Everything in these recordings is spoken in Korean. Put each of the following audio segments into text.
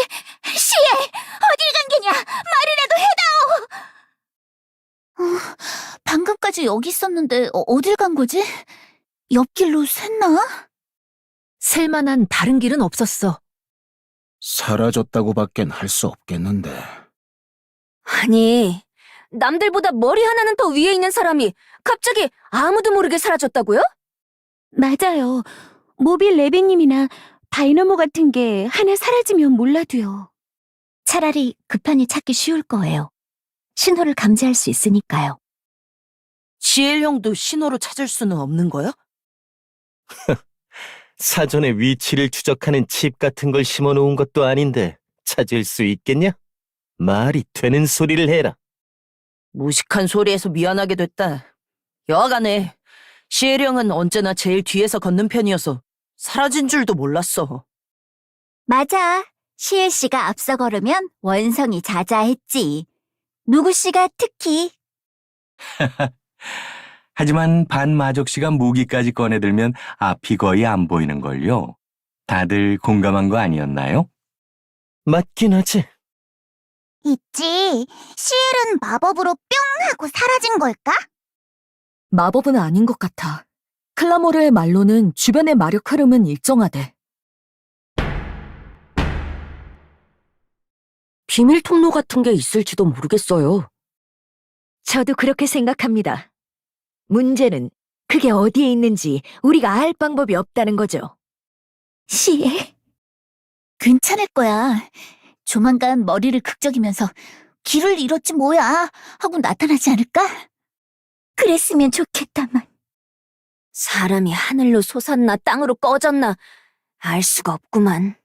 시엘! 어딜 간 게냐! 말이라도 해다오! 방금까지 여기 있었는데 어딜 간 거지? 옆길로 샜나? 셀만한 다른 길은 없었어. 사라졌다고밖엔 할 수 없겠는데. 아니, 남들보다 머리 하나는 더 위에 있는 사람이 갑자기 아무도 모르게 사라졌다고요? 맞아요. 모빌 레비님이나 다이너모 같은 게 하나 사라지면 몰라도요. 차라리 급한이 찾기 쉬울 거예요. 신호를 감지할 수 있으니까요. 시엘 형도 신호로 찾을 수는 없는 거야? 사전에 위치를 추적하는 칩 같은 걸 심어놓은 것도 아닌데 찾을 수 있겠냐? 말이 되는 소리를 해라. 무식한 소리에서 미안하게 됐다. 여하간에 시엘 형은 언제나 제일 뒤에서 걷는 편이어서 사라진 줄도 몰랐어. 맞아. 시엘 씨가 앞서 걸으면 원성이 자자했지. 누구 씨가 특히. 하지만 반마족 씨가 무기까지 꺼내들면 앞이 거의 안 보이는걸요. 다들 공감한 거 아니었나요? 맞긴 하지. 있지. 시엘은 마법으로 뿅 하고 사라진 걸까? 마법은 아닌 것 같아. 클라모르의 말로는 주변의 마력 흐름은 일정하대. 비밀 통로 같은 게 있을지도 모르겠어요. 저도 그렇게 생각합니다. 문제는 그게 어디에 있는지 우리가 알 방법이 없다는 거죠. 시엘. 괜찮을 거야. 조만간 머리를 극적이면서 길을 잃었지 뭐야 하고 나타나지 않을까? 그랬으면 좋겠다만. 사람이 하늘로 솟았나 땅으로 꺼졌나 알 수가 없구만.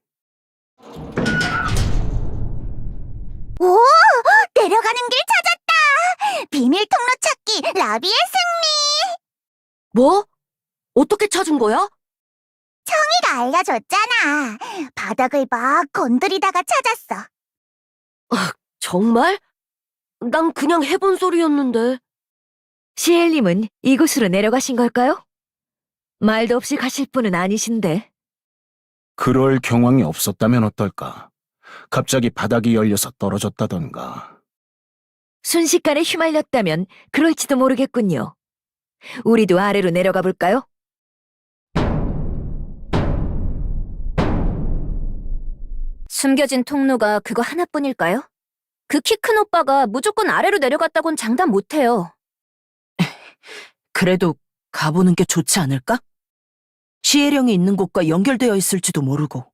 오! 내려가는 길 찾았다! 비밀 통로 찾기 라비의 승리! 뭐? 어떻게 찾은 거야? 청이가 알려줬잖아. 바닥을 막 건드리다가 찾았어. 정말? 난 그냥 해본 소리였는데. 시엘님은 이곳으로 내려가신 걸까요? 말도 없이 가실 분은 아니신데. 그럴 경황이 없었다면 어떨까? 갑자기 바닥이 열려서 떨어졌다던가. 순식간에 휘말렸다면 그럴지도 모르겠군요. 우리도 아래로 내려가 볼까요? 숨겨진 통로가 그거 하나뿐일까요? 그 키 큰 오빠가 무조건 아래로 내려갔다곤 장담 못해요. 그래도 가보는 게 좋지 않을까? 시엘 형이 있는 곳과 연결되어 있을지도 모르고.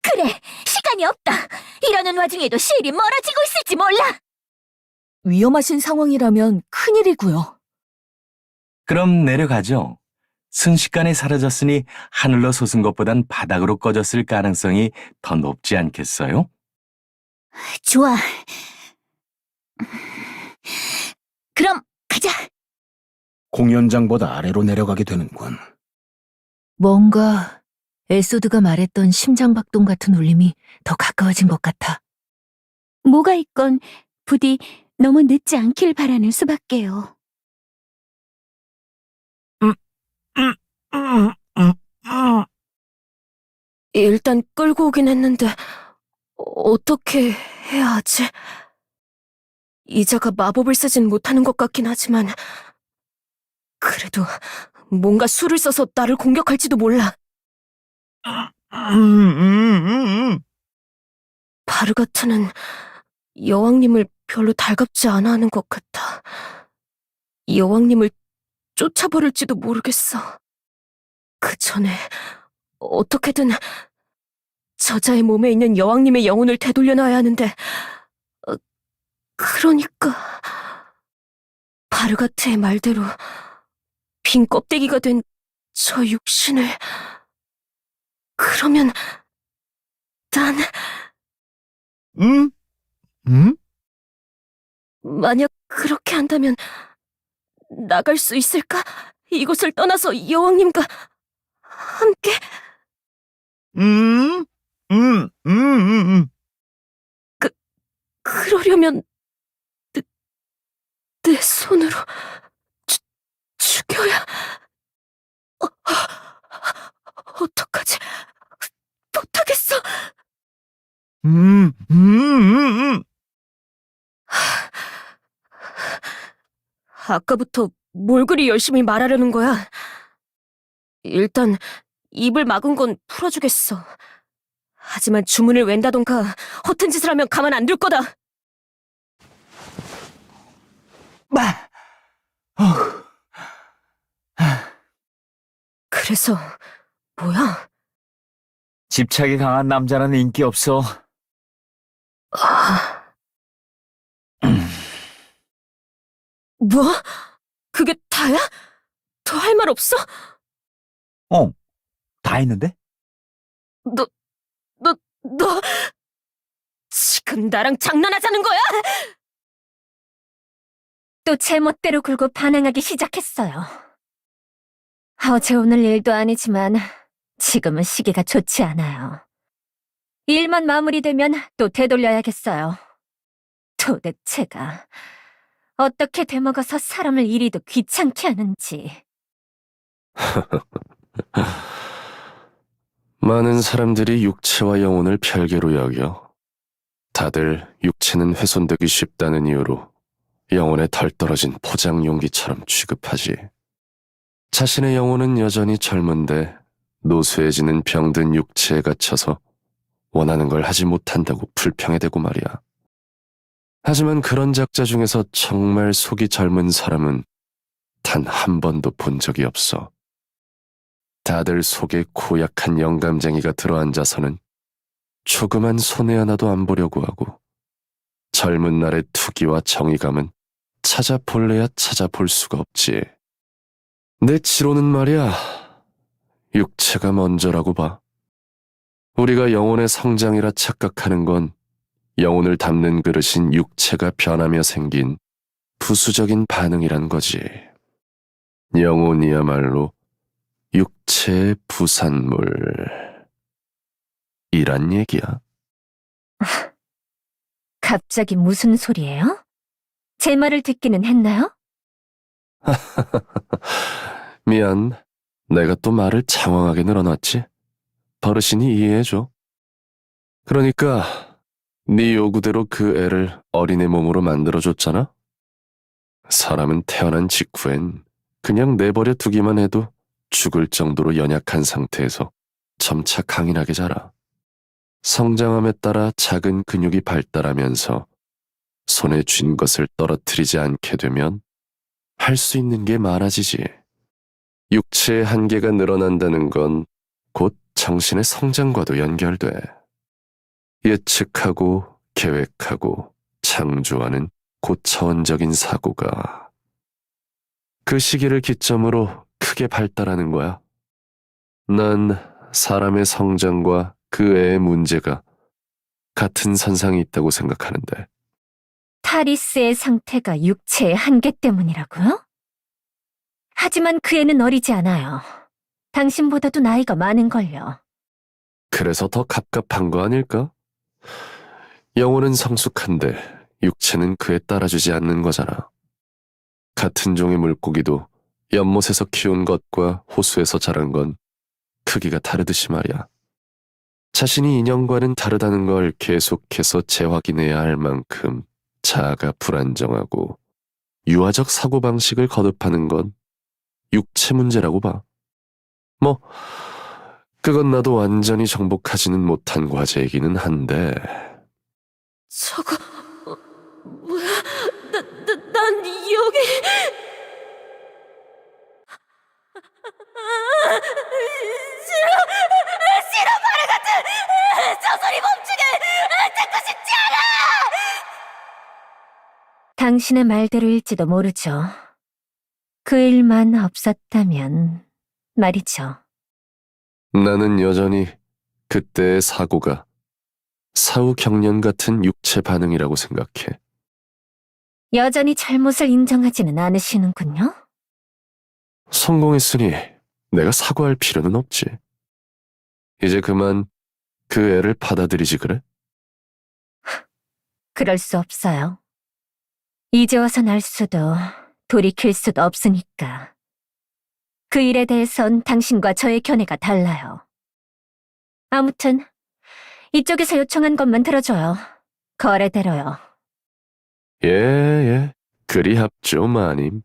그래, 시간이 없다. 이러는 와중에도 시엘이 멀어지고 있을지 몰라. 위험하신 상황이라면 큰일이고요. 그럼 내려가죠. 순식간에 사라졌으니 하늘로 솟은 것보단 바닥으로 꺼졌을 가능성이 더 높지 않겠어요? 좋아. 그럼 가자. 공연장보다 아래로 내려가게 되는군. 뭔가 에소드가 말했던 심장박동 같은 울림이 더 가까워진 것 같아. 뭐가 있건 부디 너무 늦지 않길 바라는 수밖에요. 일단 끌고 오긴 했는데 어떻게 해야 하지? 이자가 마법을 쓰진 못하는 것 같긴 하지만 그래도 뭔가 수를 써서 나를 공격할지도 몰라. 바르가트는 여왕님을 별로 달갑지 않아 하는 것 같아. 여왕님을 쫓아버릴지도 모르겠어. 그 전에 어떻게든 저자의 몸에 있는 여왕님의 영혼을 되돌려놔야 하는데 그러니까 바르가트의 말대로 빈 껍데기가 된 저 육신을 그러면 난 만약 그렇게 한다면 나갈 수 있을까? 이곳을 떠나서 여왕님과 함께 그러려면 내 손으로 죽여야 어떡하지? 못하겠어. 아까부터 뭘 그리 열심히 말하려는 거야? 일단 입을 막은 건 풀어주겠어. 하지만 주문을 웬다던가 허튼 짓을 하면 가만 안 둘 거다. 그래서 뭐야? 집착이 강한 남자는 인기 없어. 뭐? 그게 다야? 더 할 말 없어? 다 했는데? 너 지금 나랑 장난하자는 거야? 또 제멋대로 굴고 반항하기 시작했어요. 어제 오늘 일도 아니지만 지금은 시기가 좋지 않아요. 일만 마무리되면 또 되돌려야겠어요. 도대체가 어떻게 되먹어서 사람을 이리도 귀찮게 하는지. 많은 사람들이 육체와 영혼을 별개로 여겨. 다들 육체는 훼손되기 쉽다는 이유로 영혼에 덜 떨어진 포장 용기처럼 취급하지. 자신의 영혼은 여전히 젊은데 노쇠해지는 병든 육체에 갇혀서 원하는 걸 하지 못한다고 불평해대고 말이야. 하지만 그런 작자 중에서 정말 속이 젊은 사람은 단 한 번도 본 적이 없어. 다들 속에 고약한 영감쟁이가 들어앉아서는 조그만 손해 하나도 안 보려고 하고, 젊은 날의 투기와 정의감은 찾아볼래야 찾아볼 수가 없지. 내 지로는 말이야, 육체가 먼저라고 봐. 우리가 영혼의 성장이라 착각하는 건 영혼을 담는 그릇인 육체가 변하며 생긴 부수적인 반응이란 거지. 영혼이야말로 육체의 부산물 이란 얘기야. 갑자기 무슨 소리예요? 제 말을 듣기는 했나요? 미안, 내가 또 말을 장황하게 늘어놨지? 버릇이니 이해해줘. 그러니까 네 요구대로 그 애를 어린애 몸으로 만들어줬잖아? 사람은 태어난 직후엔 그냥 내버려 두기만 해도 죽을 정도로 연약한 상태에서 점차 강인하게 자라. 성장함에 따라 작은 근육이 발달하면서 손에 쥔 것을 떨어뜨리지 않게 되면 할 수 있는 게 많아지지. 육체의 한계가 늘어난다는 건 곧 정신의 성장과도 연결돼. 예측하고 계획하고 창조하는 고차원적인 사고가 그 시기를 기점으로 크게 발달하는 거야. 난 사람의 성장과 그 애의 문제가 같은 선상에 있다고 생각하는데. 타리스의 상태가 육체의 한계 때문이라고요? 하지만 그 애는 어리지 않아요. 당신보다도 나이가 많은걸요. 그래서 더 갑갑한 거 아닐까? 영혼은 성숙한데 육체는 그에 따라주지 않는 거잖아. 같은 종의 물고기도 연못에서 키운 것과 호수에서 자란 건 크기가 다르듯이 말이야. 자신이 인형과는 다르다는 걸 계속해서 재확인해야 할 만큼 자아가 불안정하고 유아적 사고방식을 거듭하는 건 육체 문제라고 봐. 뭐 그건 나도 완전히 정복하지는 못한 과제이기는 한데. 저거 뭐야? 난 여기 싫어 바르 같은 저 소리 멈추게 듣고 싶지 않아. 당신의 말대로일지도 모르죠. 그 일만 없었다면 말이죠. 나는 여전히 그때의 사고가 사후 경련 같은 육체 반응이라고 생각해. 여전히 잘못을 인정하지는 않으시는군요. 성공했으니 내가 사과할 필요는 없지. 이제 그만 그 애를 받아들이지 그래? 그럴 수 없어요. 이제 와선 알 수도 돌이킬 수도 없으니까. 그 일에 대해선 당신과 저의 견해가 달라요. 아무튼 이쪽에서 요청한 것만 들어줘요. 거래대로요. 예. 그리 합죠, 마님.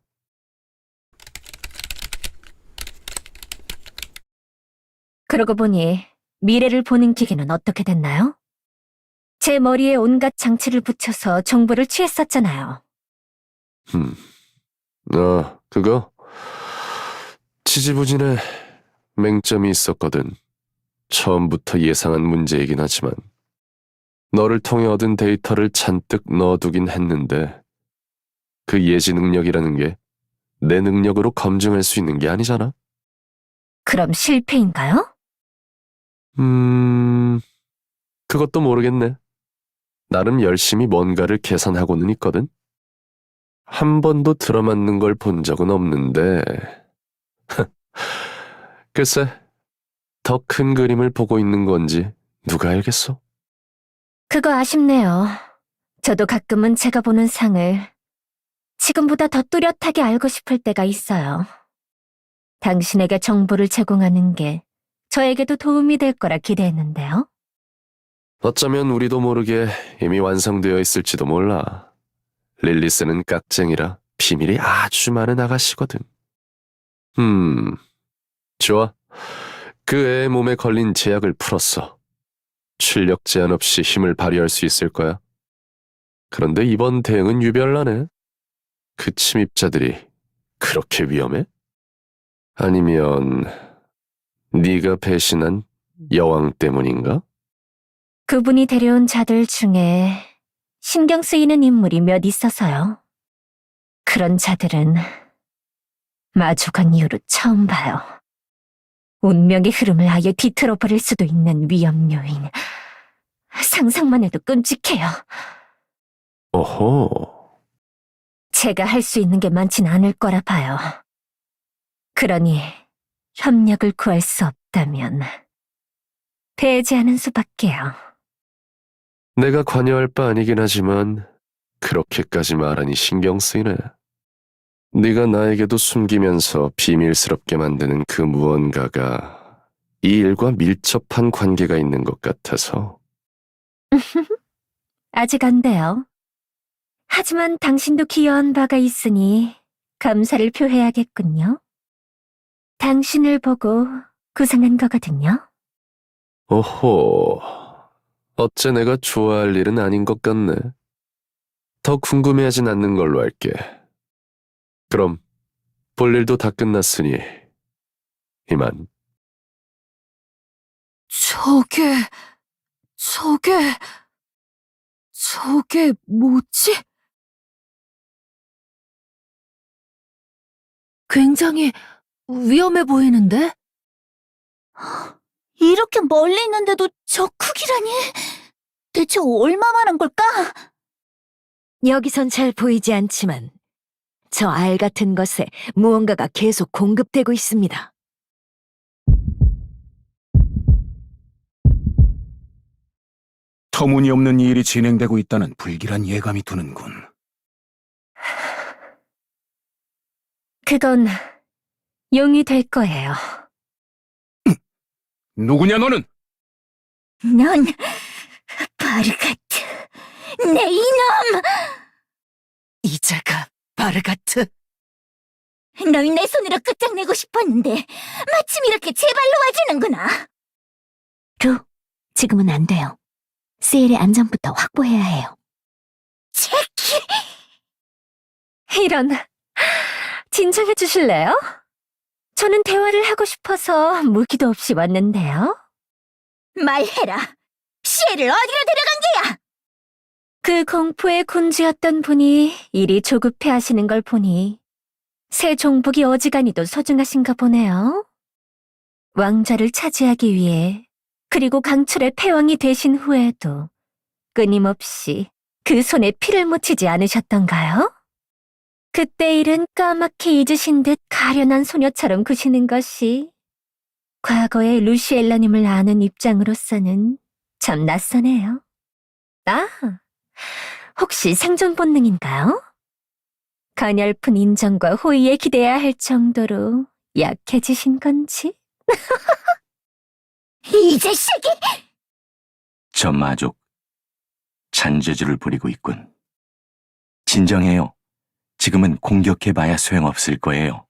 그러고 보니 미래를 보는 기계는 어떻게 됐나요? 제 머리에 온갖 장치를 붙여서 정보를 취했었잖아요. 그거? 지지부진해 맹점이 있었거든. 처음부터 예상한 문제이긴 하지만 너를 통해 얻은 데이터를 잔뜩 넣어두긴 했는데 그 예지 능력이라는 게 내 능력으로 검증할 수 있는 게 아니잖아. 그럼 실패인가요? 그것도 모르겠네. 나름 열심히 뭔가를 계산하고는 있거든. 한 번도 들어맞는 걸 본 적은 없는데 글쎄, 더 큰 그림을 보고 있는 건지 누가 알겠어? 그거 아쉽네요. 저도 가끔은 제가 보는 상을 지금보다 더 뚜렷하게 알고 싶을 때가 있어요. 당신에게 정보를 제공하는 게 저에게도 도움이 될 거라 기대했는데요. 어쩌면 우리도 모르게 이미 완성되어 있을지도 몰라. 릴리스는 깍쟁이라 비밀이 아주 많은 아가씨거든. 좋아. 그 애의 몸에 걸린 제약을 풀었어. 출력 제한 없이 힘을 발휘할 수 있을 거야. 그런데 이번 대응은 유별나네. 그 침입자들이 그렇게 위험해? 아니면 네가 배신한 여왕 때문인가? 그분이 데려온 자들 중에 신경 쓰이는 인물이 몇 있어서요. 그런 자들은 마주간 이후로 처음 봐요. 운명의 흐름을 아예 뒤틀어 버릴 수도 있는 위험 요인. 상상만 해도 끔찍해요. 오호. 제가 할 수 있는 게 많진 않을 거라 봐요. 그러니 협력을 구할 수 없다면 배제하는 수밖에요. 내가 관여할 바 아니긴 하지만 그렇게까지 말하니 신경 쓰이네. 네가 나에게도 숨기면서 비밀스럽게 만드는 그 무언가가 이 일과 밀접한 관계가 있는 것 같아서. 아직 안 돼요. 하지만 당신도 기여한 바가 있으니 감사를 표해야겠군요. 당신을 보고 구상한 거거든요. 오호. 어째 내가 좋아할 일은 아닌 것 같네. 더 궁금해하진 않는 걸로 할게. 그럼 볼 일도 다 끝났으니 이만. 저게 뭐지? 굉장히 위험해 보이는데? 이렇게 멀리 있는데도 저 크기라니? 대체 얼마만한 걸까? 여기선 잘 보이지 않지만 저 알 같은 것에 무언가가 계속 공급되고 있습니다. 터무니없는 일이 진행되고 있다는 불길한 예감이 드는군. 그건 용이 될 거예요. 누구냐 너는? 넌 바르가트, 내 이놈! 이자가 바르가트. 널 내 손으로 끝장내고 싶었는데 마침 이렇게 제 발로 와주는구나. 루, 지금은 안 돼요. 세일의 안전부터 확보해야 해요. 체키! 이런, 진정해 주실래요? 저는 대화를 하고 싶어서 무기도 없이 왔는데요. 말해라! 시에를 어디로 데려간 게야? 그 공포의 군주였던 분이 일이 조급해 하시는 걸 보니 새 종복이 어지간히도 소중하신가 보네요. 왕좌를 차지하기 위해 그리고 강철의 패왕이 되신 후에도 끊임없이 그 손에 피를 묻히지 않으셨던가요? 그때 일은 까맣게 잊으신 듯 가련한 소녀처럼 구시는 것이 과거의 루시엘라님을 아는 입장으로서는 참 낯서네요. 아, 혹시 생존 본능인가요? 가냘픈 인정과 호의에 기대야 할 정도로 약해지신 건지? 이 자식이! 저 마족, 잔재주를 부리고 있군. 진정해요. 지금은 공격해봐야 소용없을 거예요.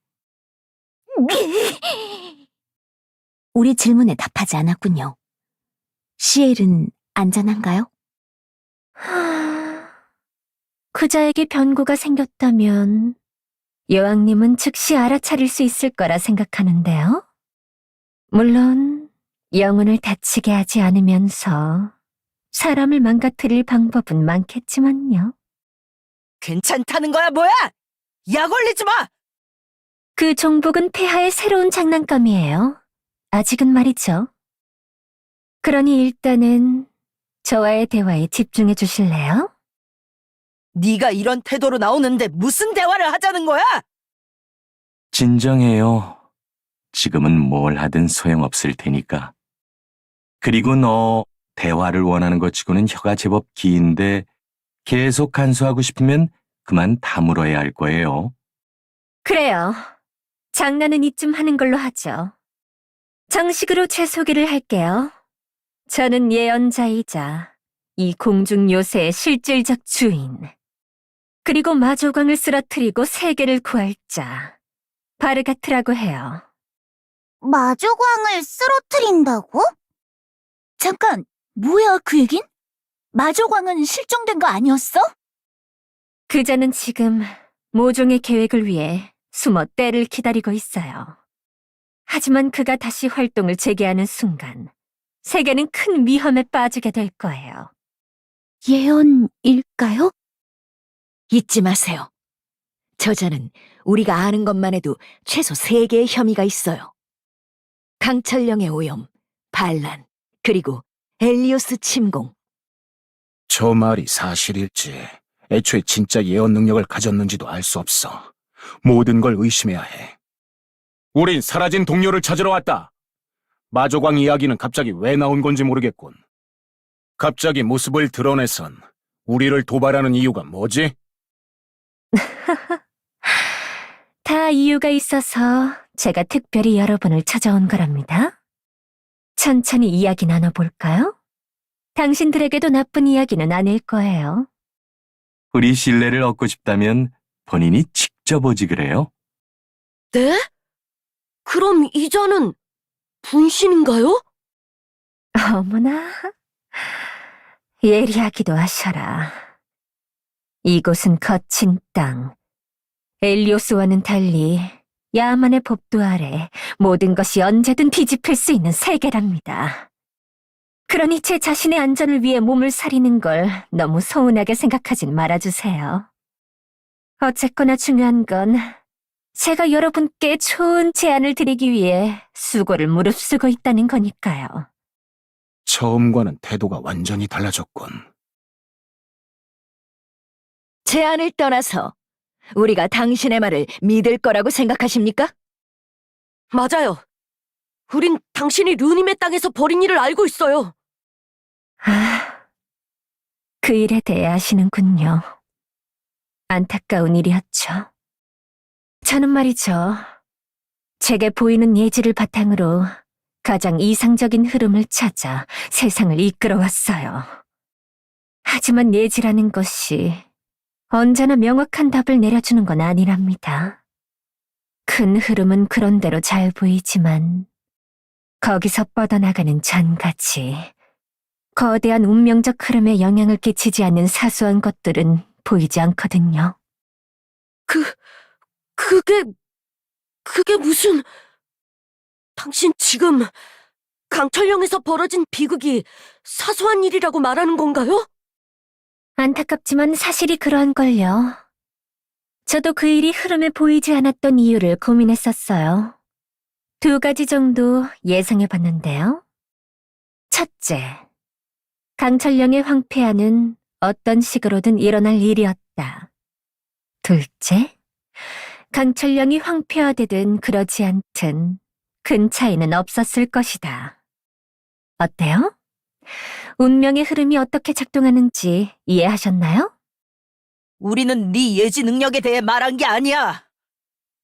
우리 질문에 답하지 않았군요. 시엘은 안전한가요? 그자에게 변고가 생겼다면 여왕님은 즉시 알아차릴 수 있을 거라 생각하는데요. 물론 영혼을 다치게 하지 않으면서 사람을 망가뜨릴 방법은 많겠지만요. 괜찮다는 거야, 뭐야? 약 올리지 마! 그 종복은 폐하의 새로운 장난감이에요. 아직은 말이죠. 그러니 일단은 저와의 대화에 집중해 주실래요? 네가 이런 태도로 나오는데 무슨 대화를 하자는 거야? 진정해요. 지금은 뭘 하든 소용없을 테니까. 그리고 너 대화를 원하는 것 치고는 혀가 제법 긴데 계속 간수하고 싶으면 그만 다물어야 할 거예요. 그래요. 장난은 이쯤 하는 걸로 하죠. 정식으로 제 소개를 할게요. 저는 예언자이자 이 공중 요새의 실질적 주인. 그리고 마조광을 쓰러뜨리고 세계를 구할 자. 바르가트라고 해요. 마조광을 쓰러뜨린다고? 잠깐, 뭐야 그 얘긴? 마조광은 실종된 거 아니었어? 그자는 지금 모종의 계획을 위해 숨어 때를 기다리고 있어요. 하지만 그가 다시 활동을 재개하는 순간 세계는 큰 위험에 빠지게 될 거예요. 예언일까요? 잊지 마세요. 저자는 우리가 아는 것만 해도 최소 3개의 혐의가 있어요. 강철령의 오염, 반란, 그리고 엘리오스 침공. 저 말이 사실일지, 애초에 진짜 예언 능력을 가졌는지도 알 수 없어. 모든 걸 의심해야 해. 우린 사라진 동료를 찾으러 왔다. 마조광 이야기는 갑자기 왜 나온 건지 모르겠군. 갑자기 모습을 드러내선 우리를 도발하는 이유가 뭐지? 다 이유가 있어서 제가 특별히 여러분을 찾아온 거랍니다. 천천히 이야기 나눠볼까요? 당신들에게도 나쁜 이야기는 아닐 거예요. 우리 신뢰를 얻고 싶다면 본인이 직접 오지 그래요? 네? 그럼 이자는 분신인가요? 어머나, 예리하기도 하셔라. 이곳은 거친 땅. 엘리오스와는 달리 야만의 법도 아래 모든 것이 언제든 뒤집힐 수 있는 세계랍니다. 그러니 제 자신의 안전을 위해 몸을 사리는 걸 너무 서운하게 생각하진 말아주세요. 어쨌거나 중요한 건 제가 여러분께 좋은 제안을 드리기 위해 수고를 무릅쓰고 있다는 거니까요. 처음과는 태도가 완전히 달라졌군. 제안을 떠나서 우리가 당신의 말을 믿을 거라고 생각하십니까? 맞아요. 우린 당신이 르님의 땅에서 벌인 일을 알고 있어요. 그 일에 대해 아시는군요. 안타까운 일이었죠. 저는 말이죠. 제게 보이는 예지를 바탕으로 가장 이상적인 흐름을 찾아 세상을 이끌어왔어요. 하지만 예지라는 것이 언제나 명확한 답을 내려주는 건 아니랍니다. 큰 흐름은 그런대로 잘 보이지만 거기서 뻗어나가는 잔같이 거대한 운명적 흐름에 영향을 끼치지 않는 사소한 것들은 보이지 않거든요. 그게 무슨... 당신 지금 강철령에서 벌어진 비극이 사소한 일이라고 말하는 건가요? 안타깝지만 사실이 그러한걸요. 저도 그 일이 흐름에 보이지 않았던 이유를 고민했었어요. 2가지 정도 예상해봤는데요. 첫째, 강철령의 황폐화는 어떤 식으로든 일어날 일이었다. 둘째, 강철령이 황폐화되든 그러지 않든 큰 차이는 없었을 것이다. 어때요? 운명의 흐름이 어떻게 작동하는지 이해하셨나요? 우리는 네 예지 능력에 대해 말한 게 아니야.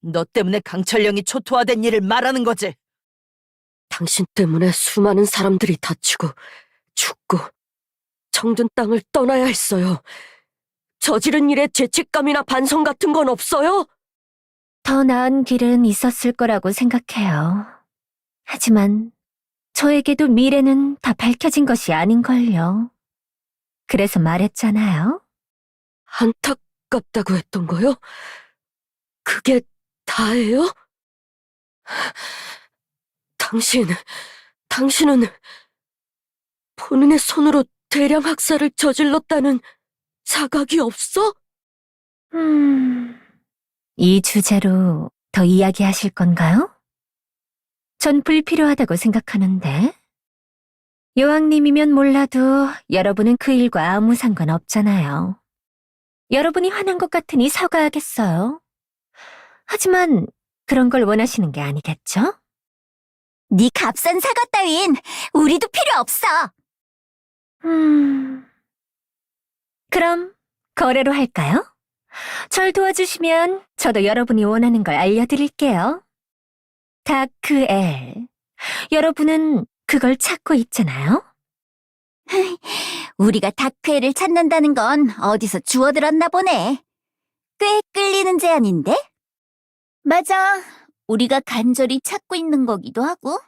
너 때문에 강철령이 초토화된 일을 말하는 거지. 당신 때문에 수많은 사람들이 다치고 죽고 정든 땅을 떠나야 했어요. 저지른 일에 죄책감이나 반성 같은 건 없어요? 더 나은 길은 있었을 거라고 생각해요. 하지만 저에게도 미래는 다 밝혀진 것이 아닌걸요. 그래서 말했잖아요. 안타깝다고 했던 거요? 그게 다예요? 당신은 본인의 손으로 대량 학살을 저질렀다는 자각이 없어? 이 주제로 더 이야기하실 건가요? 전 불필요하다고 생각하는데. 여왕님이면 몰라도 여러분은 그 일과 아무 상관없잖아요. 여러분이 화난 것 같으니 사과하겠어요. 하지만 그런 걸 원하시는 게 아니겠죠? 네 값싼 사과 따윈 우리도 필요 없어. 그럼 거래로 할까요? 절 도와주시면 저도 여러분이 원하는 걸 알려드릴게요. 다크엘. 여러분은 그걸 찾고 있잖아요? 우리가 다크엘을 찾는다는 건 어디서 주워들었나 보네. 꽤 끌리는 제안인데? 맞아. 우리가 간절히 찾고 있는 거기도 하고.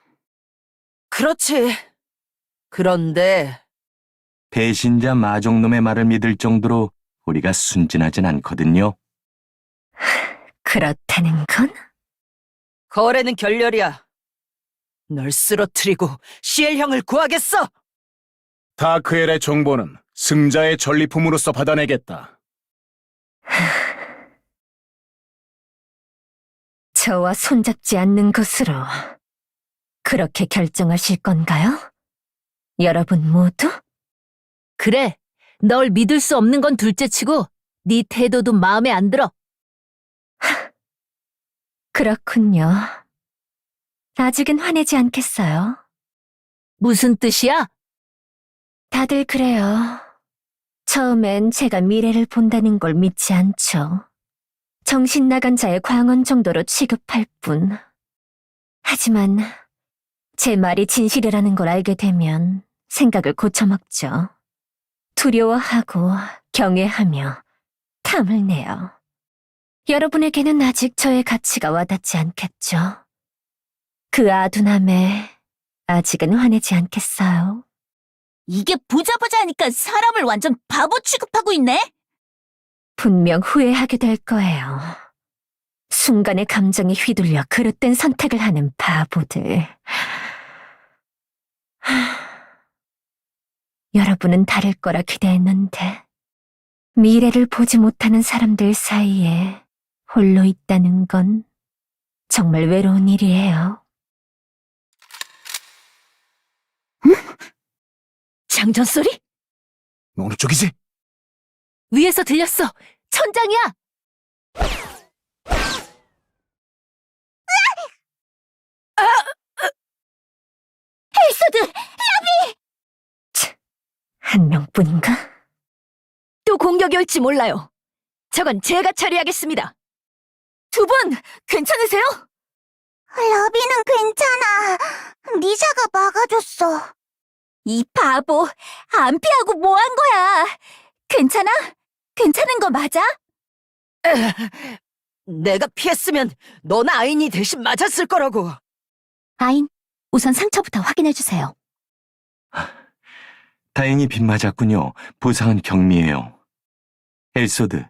그렇지. 그런데 배신자 마종놈의 말을 믿을 정도로 우리가 순진하진 않거든요. 그렇다는 건? 거래는 결렬이야. 널 쓰러뜨리고 시엘 형을 구하겠어. 다크엘의 정보는 승자의 전리품으로서 받아내겠다. 저와 손잡지 않는 것으로 그렇게 결정하실 건가요? 여러분 모두? 그래, 널 믿을 수 없는 건 둘째치고 네 태도도 마음에 안 들어. 그렇군요. 아직은 화내지 않겠어요. 무슨 뜻이야? 다들 그래요. 처음엔 제가 미래를 본다는 걸 믿지 않죠. 정신 나간 자의 광언 정도로 취급할 뿐. 하지만 제 말이 진실이라는 걸 알게 되면 생각을 고쳐먹죠. 두려워하고 경외하며 탐을 내요. 여러분에게는 아직 저의 가치가 와닿지 않겠죠. 그 아둔함에 아직은 화내지 않겠어요. 이게 보자 하니까 사람을 완전 바보 취급하고 있네? 분명 후회하게 될 거예요. 순간의 감정에 휘둘려 그릇된 선택을 하는 바보들. 여러분은 다를 거라 기대했는데 미래를 보지 못하는 사람들 사이에 홀로 있다는 건 정말 외로운 일이에요. 장전 소리? 어느 쪽이지? 위에서 들렸어. 천장이야. 헬소드! 한 명뿐인가? 또 공격이 올지 몰라요. 저건 제가 처리하겠습니다. 두 분 괜찮으세요? 러비는 괜찮아. 니샤가 막아줬어. 이 바보, 안 피하고 뭐 한 거야? 괜찮아? 괜찮은 거 맞아? 내가 피했으면 너나 아인이 대신 맞았을 거라고. 아인, 우선 상처부터 확인해주세요. 다행히 빗맞았군요. 부상은 경미해요. 엘소드,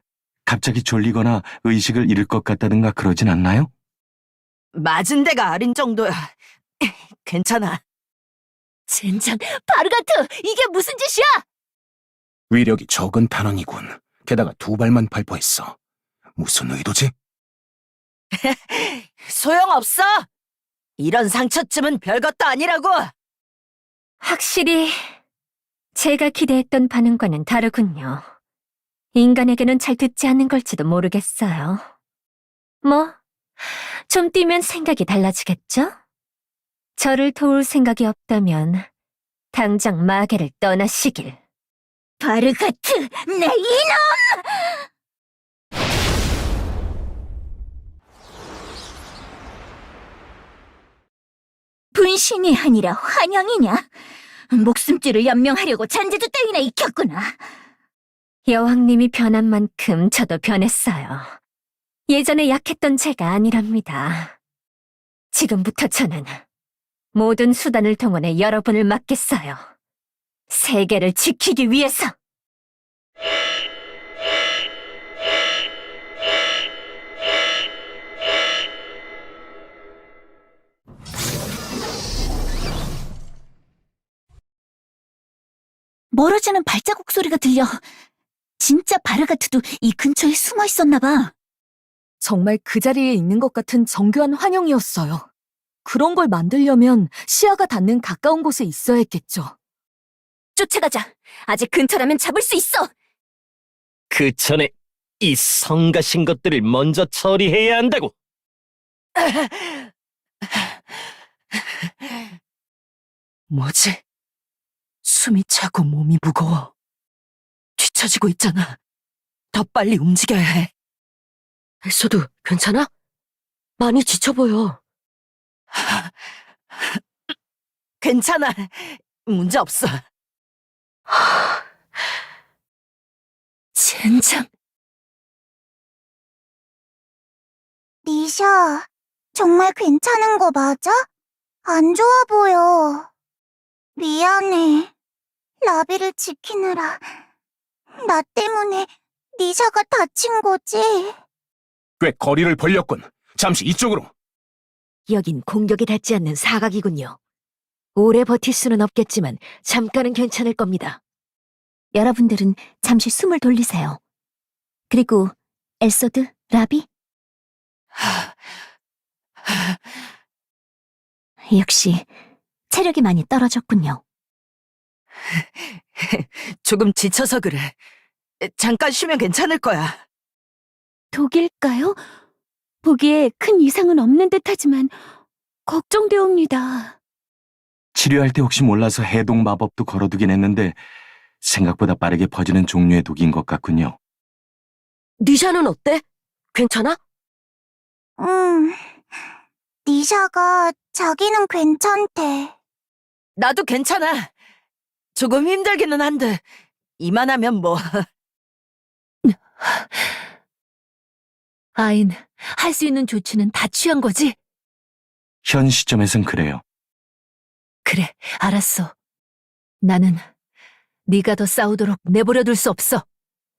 갑자기 졸리거나 의식을 잃을 것 같다든가 그러진 않나요? 맞은 데가 아린 정도야. 괜찮아. 젠장, 바르가트! 이게 무슨 짓이야? 위력이 적은 탄원이군. 게다가 두 발만 발포했어. 무슨 의도지? 소용없어. 이런 상처쯤은 별것도 아니라고. 확실히 제가 기대했던 반응과는 다르군요. 인간에게는 잘 듣지 않는 걸지도 모르겠어요. 뭐, 좀 뛰면 생각이 달라지겠죠? 저를 도울 생각이 없다면 당장 마계를 떠나시길. 바르가트, 내 이놈! 분신이 아니라 환영이냐? 목숨줄을 연명하려고 잔재주 따위나 익혔구나. 여왕님이 변한 만큼 저도 변했어요. 예전에 약했던 제가 아니랍니다. 지금부터 저는 모든 수단을 동원해 여러분을 맡겠어요. 세계를 지키기 위해서. 멀어지는 발자국 소리가 들려. 진짜 바르가트도 이 근처에 숨어 있었나 봐. 정말 그 자리에 있는 것 같은 정교한 환영이었어요. 그런 걸 만들려면 시야가 닿는 가까운 곳에 있어야 했겠죠. 쫓아가자. 아직 근처라면 잡을 수 있어. 그 전에 이 성가신 것들을 먼저 처리해야 한다고. 뭐지? 숨이 차고 몸이 무거워. 뒤처지고 있잖아. 더 빨리 움직여야 해. 엘소드, 괜찮아? 많이 지쳐 보여. 괜찮아. 문제 없어. 젠장. 리샤, 정말 괜찮은 거 맞아? 안 좋아 보여. 미안해. 라비를 지키느라 나 때문에 리샤가 다친 거지. 꽤 거리를 벌렸군. 잠시 이쪽으로. 여긴 공격에 닿지 않는 사각이군요. 오래 버틸 수는 없겠지만 잠깐은 괜찮을 겁니다. 여러분들은 잠시 숨을 돌리세요. 그리고 엘소드, 라비? 역시 체력이 많이 떨어졌군요. 조금 지쳐서 그래. 잠깐 쉬면 괜찮을 거야. 독일까요? 보기에 큰 이상은 없는 듯하지만 걱정되옵니다. 치료할 때 혹시 몰라서 해독 마법도 걸어두긴 했는데 생각보다 빠르게 퍼지는 종류의 독인 것 같군요. 니샤는 어때? 괜찮아? 니샤가 자기는 괜찮대. 나도 괜찮아. 조금 힘들기는 한데 이만하면 뭐. 아인, 할 수 있는 조치는 다 취한 거지? 현 시점에선 그래요. 그래, 알았어. 나는 네가 더 싸우도록 내버려 둘 수 없어.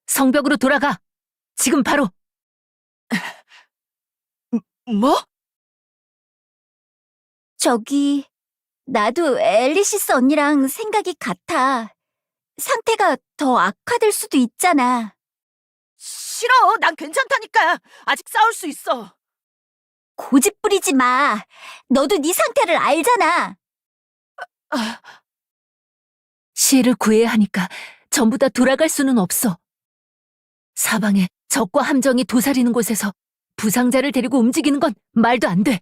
성벽으로 돌아가. 지금 바로. 뭐? 저기, 나도 앨리시스 언니랑 생각이 같아. 상태가 더 악화될 수도 있잖아. 싫어. 난 괜찮다니까. 아직 싸울 수 있어. 고집 부리지 마. 너도 네 상태를 알잖아. 시를 구해야 하니까 전부 다 돌아갈 수는 없어. 사방에 적과 함정이 도사리는 곳에서 부상자를 데리고 움직이는 건 말도 안 돼.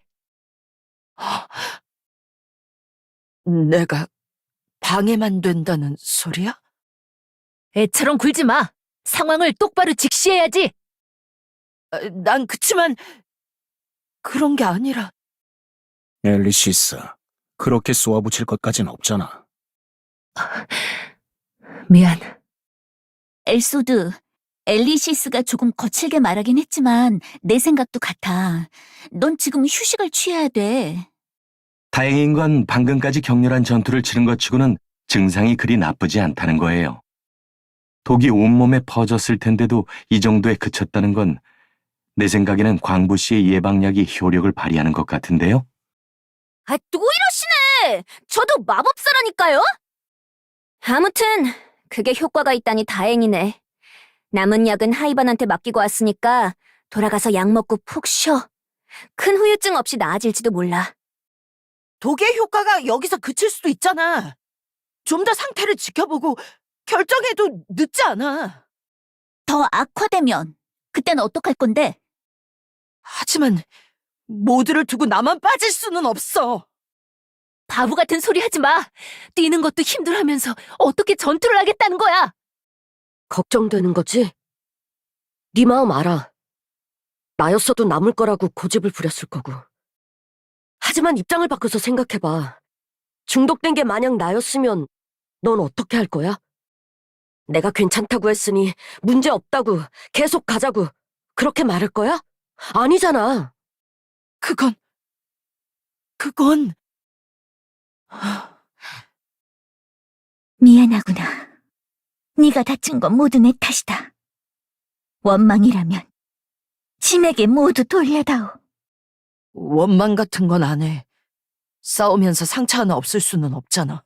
내가 방해만 된다는 소리야? 애처럼 굴지 마. 상황을 똑바로 직시해야지. 난 그치만 그런 게 아니라. 앨리시스, 그렇게 쏘아붙일 것까진 없잖아. 미안. 엘소드, 앨리시스가 조금 거칠게 말하긴 했지만 내 생각도 같아. 넌 지금 휴식을 취해야 돼. 다행인 건 방금까지 격렬한 전투를 치른 것 치고는 증상이 그리 나쁘지 않다는 거예요. 독이 온몸에 퍼졌을 텐데도 이 정도에 그쳤다는 건 내 생각에는 광부 씨의 예방약이 효력을 발휘하는 것 같은데요? 아, 또 이러시네! 저도 마법사라니까요? 아무튼 그게 효과가 있다니 다행이네. 남은 약은 하이반한테 맡기고 왔으니까 돌아가서 약 먹고 푹 쉬어. 큰 후유증 없이 나아질지도 몰라. 독의 효과가 여기서 그칠 수도 있잖아. 좀 더 상태를 지켜보고 결정해도 늦지 않아. 더 악화되면 그땐 어떡할 건데? 하지만 모두를 두고 나만 빠질 수는 없어. 바보 같은 소리 하지 마. 뛰는 것도 힘들어하면서 어떻게 전투를 하겠다는 거야? 걱정되는 거지? 네 마음 알아. 나였어도 남을 거라고 고집을 부렸을 거고. 하지만 입장을 바꿔서 생각해봐. 중독된 게 만약 나였으면 넌 어떻게 할 거야? 내가 괜찮다고 했으니 문제 없다고, 계속 가자고, 그렇게 말할 거야? 아니잖아. 그건 미안하구나. 네가 다친 건 모두 내 탓이다. 원망이라면 신에게 모두 돌려다오. 원망 같은 건 안 해. 싸우면서 상처 하나 없을 수는 없잖아.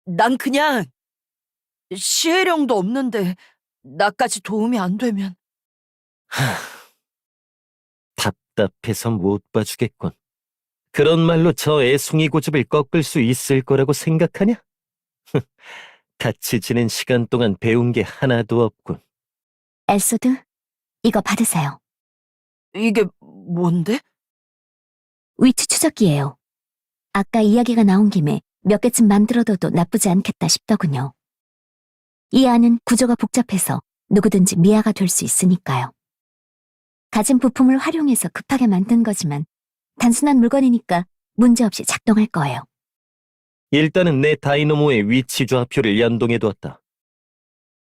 난 그냥 시혜령도 없는데 나까지 도움이 안 되면. 답답해서 못 봐주겠군. 그런 말로 저 애송이 고집을 꺾을 수 있을 거라고 생각하냐? 같이 지낸 시간 동안 배운 게 하나도 없군. 엘소드, 이거 받으세요. 이게 뭔데? 위치 추적기예요. 아까 이야기가 나온 김에 몇 개쯤 만들어둬도 나쁘지 않겠다 싶더군요. 이 안은 구조가 복잡해서 누구든지 미아가 될 수 있으니까요. 가진 부품을 활용해서 급하게 만든 거지만 단순한 물건이니까 문제없이 작동할 거예요. 일단은 내 다이너모의 위치 좌표를 연동해두었다.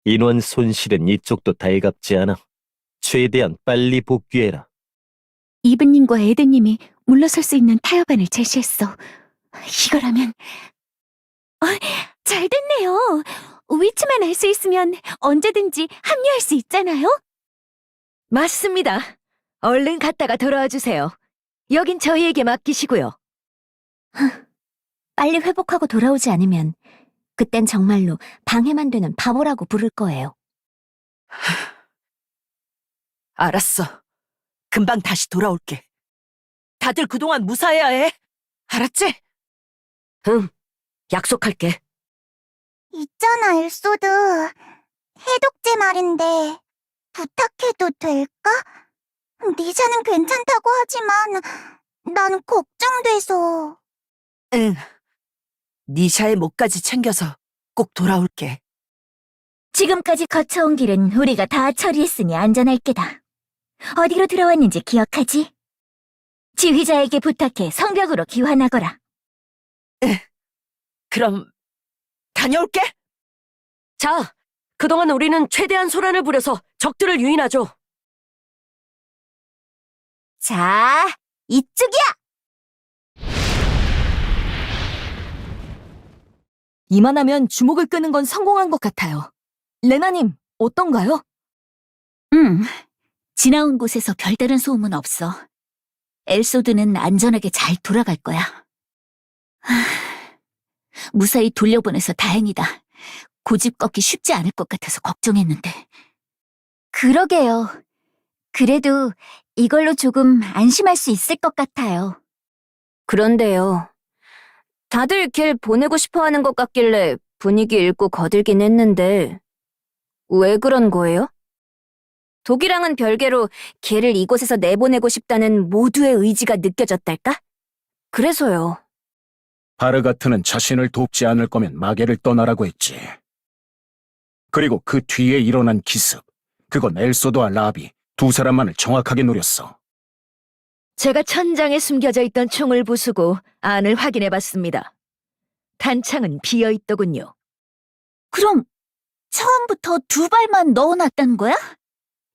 인원 손실은 이쪽도 달갑지 않아. 최대한 빨리 복귀해라. 이브님과 에드님이 물러설 수 있는 타협안을 제시했어. 이거라면 잘 됐네요. 위치만 알 수 있으면 언제든지 합류할 수 있잖아요. 맞습니다. 얼른 갔다가 돌아와 주세요. 여긴 저희에게 맡기시고요. 빨리 회복하고 돌아오지 않으면 그땐 정말로 방해만 되는 바보라고 부를 거예요. 알았어. 금방 다시 돌아올게. 다들 그동안 무사해야 해. 알았지? 응, 약속할게. 있잖아, 엘소드. 해독제 말인데 부탁해도 될까? 리사는 괜찮다고 하지만 난 걱정돼서. 응. 니샤의 목까지 챙겨서 꼭 돌아올게. 지금까지 거쳐온 길은 우리가 다 처리했으니 안전할 게다. 어디로 들어왔는지 기억하지? 지휘자에게 부탁해 성벽으로 귀환하거라. 그럼 다녀올게. 자, 그동안 우리는 최대한 소란을 부려서 적들을 유인하죠. 자, 이쪽이야! 이만하면 주목을 끄는 건 성공한 것 같아요. 레나님, 어떤가요? 지나온 곳에서 별다른 소음은 없어. 엘소드는 안전하게 잘 돌아갈 거야. 무사히 돌려보내서 다행이다. 고집 꺾기 쉽지 않을 것 같아서 걱정했는데. 그러게요. 그래도 이걸로 조금 안심할 수 있을 것 같아요. 그런데요. 다들 걔 보내고 싶어 하는 것 같길래 분위기 읽고 거들긴 했는데 왜 그런 거예요? 독이랑은 별개로 걔를 이곳에서 내보내고 싶다는 모두의 의지가 느껴졌달까? 그래서요. 바르가트는 자신을 돕지 않을 거면 마계를 떠나라고 했지. 그리고 그 뒤에 일어난 기습, 그건 엘소드와 라비 두 사람만을 정확하게 노렸어. 제가 천장에 숨겨져 있던 총을 부수고 안을 확인해봤습니다. 단창은 비어있더군요. 그럼 처음부터 두 발만 넣어놨다는 거야?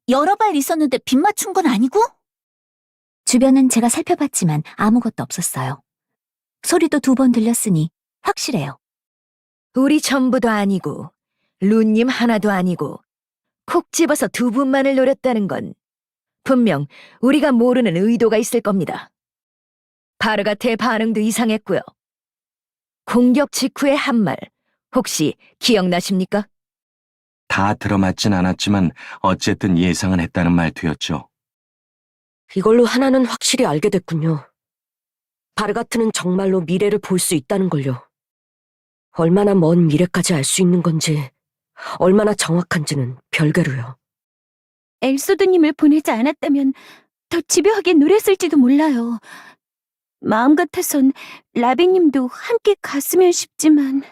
여러 발 있었는데 빗 맞춘 건 아니고? 주변은 제가 살펴봤지만 아무것도 없었어요. 소리도 2번 들렸으니 확실해요. 우리 전부도 아니고 루님 하나도 아니고 콕 집어서 2분만을 노렸다는 건 분명 우리가 모르는 의도가 있을 겁니다. 바르가트의 반응도 이상했고요. 공격 직후의 한 말, 혹시 기억나십니까? 다 들어맞진 않았지만 어쨌든 예상은 했다는 말투였죠. 이걸로 하나는 확실히 알게 됐군요. 바르가트는 정말로 미래를 볼 수 있다는 걸요. 얼마나 먼 미래까지 알 수 있는 건지, 얼마나 정확한지는 별개로요. 엘소드님을 보내지 않았다면 더 집요하게 노렸을지도 몰라요. 마음 같아선 라비님도 함께 갔으면 싶지만.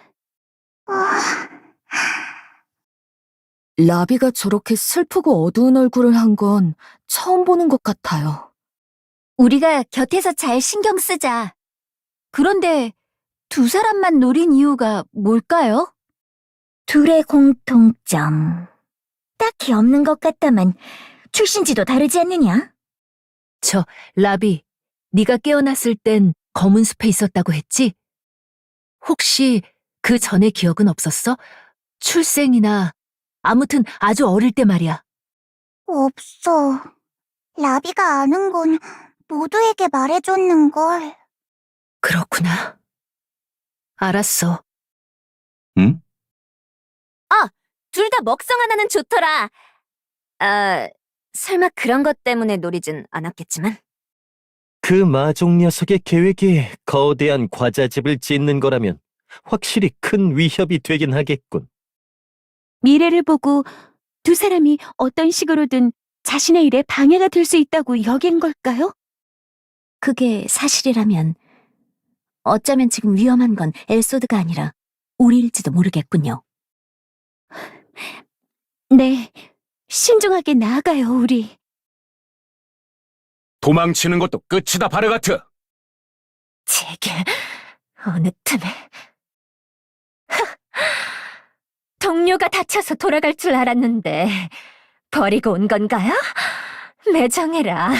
라비가 저렇게 슬프고 어두운 얼굴을 한 건 처음 보는 것 같아요. 우리가 곁에서 잘 신경 쓰자. 그런데 두 사람만 노린 이유가 뭘까요? 둘의 공통점. 딱히 없는 것 같다만 출신지도 다르지 않느냐? 라비, 네가 깨어났을 땐 검은 숲에 있었다고 했지? 혹시 그 전의 기억은 없었어? 출생이나 아무튼 아주 어릴 때 말이야. 없어. 라비가 아는 건 모두에게 말해줬는걸. 그렇구나. 알았어. 응? 둘 다 먹성 하나는 좋더라. 설마 그런 것 때문에 노리진 않았겠지만. 그 마족 녀석의 계획이 거대한 과자집을 짓는 거라면 확실히 큰 위협이 되긴 하겠군. 미래를 보고 두 사람이 어떤 식으로든 자신의 일에 방해가 될 수 있다고 여긴 걸까요? 그게 사실이라면 어쩌면 지금 위험한 건 엘소드가 아니라 우리일지도 모르겠군요. 네, 신중하게 나아가요, 우리. 도망치는 것도 끝이다, 바르가트! 제게 어느 틈에 동료가 다쳐서 돌아갈 줄 알았는데 버리고 온 건가요? 매정해라.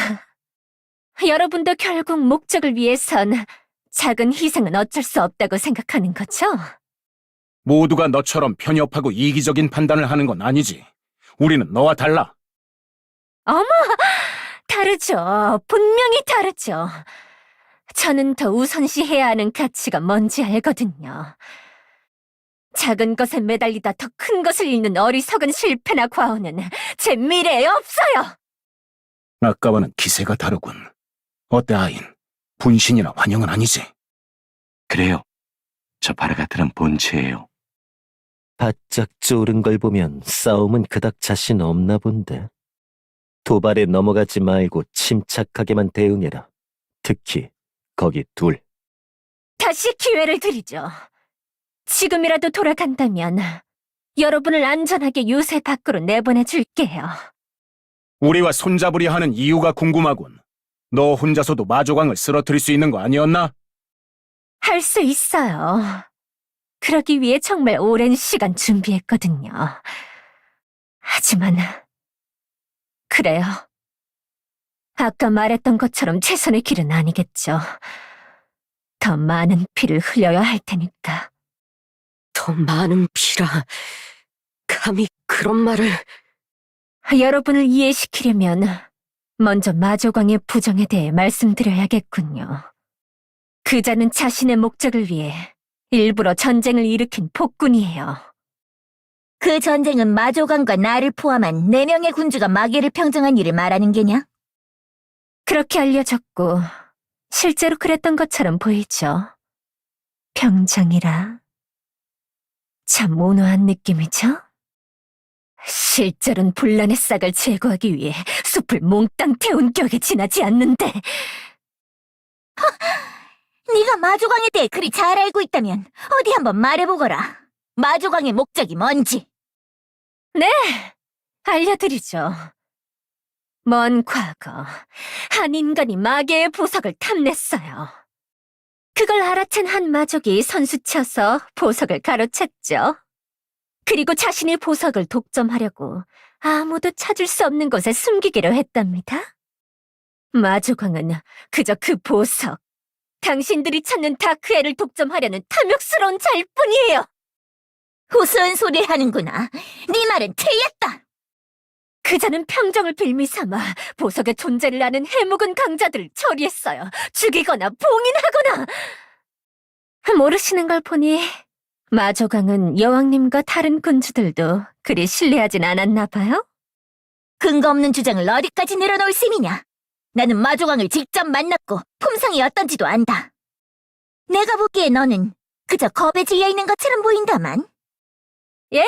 여러분도 결국 목적을 위해선 작은 희생은 어쩔 수 없다고 생각하는 거죠? 모두가 너처럼 편협하고 이기적인 판단을 하는 건 아니지. 우리는 너와 달라. 어머, 다르죠. 분명히 다르죠. 저는 더 우선시해야 하는 가치가 뭔지 알거든요. 작은 것에 매달리다 더 큰 것을 잃는 어리석은 실패나 과오는 제 미래에 없어요. 아까와는 기세가 다르군. 어때, 아인? 분신이나 환영은 아니지? 그래요. 저 바르가트는 본체예요. 바짝 쪼른 걸 보면 싸움은 그닥 자신 없나 본데. 도발에 넘어가지 말고 침착하게만 대응해라. 특히 거기 둘. 다시 기회를 드리죠. 지금이라도 돌아간다면 여러분을 안전하게 요새 밖으로 내보내줄게요. 우리와 손잡으려 하는 이유가 궁금하군. 너 혼자서도 마조강을 쓰러뜨릴 수 있는 거 아니었나? 할 수 있어요. 그러기 위해 정말 오랜 시간 준비했거든요. 하지만 그래요. 아까 말했던 것처럼 최선의 길은 아니겠죠. 더 많은 피를 흘려야 할 테니까. 더 많은 피라. 감히 그런 말을... 여러분을 이해시키려면 먼저 마조광의 부정에 대해 말씀드려야겠군요. 그자는 자신의 목적을 위해 일부러 전쟁을 일으킨 폭군이에요. 그 전쟁은 마조강과 나를 포함한 4명의 군주가 마계를 평정한 일을 말하는 게냐? 그렇게 알려졌고 실제로 그랬던 것처럼 보이죠. 평정이라 참 온화한 느낌이죠? 실제로는 분란의 싹을 제거하기 위해 숲을 몽땅 태운 격에 지나지 않는데. 네가 마조강에 대해 그리 잘 알고 있다면 어디 한번 말해보거라. 마조강의 목적이 뭔지. 네, 알려드리죠. 먼 과거, 한 인간이 마계의 보석을 탐냈어요. 그걸 알아챈 한 마족이 선수쳐서 보석을 가로챘죠. 그리고 자신이 보석을 독점하려고 아무도 찾을 수 없는 곳에 숨기기로 했답니다. 마조광은 그저 그 보석, 당신들이 찾는 다크엘을 독점하려는 탐욕스러운 자일뿐이에요. 우스운 소리 하는구나. 네 말은 틀렸다. 그자는 평정을 빌미삼아 보석의 존재를 아는 해묵은 강자들을 처리했어요. 죽이거나 봉인하거나. 모르시는 걸 보니 마조강은 여왕님과 다른 군주들도 그리 신뢰하진 않았나 봐요? 근거 없는 주장을 어디까지 내려놓을 셈이냐? 나는 마조강을 직접 만났고 품성이 어떤지도 안다. 내가 보기에 너는 그저 겁에 질려 있는 것처럼 보인다만. 예,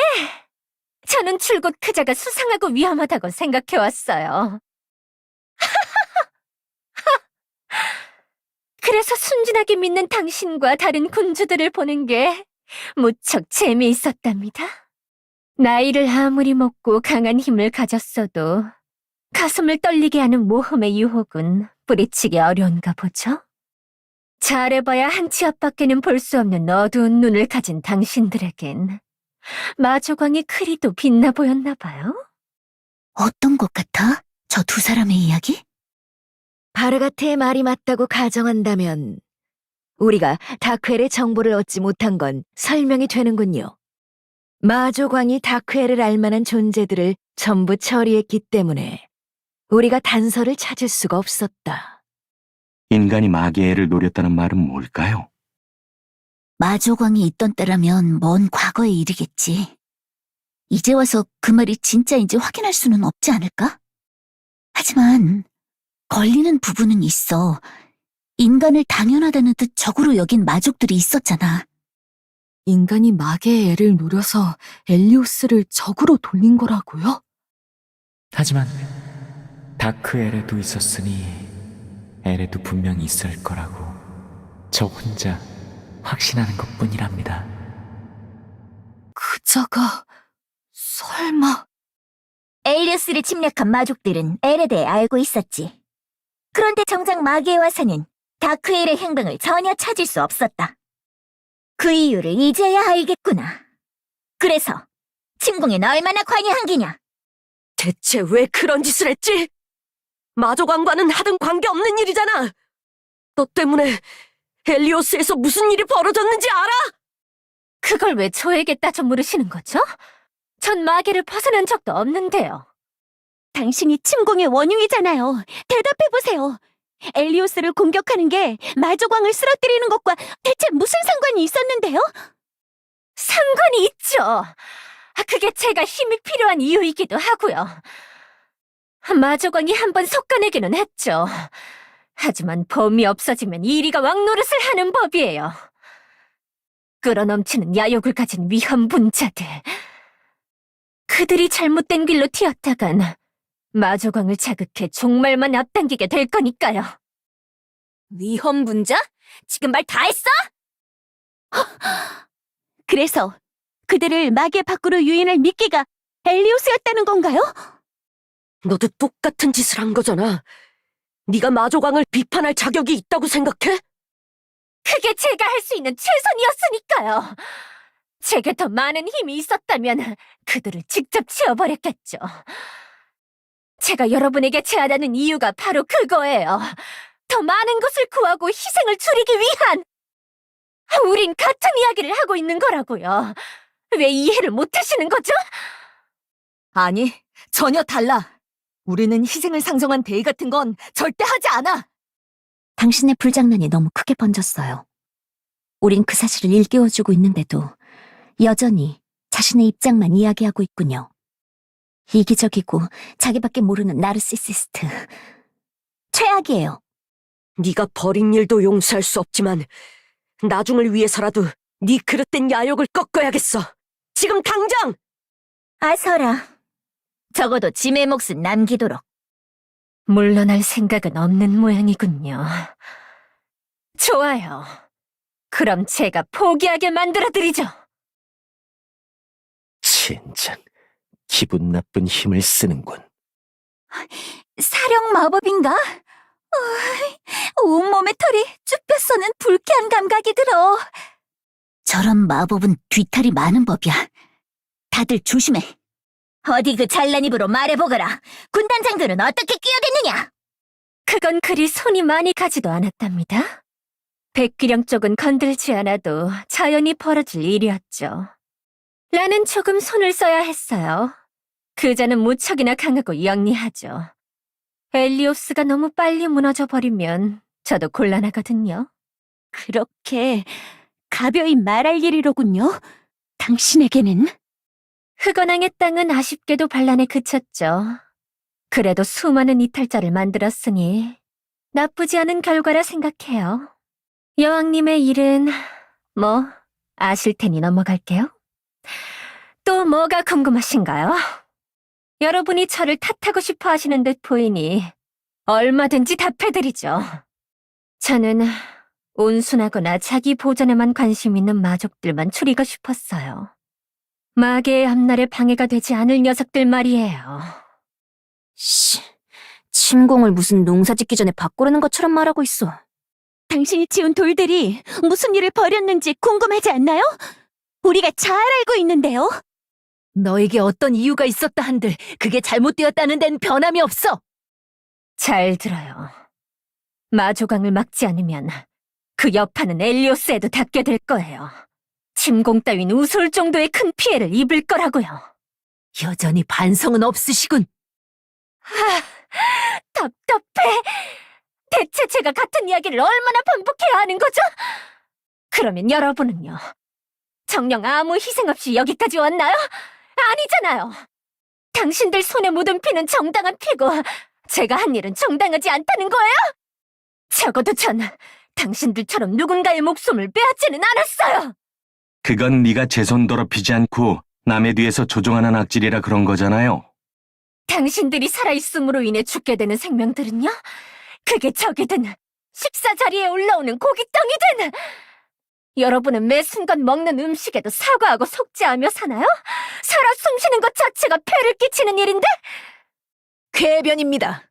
저는 줄곧 그자가 수상하고 위험하다고 생각해왔어요. 그래서 순진하게 믿는 당신과 다른 군주들을 보는 게 무척 재미있었답니다. 나이를 아무리 먹고 강한 힘을 가졌어도 가슴을 떨리게 하는 모험의 유혹은 뿌리치기 어려운가 보죠? 잘해봐야 한 치 앞밖에는 볼 수 없는 어두운 눈을 가진 당신들에겐 마조광의 크리도 빛나 보였나 봐요. 어떤 것 같아? 저 두 사람의 이야기? 바르가테의 말이 맞다고 가정한다면 우리가 다크웰의 정보를 얻지 못한 건 설명이 되는군요. 마조광이 다크웰을 알만한 존재들을 전부 처리했기 때문에 우리가 단서를 찾을 수가 없었다. 인간이 마계를 노렸다는 말은 뭘까요? 마조광이 있던 때라면 먼 과거의 일이겠지. 이제 와서 그 말이 진짜인지 확인할 수는 없지 않을까? 하지만 걸리는 부분은 있어. 인간을 당연하다는 듯 적으로 여긴 마족들이 있었잖아. 인간이 마계의 애를 노려서 엘리오스를 적으로 돌린 거라고요? 하지만 다크 에레도 있었으니 에레도 분명히 있을 거라고 저 혼자 확신하는 것뿐이랍니다. 그자가 설마... 엘리오스를 침략한 마족들은 엘에 대해 알고 있었지. 그런데 정작 마계와사는 다크엘의 행방을 전혀 찾을 수 없었다. 그 이유를 이제야 알겠구나. 그래서 침공엔 얼마나 관여한 게냐? 대체 왜 그런 짓을 했지? 마조광과는 하등 관계없는 일이잖아. 너 때문에 엘리오스에서 무슨 일이 벌어졌는지 알아? 그걸 왜 저에게 따져 물으시는 거죠? 전 마계를 벗어난 적도 없는데요. 당신이 침공의 원흉이잖아요. 대답해보세요. 엘리오스를 공격하는 게 마조광을 쓰러뜨리는 것과 대체 무슨 상관이 있었는데요? 상관이 있죠. 그게 제가 힘이 필요한 이유이기도 하고요. 마조광이 한번 속아내기는 했죠. 하지만 범이 없어지면 이리가 왕노릇을 하는 법이에요. 끌어넘치는 야욕을 가진 위험분자들. 그들이 잘못된 길로 튀었다간 마조광을 자극해 종말만 앞당기게 될 거니까요. 위험분자? 지금 말 다 했어? 그래서 그들을 마계 밖으로 유인할 미끼가 엘리오스였다는 건가요? 너도 똑같은 짓을 한 거잖아. 네가 마조광을 비판할 자격이 있다고 생각해? 그게 제가 할 수 있는 최선이었으니까요. 제게 더 많은 힘이 있었다면 그들을 직접 치워버렸겠죠. 제가 여러분에게 제안하는 이유가 바로 그거예요. 더 많은 것을 구하고 희생을 줄이기 위한! 우린 같은 이야기를 하고 있는 거라고요. 왜 이해를 못하시는 거죠? 아니, 전혀 달라. 우리는 희생을 상정한 대의 같은 건 절대 하지 않아. 당신의 불장난이 너무 크게 번졌어요. 우린 그 사실을 일깨워주고 있는데도 여전히 자신의 입장만 이야기하고 있군요. 이기적이고 자기밖에 모르는 나르시시스트. 최악이에요. 네가 벌인 일도 용서할 수 없지만 나중을 위해서라도 네 그릇된 야욕을 꺾어야겠어. 지금 당장! 아서라. 적어도 짐의 몫은 남기도록. 물러날 생각은 없는 모양이군요. 좋아요. 그럼 제가 포기하게 만들어드리죠. 진짜 기분 나쁜 힘을 쓰는군. 사령 마법인가? 온몸의 털이 쭈뼛서는 불쾌한 감각이 들어. 저런 마법은 뒤탈이 많은 법이야. 다들 조심해. 어디 그 잘난 입으로 말해보거라. 군단 장교는 어떻게 끼어댔느냐? 그건 그리 손이 많이 가지도 않았답니다. 백기령 쪽은 건들지 않아도 자연히 벌어질 일이었죠. 나는 조금 손을 써야 했어요. 그자는 무척이나 강하고 영리하죠. 엘리오스가 너무 빨리 무너져 버리면 저도 곤란하거든요. 그렇게 가벼이 말할 일이로군요. 당신에게는. 흑원항의 땅은 아쉽게도 반란에 그쳤죠. 그래도 수많은 이탈자를 만들었으니 나쁘지 않은 결과라 생각해요. 여왕님의 일은 뭐 아실 테니 넘어갈게요. 또 뭐가 궁금하신가요? 여러분이 저를 탓하고 싶어 하시는 듯 보이니 얼마든지 답해드리죠. 저는 온순하거나 자기 보전에만 관심 있는 마족들만 추리고 싶었어요. 마계의 앞날에 방해가 되지 않을 녀석들 말이에요. 침공을 무슨 농사 짓기 전에 바꾸려는 것처럼 말하고 있어. 당신이 지은 돌들이 무슨 일을 벌였는지 궁금하지 않나요? 우리가 잘 알고 있는데요. 너에게 어떤 이유가 있었다 한들 그게 잘못되었다는 데는 변함이 없어. 잘 들어요. 마조강을 막지 않으면 그 여파는 엘리오스에도 닿게 될 거예요. 침공 따윈 우스울 정도의 큰 피해를 입을 거라고요. 여전히 반성은 없으시군. 답답해. 대체 제가 같은 이야기를 얼마나 반복해야 하는 거죠? 그러면 여러분은요? 정녕 아무 희생 없이 여기까지 왔나요? 아니잖아요. 당신들 손에 묻은 피는 정당한 피고 제가 한 일은 정당하지 않다는 거예요? 적어도 전 당신들처럼 누군가의 목숨을 빼앗지는 않았어요. 그건 네가 제 손 더럽히지 않고 남의 뒤에서 조종하는 악질이라 그런 거잖아요. 당신들이 살아있음으로 인해 죽게 되는 생명들은요? 그게 적이든 식사 자리에 올라오는 고깃덩이든 여러분은 매 순간 먹는 음식에도 사과하고 속죄하며 사나요? 살아 숨쉬는 것 자체가 폐를 끼치는 일인데? 궤변입니다.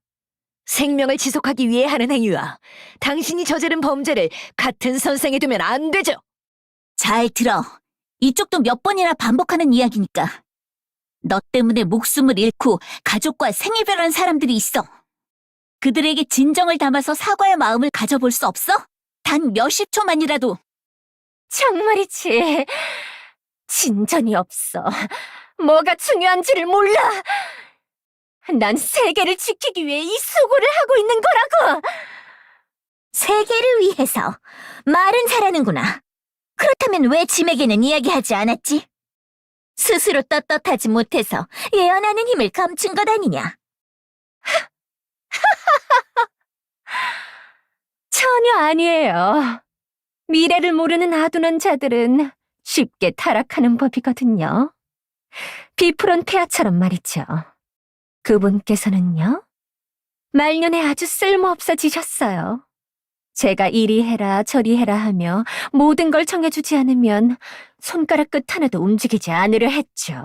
생명을 지속하기 위해 하는 행위와 당신이 저지른 범죄를 같은 선상에 두면 안 되죠. 잘 들어. 이쪽도 몇 번이나 반복하는 이야기니까. 너 때문에 목숨을 잃고 가족과 생이별한 사람들이 있어. 그들에게 진정을 담아서 사과의 마음을 가져볼 수 없어? 단 몇십 초만이라도. 정말이지. 진전이 없어. 뭐가 중요한지를 몰라. 난 세계를 지키기 위해 이 수고를 하고 있는 거라고. 세계를 위해서 말은 잘하는구나. 그렇다면 왜 짐에게는 이야기하지 않았지? 스스로 떳떳하지 못해서 예언하는 힘을 감춘 것 아니냐? 전혀 아니에요. 미래를 모르는 아둔한 자들은 쉽게 타락하는 법이거든요. 비프론 폐하처럼 말이죠. 그분께서는요, 말년에 아주 쓸모없어지셨어요. 제가 이리 해라 저리 해라 하며 모든 걸 정해주지 않으면 손가락 끝 하나도 움직이지 않으려 했죠.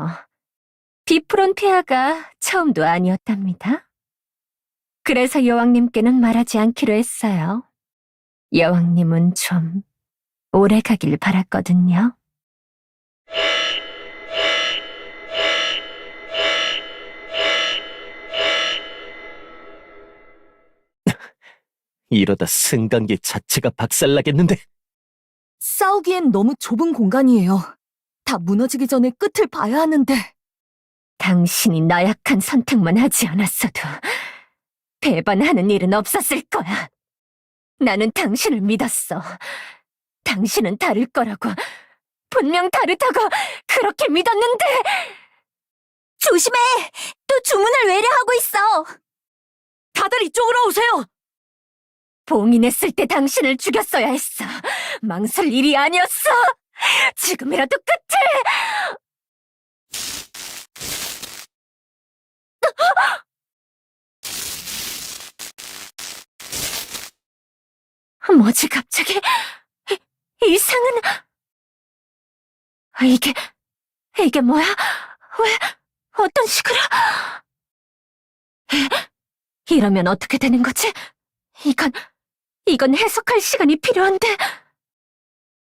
비프론 폐하가 처음도 아니었답니다. 그래서 여왕님께는 말하지 않기로 했어요. 여왕님은 좀 오래 가길 바랐거든요. 이러다 승강기 자체가 박살나겠는데? 싸우기엔 너무 좁은 공간이에요. 다 무너지기 전에 끝을 봐야 하는데. 당신이 나약한 선택만 하지 않았어도 배반하는 일은 없었을 거야. 나는 당신을 믿었어. 당신은 다를 거라고, 분명 다르다고 그렇게 믿었는데. 조심해! 또 주문을 외래하고 있어! 다들 이쪽으로 오세요! 봉인했을 때 당신을 죽였어야 했어. 망설 일이 아니었어. 지금이라도 끝을. 뭐지 갑자기? 이상은... 이게 뭐야? 왜? 어떤 식으로? 이러면 어떻게 되는 거지? 이건 해석할 시간이 필요한데.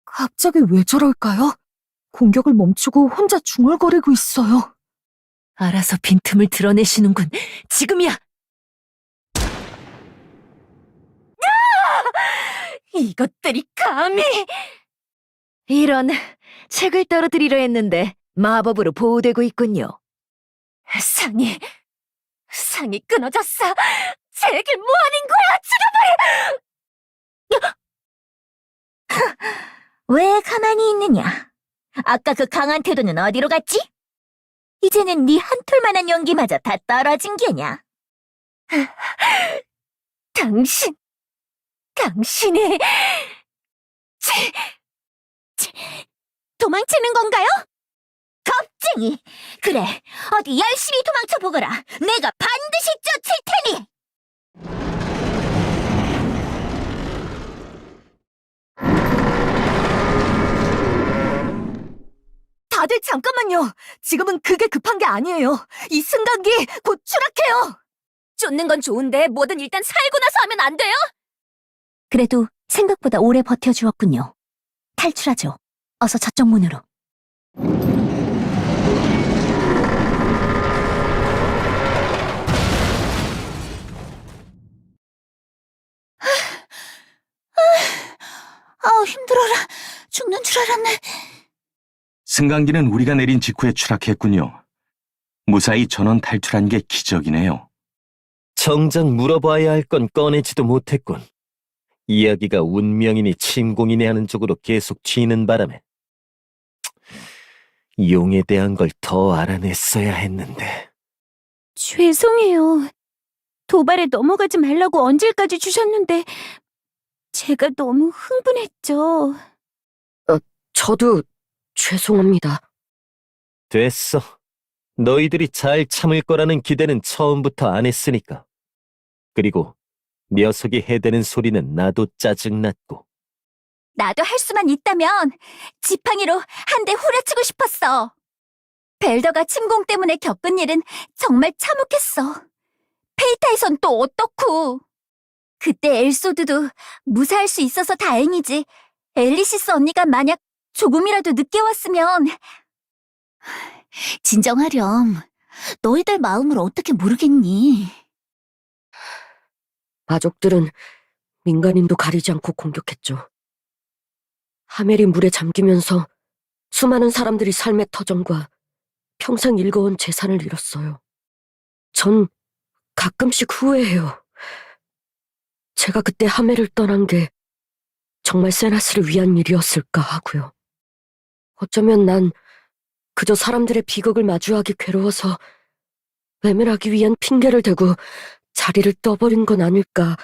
갑자기 왜 저럴까요? 공격을 멈추고 혼자 중얼거리고 있어요. 알아서 빈틈을 드러내시는군. 지금이야! 이것들이 감히! 이런, 책을 떨어뜨리려 했는데 마법으로 보호되고 있군요. 상이 끊어졌어. 제길 뭐하는 거야? 죽여버려! 왜 가만히 있느냐? 아까 그 강한 태도는 어디로 갔지? 이제는 네 한 톨만한 용기마저 다 떨어진 게냐? 당신이... 도망치는 건가요? 겁쟁이! 그래, 어디 열심히 도망쳐 보거라. 내가 반드시 쫓을 테니! 다들 잠깐만요. 지금은 그게 급한 게 아니에요. 이 승강기 곧 추락해요. 쫓는 건 좋은데 뭐든 일단 살고 나서 하면 안 돼요? 그래도 생각보다 오래 버텨주었군요. 탈출하죠. 어서 저쪽 문으로. 아우, 힘들어라. 죽는 줄 알았네. 승강기는 우리가 내린 직후에 추락했군요. 무사히 전원 탈출한 게 기적이네요. 정작 물어봐야 할 건 꺼내지도 못했군. 이야기가 운명이니 침공이니 하는 쪽으로 계속 튀는 바람에 용에 대한 걸 더 알아냈어야 했는데. 죄송해요. 도발에 넘어가지 말라고 언질까지 주셨는데 제가 너무 흥분했죠. 저도 죄송합니다. 됐어. 너희들이 잘 참을 거라는 기대는 처음부터 안 했으니까. 그리고 녀석이 해대는 소리는 나도 짜증났고. 나도 할 수만 있다면 지팡이로 한 대 후려치고 싶었어. 벨더가 침공 때문에 겪은 일은 정말 참혹했어. 페이타에선 또 어떻고. 그때 엘소드도 무사할 수 있어서 다행이지. 앨리시스 언니가 만약 조금이라도 늦게 왔으면. 진정하렴. 너희들 마음을 어떻게 모르겠니? 마족들은 민간인도 가리지 않고 공격했죠. 하멜이 물에 잠기면서 수많은 사람들이 삶의 터전과 평생 일궈온 재산을 잃었어요. 전 가끔씩 후회해요. 제가 그때 하멜을 떠난 게 정말 세나스를 위한 일이었을까 하고요. 어쩌면 난 그저 사람들의 비극을 마주하기 괴로워서 외면하기 위한 핑계를 대고 자리를 떠버린 건 아닐까.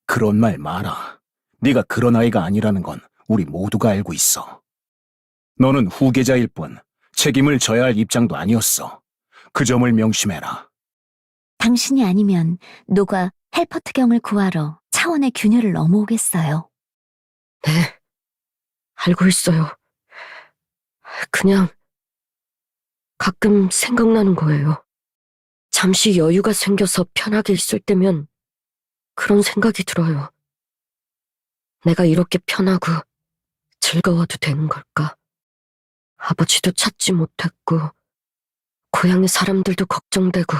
그런 말 마라. 네가 그런 아이가 아니라는 건 우리 모두가 알고 있어. 너는 후계자일 뿐 책임을 져야 할 입장도 아니었어. 그 점을 명심해라. 당신이 아니면 노가 헬퍼트경을 구하러 차원의 균열을 넘어오겠어요. 네, 알고 있어요. 그냥 가끔 생각나는 거예요. 잠시 여유가 생겨서 편하게 있을 때면 그런 생각이 들어요. 내가 이렇게 편하고 즐거워도 되는 걸까? 아버지도 찾지 못했고 고향의 사람들도 걱정되고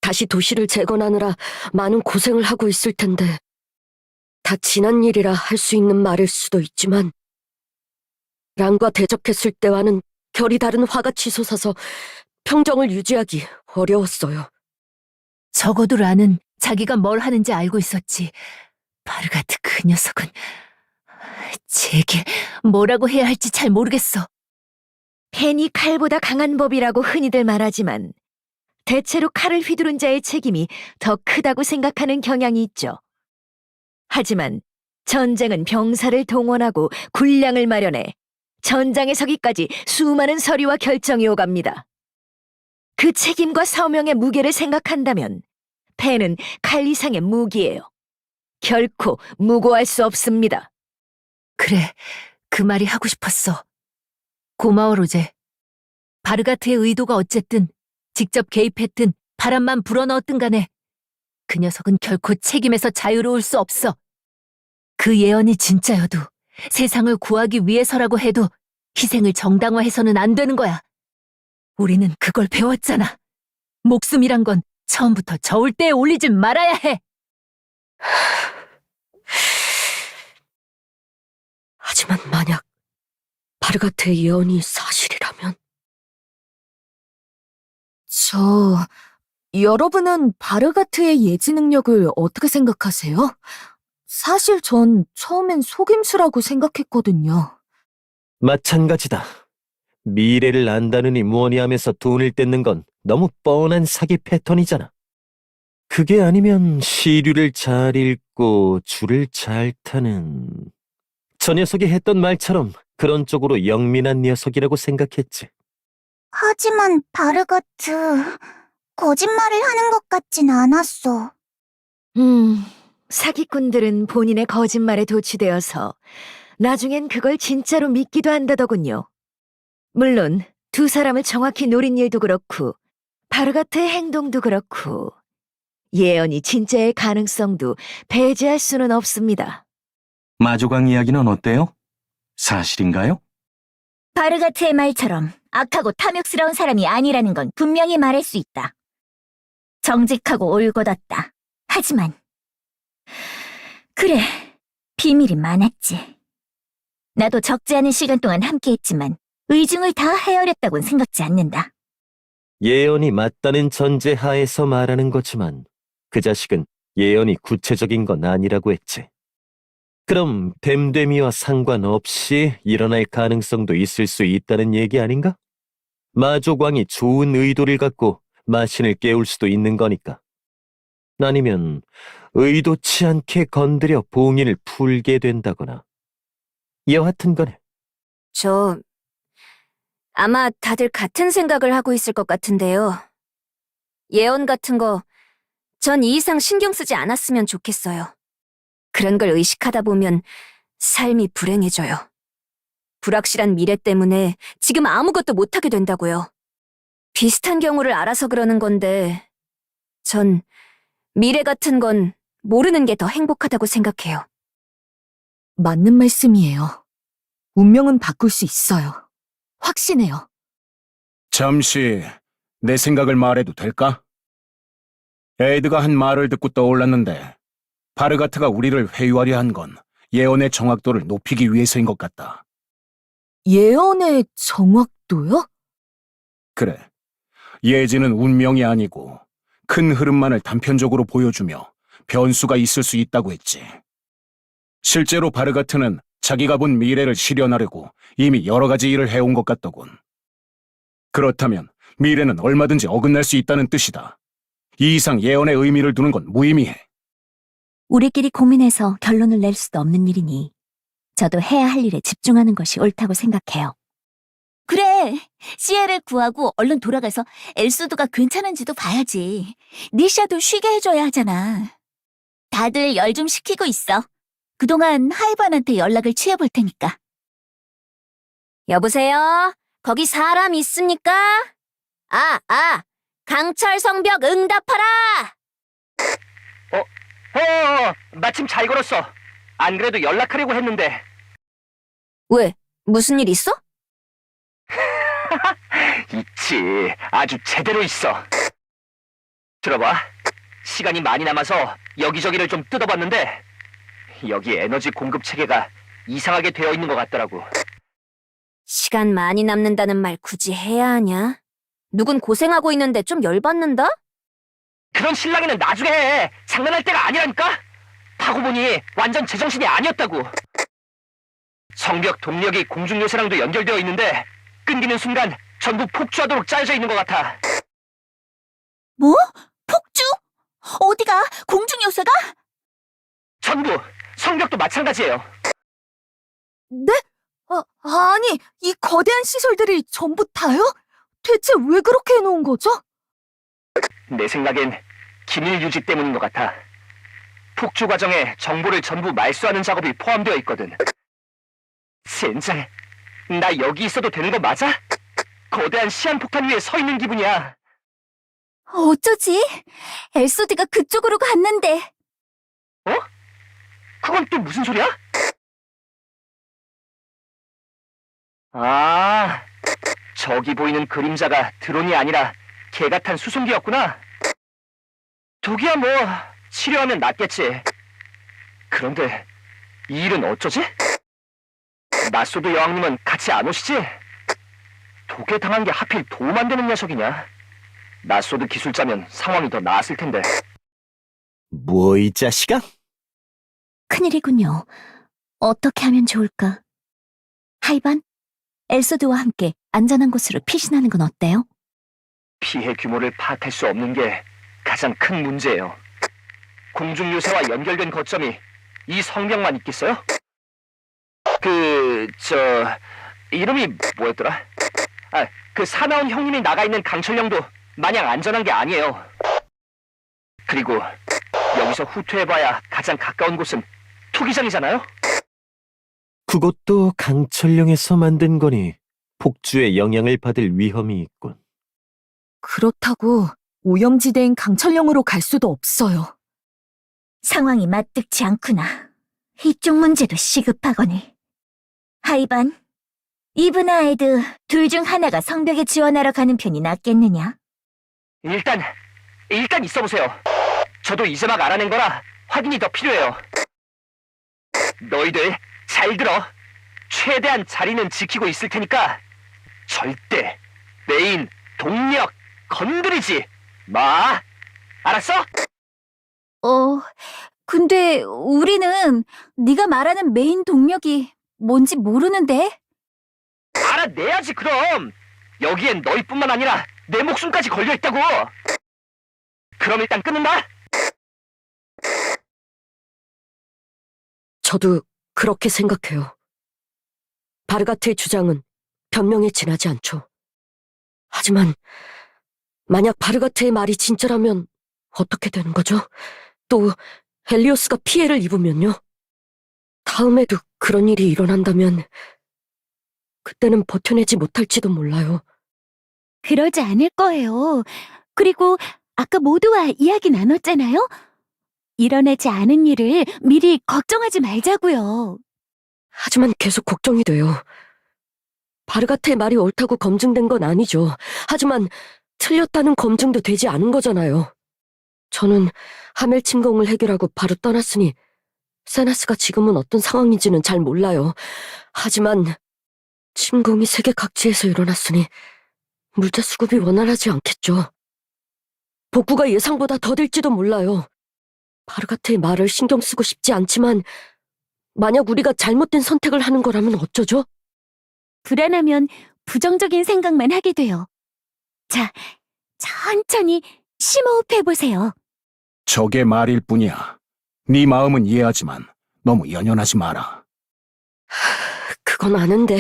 다시 도시를 재건하느라 많은 고생을 하고 있을 텐데 다 지난 일이라 할 수 있는 말일 수도 있지만 란과 대적했을 때와는 결이 다른 화가 치솟아서 평정을 유지하기 어려웠어요. 적어도 란은 자기가 뭘 하는지 알고 있었지. 바르가트 그 녀석은 제게 뭐라고 해야 할지 잘 모르겠어. 펜이 칼보다 강한 법이라고 흔히들 말하지만 대체로 칼을 휘두른 자의 책임이 더 크다고 생각하는 경향이 있죠. 하지만 전쟁은 병사를 동원하고 군량을 마련해 전장에 서기까지 수많은 서류와 결정이 오갑니다. 그 책임과 사명의 무게를 생각한다면 펜은 칼 이상의 무기예요. 결코 무고할 수 없습니다. 그래, 그 말이 하고 싶었어. 고마워, 로제. 바르가트의 의도가 어쨌든 직접 개입했든 바람만 불어넣었든 간에 그 녀석은 결코 책임에서 자유로울 수 없어. 그 예언이 진짜여도 세상을 구하기 위해서라고 해도 희생을 정당화해서는 안 되는 거야. 우리는 그걸 배웠잖아. 목숨이란 건 처음부터 저울대에 올리지 말아야 해. 하지만 만약 바르가트의 예언이 사실이라면 여러분은 바르가트의 예지 능력을 어떻게 생각하세요? 사실 전 처음엔 속임수라고 생각했거든요. 마찬가지다. 미래를 안다느니 뭐니 하면서 돈을 떼는 건 너무 뻔한 사기 패턴이잖아. 그게 아니면 시류를 잘 읽고 줄을 잘 타는 저 녀석이 했던 말처럼 그런 쪽으로 영민한 녀석이라고 생각했지. 하지만 바르가트, 거짓말을 하는 것 같진 않았어. 사기꾼들은 본인의 거짓말에 도취되어서 나중엔 그걸 진짜로 믿기도 한다더군요. 물론 두 사람을 정확히 노린 일도 그렇고 바르가트의 행동도 그렇고 예언이 진짜의 가능성도 배제할 수는 없습니다. 마조강 이야기는 어때요? 사실인가요? 바르가트의 말처럼 악하고 탐욕스러운 사람이 아니라는 건 분명히 말할 수 있다. 정직하고 올곧었다. 하지만 그래, 비밀이 많았지. 나도 적지 않은 시간 동안 함께했지만 의중을 다 헤아렸다고는 생각지 않는다. 예언이 맞다는 전제 하에서 말하는 거지만 그 자식은 예언이 구체적인 건 아니라고 했지. 그럼 됨됨이와 상관없이 일어날 가능성도 있을 수 있다는 얘기 아닌가? 마족왕이 좋은 의도를 갖고 마신을 깨울 수도 있는 거니까. 아니면 의도치 않게 건드려 봉인을 풀게 된다거나. 여하튼 간에 아마 다들 같은 생각을 하고 있을 것 같은데요. 예언 같은 거, 전 이 이상 신경 쓰지 않았으면 좋겠어요. 그런 걸 의식하다 보면 삶이 불행해져요. 불확실한 미래 때문에 지금 아무것도 못하게 된다고요. 비슷한 경우를 알아서 그러는 건데, 전 미래 같은 건 모르는 게 더 행복하다고 생각해요. 맞는 말씀이에요. 운명은 바꿀 수 있어요. 확신해요. 잠시 내 생각을 말해도 될까? 에이드가 한 말을 듣고 떠올랐는데 바르가트가 우리를 회유하려 한 건 예언의 정확도를 높이기 위해서인 것 같다. 예언의 정확도요? 그래, 예지는 운명이 아니고 큰 흐름만을 단편적으로 보여주며 변수가 있을 수 있다고 했지. 실제로 바르가트는 자기가 본 미래를 실현하려고 이미 여러 가지 일을 해온 것 같더군. 그렇다면 미래는 얼마든지 어긋날 수 있다는 뜻이다. 이 이상 예언의 의미를 두는 건 무의미해. 우리끼리 고민해서 결론을 낼 수도 없는 일이니 저도 해야 할 일에 집중하는 것이 옳다고 생각해요. 그래, 시에를 구하고 얼른 돌아가서 엘소드가 괜찮은지도 봐야지. 니샤도 쉬게 해줘야 하잖아. 다들 열 좀 식히고 있어. 그동안 하이반한테 연락을 취해볼 테니까. 여보세요? 거기 사람 있습니까? 강철 성벽 응답하라! 마침 잘 걸었어. 안 그래도 연락하려고 했는데. 왜? 무슨 일 있어? 있지. 아주 제대로 있어. 들어봐. 시간이 많이 남아서 여기저기를 좀 뜯어봤는데 여기 에너지 공급 체계가 이상하게 되어 있는 것 같더라고. 시간 많이 남는다는 말 굳이 해야 하냐? 누군 고생하고 있는데 좀 열받는다? 그런 실랑이는 나중에 해. 장난할 때가 아니라니까? 타고 보니 완전 제정신이 아니었다고. 성벽 동력이 공중요새랑도 연결되어 있는데 끊기는 순간 전부 폭주하도록 짜여져 있는 것 같아. 뭐? 폭주? 어디가? 공중요새가? 전부! 성벽도 마찬가지예요. 네? 아니, 이 거대한 시설들이 전부 다요? 대체 왜 그렇게 해놓은 거죠? 내 생각엔 기밀 유지 때문인 것 같아. 폭주 과정에 정보를 전부 말소하는 작업이 포함되어 있거든. 젠장, 나 여기 있어도 되는 거 맞아? 거대한 시한폭탄 위에 서 있는 기분이야. 어쩌지? 엘소드가 그쪽으로 갔는데. 어? 그건 또 무슨 소리야? 아, 저기 보이는 그림자가 드론이 아니라 개가 탄 수송기였구나. 독이야 뭐 치료하면 낫겠지. 그런데 이 일은 어쩌지? 나소드 여왕님은 같이 안 오시지? 독에 당한 게 하필 도움 안 되는 녀석이냐? 나소드 기술자면 상황이 더 나았을 텐데. 뭐 이 자식아? 큰일이군요. 어떻게 하면 좋을까? 하이반, 엘소드와 함께 안전한 곳으로 피신하는 건 어때요? 피해 규모를 파악할 수 없는 게 가장 큰 문제예요. 공중요새와 연결된 거점이 이 성벽만 있겠어요? 이름이 뭐였더라? 그 사나운 형님이 나가 있는 강철령도 마냥 안전한 게 아니에요. 그리고 여기서 후퇴해봐야 가장 가까운 곳은 투기장이잖아요? 그것도 강철령에서 만든 거니 폭주의 영향을 받을 위험이 있군. 그렇다고 오염지대인 강철령으로 갈 수도 없어요. 상황이 맞득치 않구나. 이쪽 문제도 시급하거니. 하이반, 이브나 에드 둘 중 하나가 성벽에 지원하러 가는 편이 낫겠느냐? 일단 있어보세요. 저도 이제 막 알아낸 거라 확인이 더 필요해요. 너희들 잘 들어. 최대한 자리는 지키고 있을 테니까 절대 메인 동력 건드리지 마. 알았어? 근데 우리는 네가 말하는 메인 동력이 뭔지 모르는데? 알아내야지 그럼. 여기엔 너희뿐만 아니라 내 목숨까지 걸려있다고. 그럼 일단 끊는다. 저도 그렇게 생각해요. 바르가트의 주장은 변명에 지나지 않죠. 하지만 만약 바르가트의 말이 진짜라면 어떻게 되는 거죠? 또 헬리오스가 피해를 입으면요? 다음에도 그런 일이 일어난다면 그때는 버텨내지 못할지도 몰라요. 그러지 않을 거예요. 그리고 아까 모두와 이야기 나눴잖아요? 일어나지 않은 일을 미리 걱정하지 말자고요. 하지만 계속 걱정이 돼요. 바르가트의 말이 옳다고 검증된 건 아니죠. 하지만 틀렸다는 검증도 되지 않은 거잖아요. 저는 하멜 침공을 해결하고 바로 떠났으니 세나스가 지금은 어떤 상황인지는 잘 몰라요. 하지만 침공이 세계 각지에서 일어났으니 물자 수급이 원활하지 않겠죠. 복구가 예상보다 더딜지도 몰라요. 바르가트의 말을 신경 쓰고 싶지 않지만 만약 우리가 잘못된 선택을 하는 거라면 어쩌죠? 불안하면 부정적인 생각만 하게 돼요. 자, 천천히 심호흡해보세요. 적의 말일 뿐이야. 네 마음은 이해하지만 너무 연연하지 마라. 그건 아는데.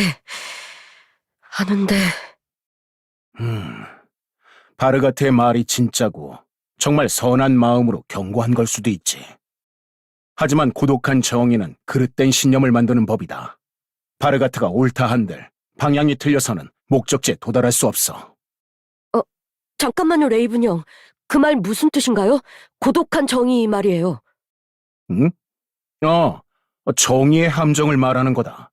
바르가트의 말이 진짜고 정말 선한 마음으로 경고한 걸 수도 있지. 하지만 고독한 정의는 그릇된 신념을 만드는 법이다. 바르가트가 옳다 한들 방향이 틀려서는 목적지에 도달할 수 없어. 잠깐만요, 레이븐 형. 그 말 무슨 뜻인가요? 고독한 정의 말이에요. 응? 정의의 함정을 말하는 거다.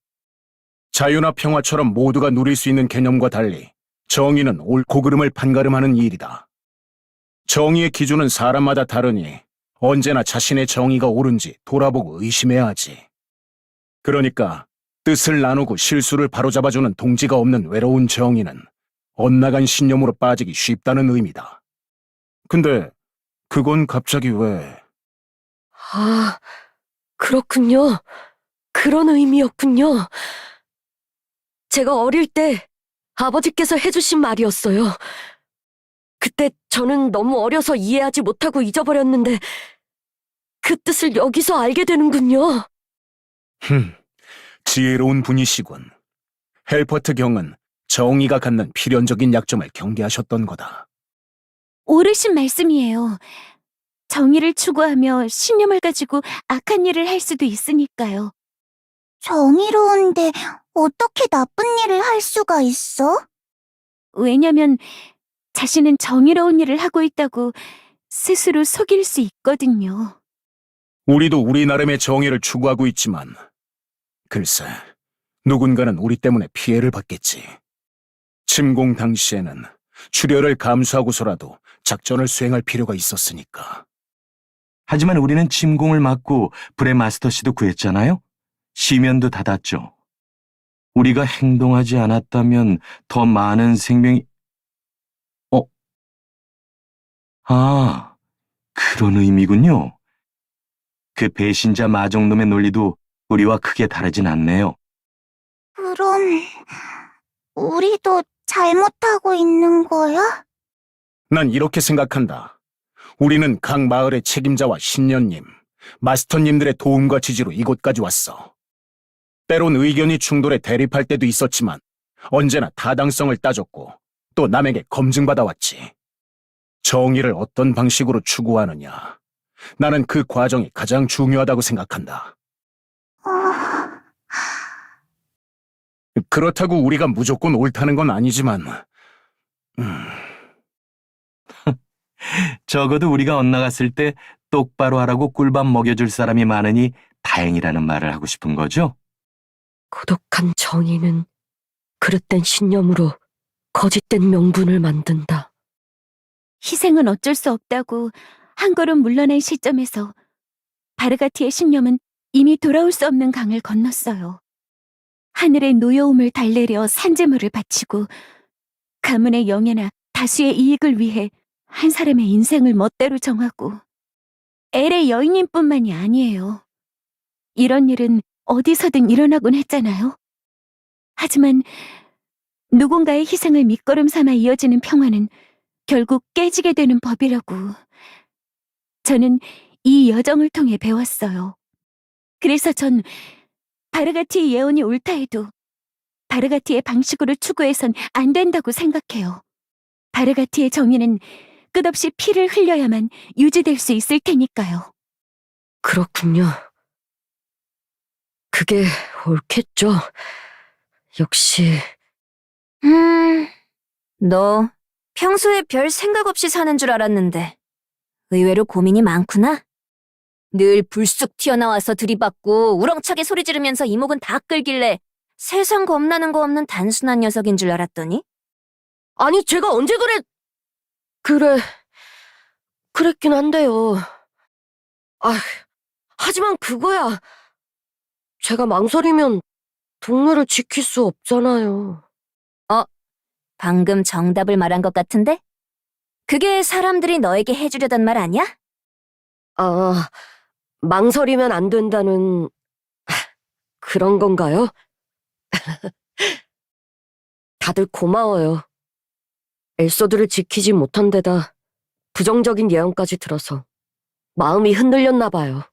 자유나 평화처럼 모두가 누릴 수 있는 개념과 달리 정의는 옳고 그름을 판가름하는 일이다. 정의의 기준은 사람마다 다르니 언제나 자신의 정의가 옳은지 돌아보고 의심해야 하지. 그러니까 뜻을 나누고 실수를 바로잡아주는 동지가 없는 외로운 정의는 엇나간 신념으로 빠지기 쉽다는 의미다. 근데 그건 갑자기 왜... 아, 그렇군요. 그런 의미였군요. 제가 어릴 때 아버지께서 해주신 말이었어요. 그때 저는 너무 어려서 이해하지 못하고 잊어버렸는데 그 뜻을 여기서 알게 되는군요. 지혜로운 분이시군. 헬퍼트 경은 정의가 갖는 필연적인 약점을 경계하셨던 거다. 옳으신 말씀이에요. 정의를 추구하며 신념을 가지고 악한 일을 할 수도 있으니까요. 정의로운데 어떻게 나쁜 일을 할 수가 있어? 왜냐면 자신은 정의로운 일을 하고 있다고 스스로 속일 수 있거든요. 우리도 우리 나름의 정의를 추구하고 있지만 글쎄, 누군가는 우리 때문에 피해를 받겠지. 침공 당시에는 출혈을 감수하고서라도 작전을 수행할 필요가 있었으니까. 하지만 우리는 침공을 막고 불의 마스터 씨도 구했잖아요? 시면도 닫았죠. 우리가 행동하지 않았다면 더 많은 생명이... 그런 의미군요. 그 배신자 마종놈의 논리도 우리와 크게 다르진 않네요. 그럼 우리도 잘못하고 있는 거야? 난 이렇게 생각한다. 우리는 각 마을의 책임자와 신녀님, 마스터님들의 도움과 지지로 이곳까지 왔어. 때론 의견이 충돌해 대립할 때도 있었지만 언제나 타당성을 따졌고 또 남에게 검증받아왔지. 정의를 어떤 방식으로 추구하느냐. 나는 그 과정이 가장 중요하다고 생각한다. 그렇다고 우리가 무조건 옳다는 건 아니지만 적어도 우리가 엇나갔을 때 똑바로 하라고 꿀밥 먹여줄 사람이 많으니 다행이라는 말을 하고 싶은 거죠? 고독한 정의는 그릇된 신념으로 거짓된 명분을 만든다. 희생은 어쩔 수 없다고 한 걸음 물러난 시점에서 바르가티의 신념은 이미 돌아올 수 없는 강을 건넜어요. 하늘의 노여움을 달래려 산재물을 바치고 가문의 영예나 다수의 이익을 위해 한 사람의 인생을 멋대로 정하고 엘의 여인님뿐만이 아니에요. 이런 일은 어디서든 일어나곤 했잖아요. 하지만 누군가의 희생을 밑거름 삼아 이어지는 평화는 결국 깨지게 되는 법이라고 저는 이 여정을 통해 배웠어요. 그래서 전 바르가티의 예언이 옳다 해도 바르가티의 방식으로 추구해선 안 된다고 생각해요. 바르가티의 정의는 끝없이 피를 흘려야만 유지될 수 있을 테니까요. 그렇군요. 그게 옳겠죠. 역시 너 평소에 별 생각 없이 사는 줄 알았는데 의외로 고민이 많구나. 늘 불쑥 튀어나와서 들이받고 우렁차게 소리 지르면서 이목은 다 끌길래 세상 겁나는 거 없는 단순한 녀석인 줄 알았더니 아니 제가 언제 그랬긴 한데요. 하지만 그거야 제가 망설이면 동료를 지킬 수 없잖아요. 방금 정답을 말한 것 같은데? 그게 사람들이 너에게 해주려던 말 아니야? 망설이면 안 된다는 그런 건가요? 다들 고마워요. 엘소드를 지키지 못한 데다 부정적인 예언까지 들어서 마음이 흔들렸나 봐요.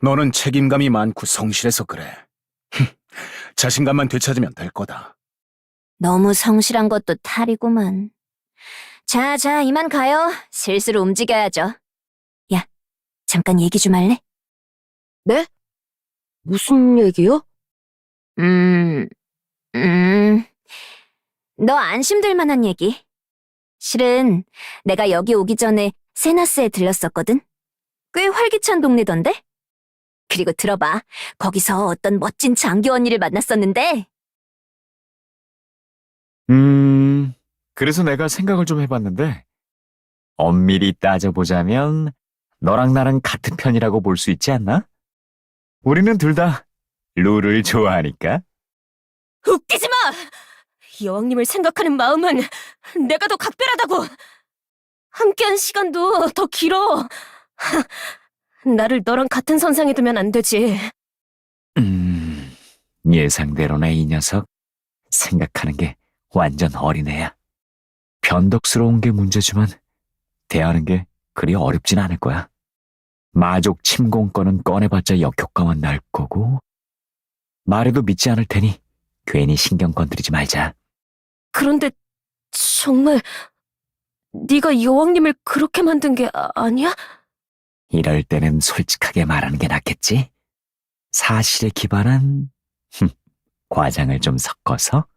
너는 책임감이 많고 성실해서 그래. 자신감만 되찾으면 될 거다. 너무 성실한 것도 탈이구만. 자, 이만 가요. 슬슬 움직여야죠. 야, 잠깐 얘기 좀 할래? 네? 무슨 얘기요? 너 안심될 만한 얘기. 실은 내가 여기 오기 전에 세나스에 들렀었거든? 꽤 활기찬 동네던데? 그리고 들어봐. 거기서 어떤 멋진 장교 언니를 만났었는데 그래서 내가 생각을 좀 해봤는데, 엄밀히 따져보자면 너랑 나랑 같은 편이라고 볼 수 있지 않나? 우리는 둘 다 룰을 좋아하니까. 웃기지 마! 여왕님을 생각하는 마음은 내가 더 각별하다고! 함께한 시간도 더 길어! 나를 너랑 같은 선상에 두면 안 되지. 예상대로네, 이 녀석. 생각하는 게 완전 어린애야. 변덕스러운 게 문제지만 대하는 게 그리 어렵진 않을 거야. 마족 침공권은 꺼내봤자 역효과만 날 거고, 말해도 믿지 않을 테니 괜히 신경 건드리지 말자. 그런데 정말 네가 여왕님을 그렇게 만든 게 아니야? 이럴 때는 솔직하게 말하는 게 낫겠지? 사실에 기반한 과장을 좀 섞어서?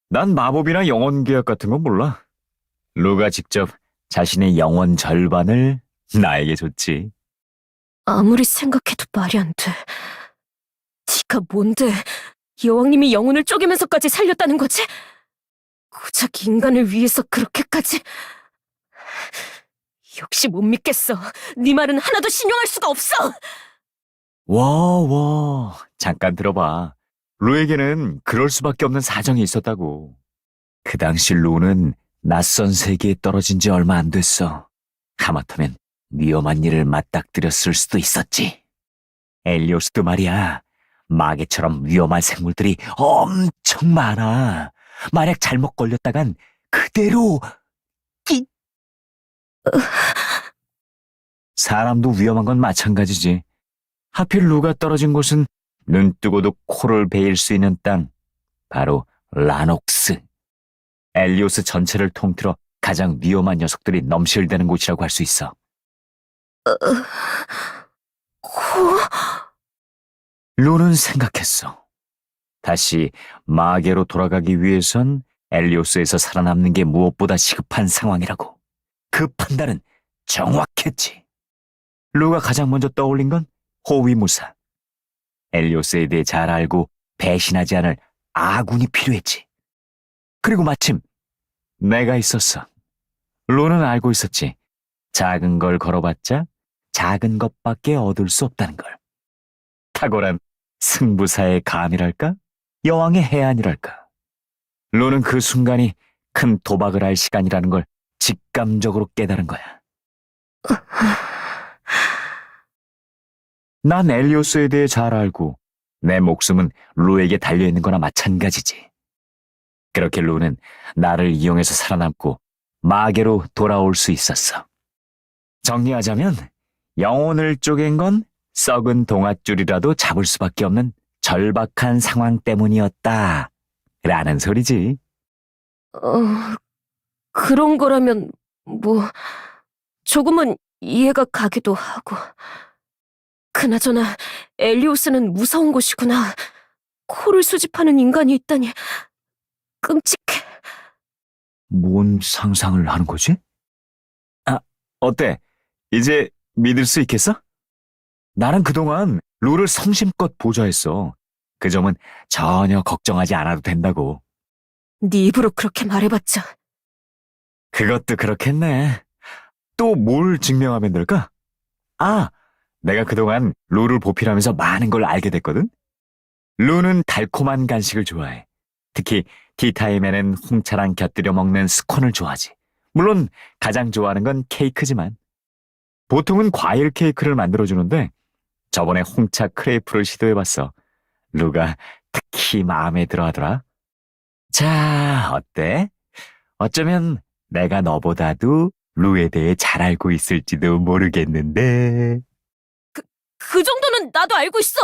난 마법이나 영혼 계약 같은 건 몰라. 루가 직접 자신의 영혼 절반을 나에게 줬지. 아무리 생각해도 말이 안 돼. 네가 뭔데 여왕님이 영혼을 쪼개면서까지 살렸다는 거지? 고작 인간을 위해서 그렇게까지... 역시 못 믿겠어. 네 말은 하나도 신용할 수가 없어! 와, 잠깐 들어봐. 루에게는 그럴 수밖에 없는 사정이 있었다고. 그 당시 루는 낯선 세계에 떨어진 지 얼마 안 됐어. 하마터면 위험한 일을 맞닥뜨렸을 수도 있었지. 엘리오스도 말이야. 마개처럼 위험한 생물들이 엄청 많아. 만약 잘못 걸렸다간 그대로... 사람도 위험한 건 마찬가지지. 하필 루가 떨어진 곳은 눈 뜨고도 코를 베일 수 있는 땅, 바로 라녹스. 엘리오스 전체를 통틀어 가장 위험한 녀석들이 넘실대는 곳이라고 할 수 있어. 루는 생각했어. 다시 마계로 돌아가기 위해선 엘리오스에서 살아남는 게 무엇보다 시급한 상황이라고. 그 판단은 정확했지. 루가 가장 먼저 떠올린 건 호위무사. 엘리오스에 대해 잘 알고 배신하지 않을 아군이 필요했지. 그리고 마침 내가 있었어. 로는 알고 있었지. 작은 걸 걸어봤자 작은 것밖에 얻을 수 없다는 걸. 탁월한 승부사의 감이랄까? 여왕의 해안이랄까? 로는 그 순간이 큰 도박을 할 시간이라는 걸 직감적으로 깨달은 거야. 난 엘리오스에 대해 잘 알고 내 목숨은 루에게 달려있는 거나 마찬가지지. 그렇게 루는 나를 이용해서 살아남고 마계로 돌아올 수 있었어. 정리하자면 영혼을 쪼갠 건 썩은 동아줄이라도 잡을 수밖에 없는 절박한 상황 때문이었다. 라는 소리지. 그런 거라면 조금은 이해가 가기도 하고. 그나저나 엘리오스는 무서운 곳이구나. 코를 수집하는 인간이 있다니 끔찍해. 뭔 상상을 하는 거지? 아, 어때? 이제 믿을 수 있겠어? 나는 그동안 루를 성심껏 보좌했어. 그 점은 전혀 걱정하지 않아도 된다고. 네 입으로 그렇게 말해봤자. 그것도 그렇겠네. 또 뭘 증명하면 될까? 아, 내가 그동안 루를 보필하면서 많은 걸 알게 됐거든? 루는 달콤한 간식을 좋아해. 특히 티타임에는 홍차랑 곁들여 먹는 스콘을 좋아하지. 물론 가장 좋아하는 건 케이크지만. 보통은 과일 케이크를 만들어주는데 저번에 홍차 크레이프를 시도해봤어. 루가 특히 마음에 들어하더라. 자, 어때? 어쩌면 내가 너보다도 루에 대해 잘 알고 있을지도 모르겠는데. 그 정도는 나도 알고 있어.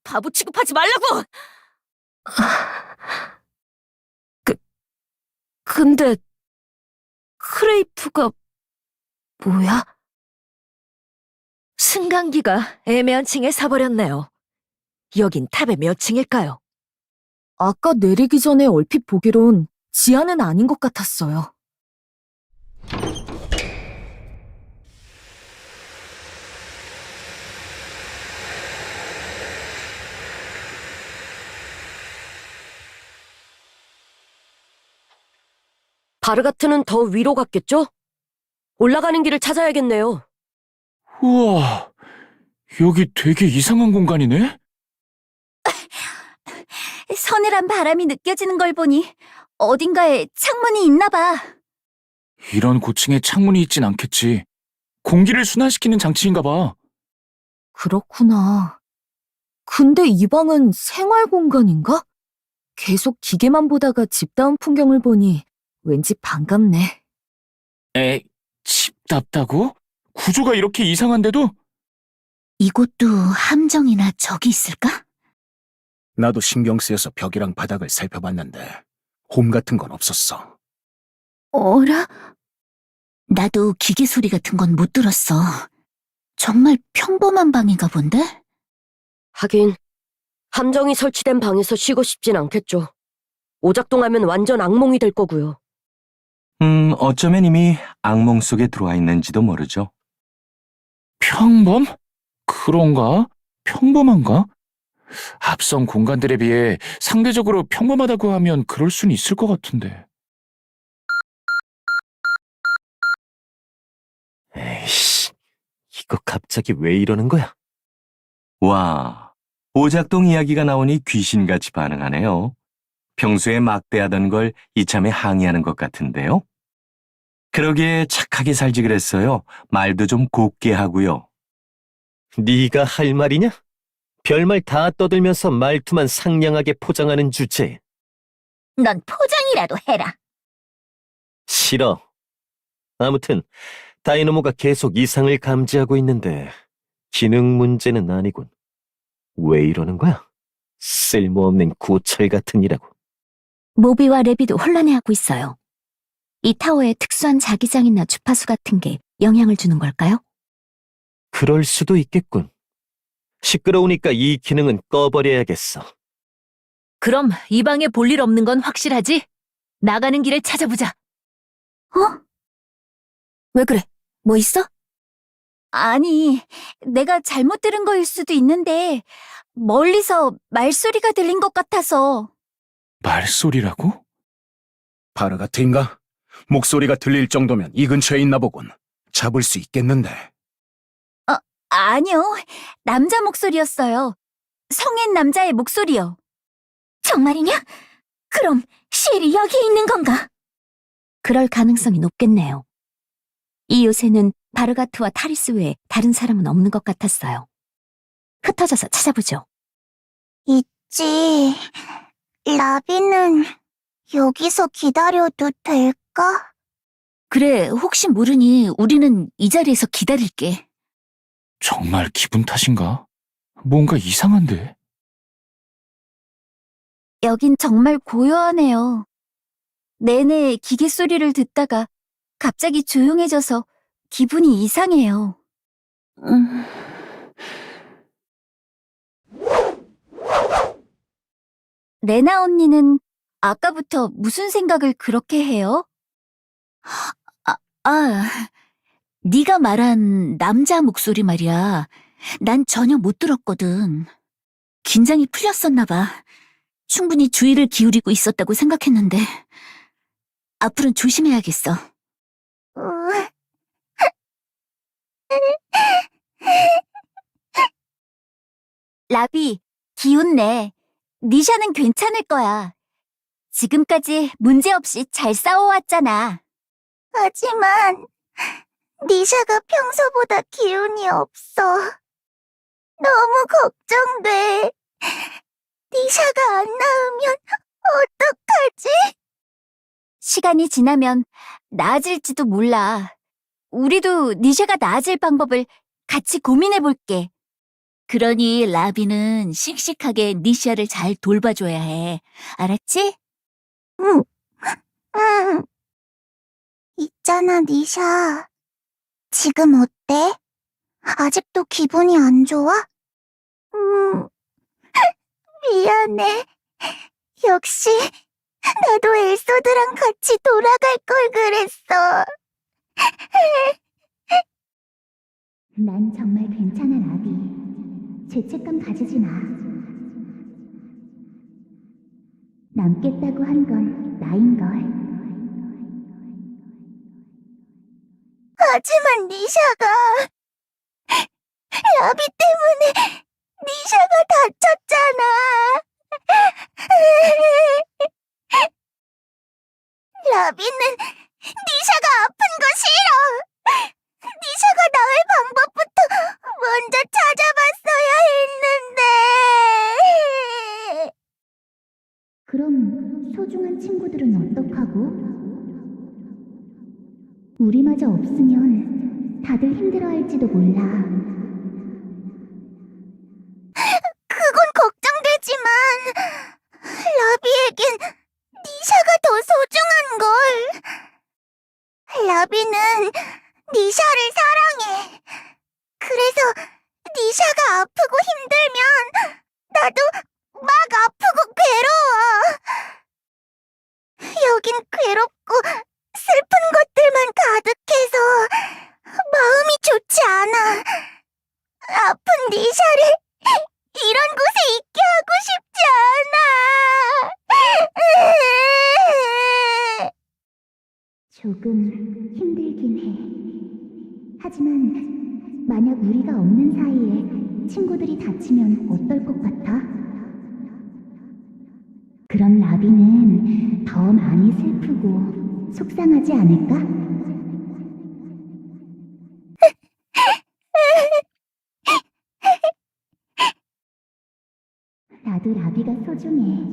바보 취급하지 말라고. 근데 크레이프가 뭐야? 승강기가 애매한 층에 서버렸네요. 여긴 탑의 몇 층일까요? 아까 내리기 전에 얼핏 보기론 지하는 아닌 것 같았어요. 바르가트는 더 위로 갔겠죠? 올라가는 길을 찾아야겠네요. 우와, 여기 되게 이상한 공간이네? 서늘한 바람이 느껴지는 걸 보니 어딘가에 창문이 있나 봐. 이런 고층에 창문이 있진 않겠지. 공기를 순환시키는 장치인가 봐. 그렇구나. 근데 이 방은 생활 공간인가? 계속 기계만 보다가 집다운 풍경을 보니 왠지 반갑네. 집답다고? 구조가 이렇게 이상한데도? 이곳도 함정이나 적이 있을까? 나도 신경 쓰여서 벽이랑 바닥을 살펴봤는데 홈 같은 건 없었어. 어라? 나도 기계 소리 같은 건 못 들었어. 정말 평범한 방인가 본데? 하긴 함정이 설치된 방에서 쉬고 싶진 않겠죠. 오작동하면 완전 악몽이 될 거고요. 어쩌면 이미 악몽 속에 들어와 있는지도 모르죠. 평범? 그런가? 평범한가? 앞선 공간들에 비해 상대적으로 평범하다고 하면 그럴 수는 있을 것 같은데. 에이씨, 이거 갑자기 왜 이러는 거야? 와, 오작동 이야기가 나오니 귀신같이 반응하네요. 평소에 막대하던 걸 이참에 항의하는 것 같은데요. 그러게 착하게 살지 그랬어요. 말도 좀 곱게 하고요. 네가 할 말이냐? 별말 다 떠들면서 말투만 상냥하게 포장하는 주제. 넌 포장이라도 해라. 싫어. 아무튼 다이너모가 계속 이상을 감지하고 있는데 기능 문제는 아니군. 왜 이러는 거야? 쓸모없는 고철 같은 이라고. 모비와 레비도 혼란해하고 있어요. 이 타워에 특수한 자기장이나 주파수 같은 게 영향을 주는 걸까요? 그럴 수도 있겠군. 시끄러우니까 이 기능은 꺼버려야겠어. 그럼 이 방에 볼일 없는 건 확실하지? 나가는 길을 찾아보자. 왜 그래? 뭐 있어? 아니, 내가 잘못 들은 거일 수도 있는데 멀리서 말소리가 들린 것 같아서. 말소리라고? 바르가트인가? 목소리가 들릴 정도면 이 근처에 있나 보군. 잡을 수 있겠는데. 아니요. 남자 목소리였어요. 성인 남자의 목소리요. 정말이냐? 그럼 시엘이 여기 있는 건가? 그럴 가능성이 높겠네요. 이 요새는 바르가트와 타리스 외에 다른 사람은 없는 것 같았어요. 흩어져서 찾아보죠. 있지. 라비는 여기서 기다려도 될까? 그래, 혹시 모르니 우리는 이 자리에서 기다릴게. 정말 기분 탓인가? 뭔가 이상한데? 여긴 정말 고요하네요. 내내 기계 소리를 듣다가 갑자기 조용해져서 기분이 이상해요. 레나 언니는 아까부터 무슨 생각을 그렇게 해요? 네가 말한 남자 목소리 말이야. 난 전혀 못 들었거든. 긴장이 풀렸었나 봐. 충분히 주의를 기울이고 있었다고 생각했는데 앞으로는 조심해야겠어. 라비, 기운 내. 니샤는 괜찮을 거야. 지금까지 문제없이 잘 싸워왔잖아. 하지만 니샤가 평소보다 기운이 없어. 너무 걱정돼. 니샤가 안 나으면 어떡하지? 시간이 지나면 나아질지도 몰라. 우리도 니샤가 나아질 방법을 같이 고민해볼게. 그러니 라비는 씩씩하게 니시아를 잘 돌봐줘야 해. 알았지? 응. 있잖아, 니샤. 지금 어때? 아직도 기분이 안 좋아? 미안해. 역시 나도 엘소드랑 같이 돌아갈 걸 그랬어. 난 정말 괜찮아, 라비. 죄책감 가지지 마. 남겠다고 한 건 나인걸. 하지만 니샤가 라비 때문에 니샤가 다쳤잖아. 라비는 니샤가 아픈 거 싫어. 니샤가 나을 방법부터 먼저 찾아봤어야 했는데. 그럼 소중한 친구들은 어떡하고? 우리마저 없으면 다들 힘들어할지도 몰라. 그건 걱정되지만 라비에겐 니샤가 더 소중한걸. 라비는 니샤를 사랑해. 그래서 니샤가 아프고 힘들면 나도 막 아프고 괴로워. 여긴 괴롭고 슬픈 것들만 가득해서 마음이 좋지 않아. 아픈 니샤를 이런 곳에 있게 하고 싶지 않아. 조금 힘들긴 해. 하지만 만약 우리가 없는 사이에 친구들이 다치면 어떨 것 같아? 그럼 라비는 더 많이 슬프고 속상하지 않을까? 나도 라비가 소중해.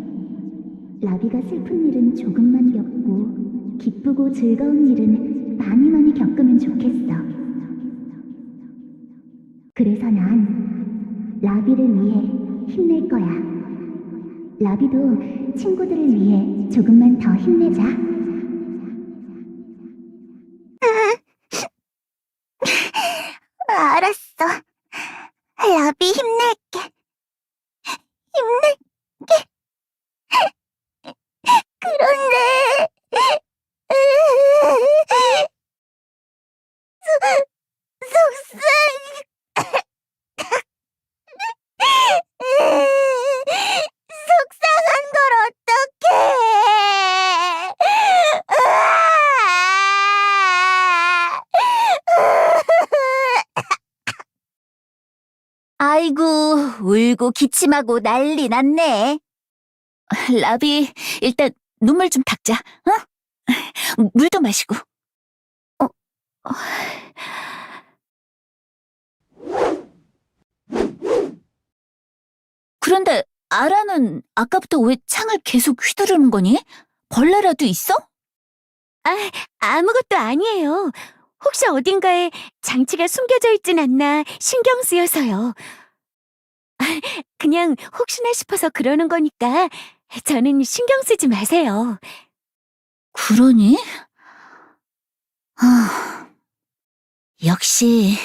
라비가 슬픈 일은 조금만 겪고 기쁘고 즐거운 일은 많이 많이 겪으면 좋겠어. 그래서 난 라비를 위해 힘낼 거야. 라비도 친구들을 위해 조금만 더 힘내자. 알았어. 라비 힘낼게. 힘낼게. 그런데 속상한 걸 어떡해? 아이고, 울고 기침하고 난리 났네. 라비, 일단 눈물 좀 닦자, 어? 물도 마시고. 그런데 아라는 아까부터 왜 창을 계속 휘두르는 거니? 벌레라도 있어? 아무것도 아니에요. 혹시 어딘가에 장치가 숨겨져 있진 않나 신경 쓰여서요. 그냥 혹시나 싶어서 그러는 거니까 저는 신경 쓰지 마세요. 그러니? 역시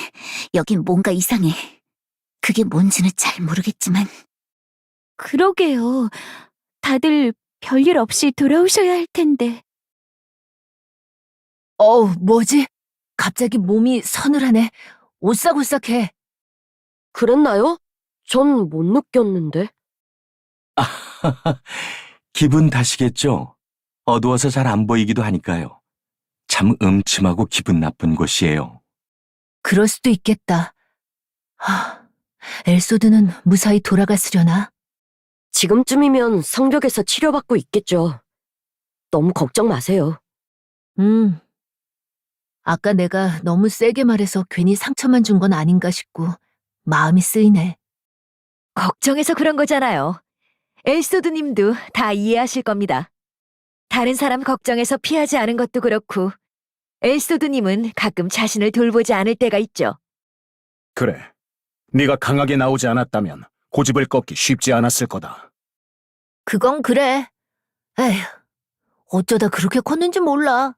여긴 뭔가 이상해. 그게 뭔지는 잘 모르겠지만. 그러게요. 다들 별일 없이 돌아오셔야 할 텐데. 뭐지? 갑자기 몸이 서늘하네. 오싹오싹해. 그랬나요? 전 못 느꼈는데. 기분 탓이겠죠? 어두워서 잘 안 보이기도 하니까요. 참 음침하고 기분 나쁜 곳이에요. 그럴 수도 있겠다. 엘소드는 무사히 돌아갔으려나? 지금쯤이면 성벽에서 치료받고 있겠죠. 너무 걱정 마세요. 아까 내가 너무 세게 말해서 괜히 상처만 준 건 아닌가 싶고 마음이 쓰이네. 걱정해서 그런 거잖아요. 엘소드님도 다 이해하실 겁니다. 다른 사람 걱정해서 피하지 않은 것도 그렇고 엘소드님은 가끔 자신을 돌보지 않을 때가 있죠. 그래. 네가 강하게 나오지 않았다면 고집을 꺾기 쉽지 않았을 거다. 그건 그래. 에휴, 어쩌다 그렇게 컸는지 몰라.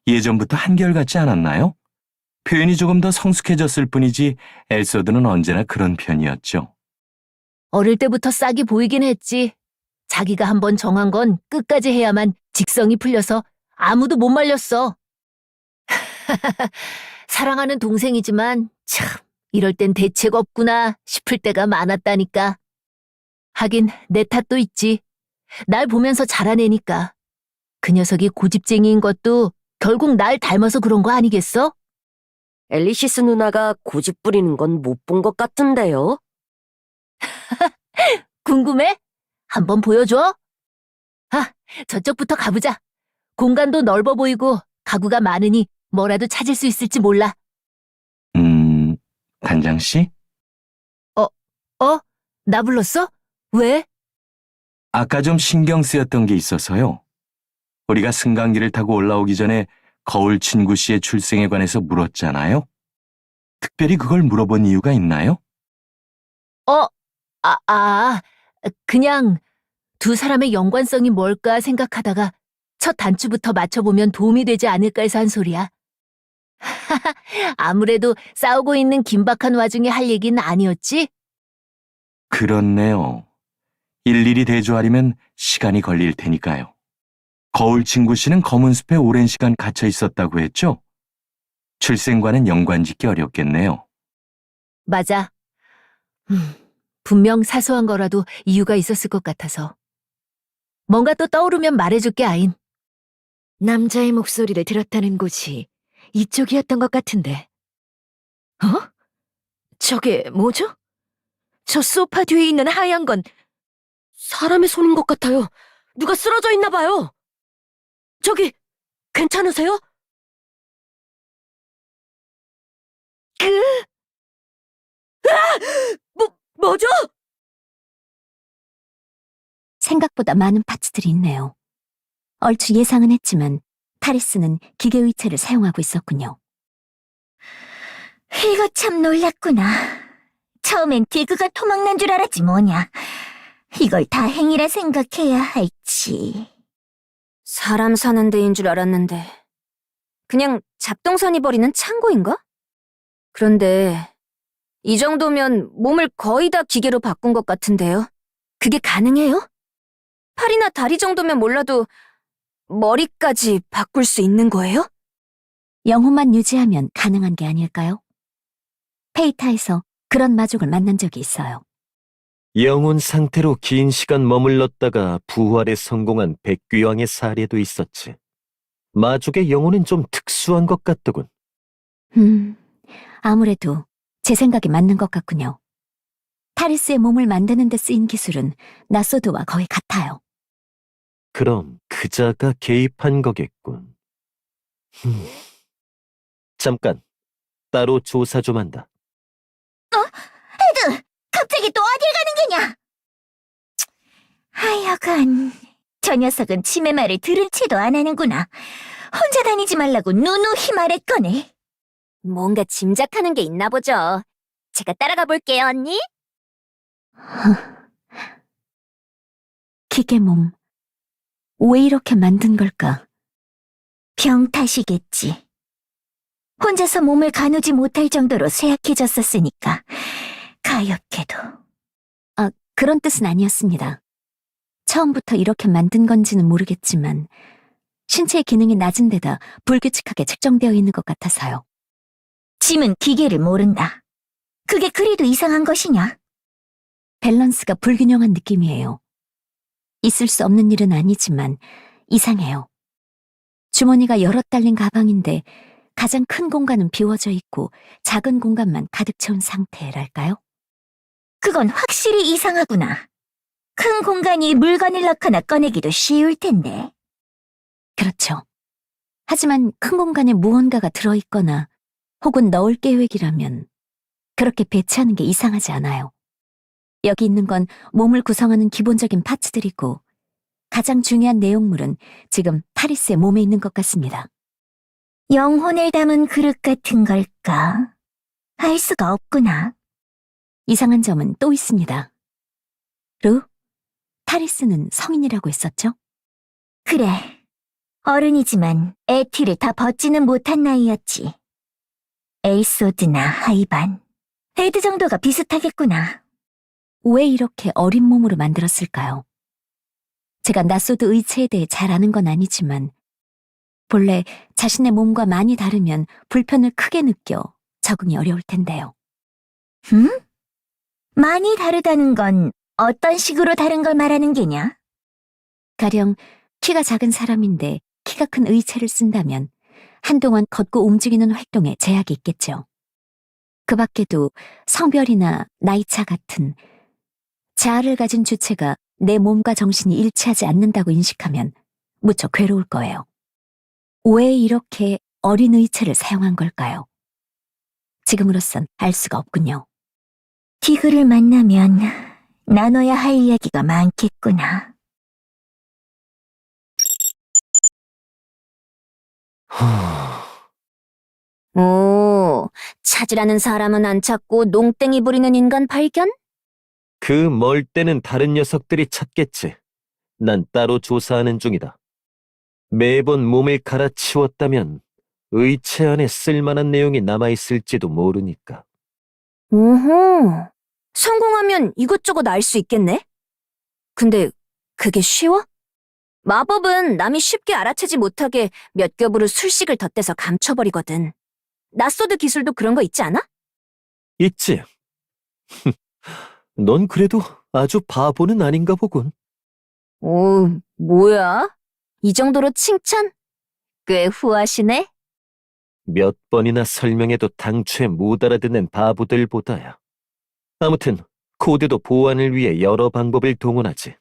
예전부터 한결같지 않았나요? 표현이 조금 더 성숙해졌을 뿐이지 엘소드는 언제나 그런 편이었죠. 어릴 때부터 싹이 보이긴 했지. 자기가 한번 정한 건 끝까지 해야만 직성이 풀려서 아무도 못 말렸어. 사랑하는 동생이지만 참 이럴 땐 대책 없구나 싶을 때가 많았다니까. 하긴 내 탓도 있지. 날 보면서 자라내니까. 그 녀석이 고집쟁이인 것도 결국 날 닮아서 그런 거 아니겠어? 엘리시스 누나가 고집 부리는 건 못 본 것 같은데요. 궁금해? 한번 보여줘? 저쪽부터 가보자. 공간도 넓어 보이고 가구가 많으니 뭐라도 찾을 수 있을지 몰라. 단장씨? 나 불렀어? 왜? 아까 좀 신경 쓰였던 게 있어서요. 우리가 승강기를 타고 올라오기 전에 거울 친구 씨의 출생에 관해서 물었잖아요. 특별히 그걸 물어본 이유가 있나요? 그냥 두 사람의 연관성이 뭘까 생각하다가 첫 단추부터 맞춰보면 도움이 되지 않을까 해서 한 소리야. 아무래도 싸우고 있는 긴박한 와중에 할 얘기는 아니었지? 그렇네요. 일일이 대조하려면 시간이 걸릴 테니까요. 거울 친구 씨는 검은 숲에 오랜 시간 갇혀 있었다고 했죠? 출생과는 연관짓기 어렵겠네요. 맞아. 분명 사소한 거라도 이유가 있었을 것 같아서. 뭔가 또 떠오르면 말해줄게, 아인. 남자의 목소리를 들었다는 곳이 이쪽이었던 것 같은데. 저게 뭐죠? 저 소파 뒤에 있는 하얀 건 사람의 손인 것 같아요. 누가 쓰러져 있나 봐요. 저기, 괜찮으세요? 뭐죠? 생각보다 많은 파츠들이 있네요. 얼추 예상은 했지만 타리스는 기계 의체를 사용하고 있었군요. 이거 참 놀랐구나. 처음엔 디그가 토막난 줄 알았지 뭐냐. 이걸 다행이라 생각해야 할지. 사람 사는 데인 줄 알았는데 그냥 잡동사니 버리는 창고인가? 그런데 이 정도면 몸을 거의 다 기계로 바꾼 것 같은데요. 그게 가능해요? 팔이나 다리 정도면 몰라도 머리까지 바꿀 수 있는 거예요? 영혼만 유지하면 가능한 게 아닐까요? 페이타에서 그런 마족을 만난 적이 있어요. 영혼 상태로 긴 시간 머물렀다가 부활에 성공한 백귀왕의 사례도 있었지. 마족의 영혼은 좀 특수한 것 같더군. 아무래도 제 생각이 맞는 것 같군요. 타리스의 몸을 만드는 데 쓰인 기술은 나소드와 거의 같아요. 그럼 그자가 개입한 거겠군. 잠깐, 따로 조사 좀 한다. 헤드! 갑자기 또 어딜 가는 게냐? 하여간 저 녀석은 치매 말을 들은 채도 안 하는구나. 혼자 다니지 말라고 누누이 말했거네. 뭔가 짐작하는 게 있나 보죠. 제가 따라가 볼게요, 언니. 기계몸, 왜 이렇게 만든 걸까? 병 탓이겠지. 혼자서 몸을 가누지 못할 정도로 쇠약해졌었으니까 가엾게도. 그런 뜻은 아니었습니다. 처음부터 이렇게 만든 건지는 모르겠지만 신체의 기능이 낮은 데다 불규칙하게 측정되어 있는 것 같아서요. 짐은 기계를 모른다. 그게 그리도 이상한 것이냐? 밸런스가 불균형한 느낌이에요. 있을 수 없는 일은 아니지만 이상해요. 주머니가 여럿 달린 가방인데 가장 큰 공간은 비워져 있고 작은 공간만 가득 채운 상태랄까요? 그건 확실히 이상하구나. 큰 공간이 물건을 넣거나 꺼내기도 쉬울 텐데. 그렇죠. 하지만 큰 공간에 무언가가 들어있거나 혹은 넣을 계획이라면 그렇게 배치하는 게 이상하지 않아요. 여기 있는 건 몸을 구성하는 기본적인 파츠들이고 가장 중요한 내용물은 지금 타리스의 몸에 있는 것 같습니다. 영혼을 담은 그릇 같은 걸까? 알 수가 없구나. 이상한 점은 또 있습니다. 루, 타리스는 성인이라고 했었죠? 그래. 어른이지만 에티를 다 벗지는 못한 나이였지. 에이소드나 하이반, 에드 정도가 비슷하겠구나. 왜 이렇게 어린 몸으로 만들었을까요? 제가 나소드 의체에 대해 잘 아는 건 아니지만 본래 자신의 몸과 많이 다르면 불편을 크게 느껴 적응이 어려울 텐데요. 많이 다르다는 건 어떤 식으로 다른 걸 말하는 게냐? 가령 키가 작은 사람인데 키가 큰 의체를 쓴다면 한동안 걷고 움직이는 활동에 제약이 있겠죠. 그 밖에도 성별이나 나이차 같은 자아를 가진 주체가 내 몸과 정신이 일치하지 않는다고 인식하면 무척 괴로울 거예요. 왜 이렇게 어린 의체를 사용한 걸까요? 지금으로선 알 수가 없군요. 디그를 만나면 나눠야 할 이야기가 많겠구나. 오, 찾으라는 사람은 안 찾고 농땡이 부리는 인간 발견? 그 멀때는 다른 녀석들이 찾겠지. 난 따로 조사하는 중이다. 매번 몸을 갈아치웠다면 의체 안에 쓸만한 내용이 남아있을지도 모르니까. 오호, 성공하면 이것저것 알 수 있겠네? 근데 그게 쉬워? 마법은 남이 쉽게 알아채지 못하게 몇 겹으로 술식을 덧대서 감춰버리거든. 낯소드 기술도 그런 거 있지 않아? 있지? 넌 그래도 아주 바보는 아닌가 보군. 오, 뭐야? 이 정도로 칭찬? 꽤 후하시네? 몇 번이나 설명해도 당최 못 알아듣는 바보들보다야. 아무튼 코드도 보안을 위해 여러 방법을 동원하지.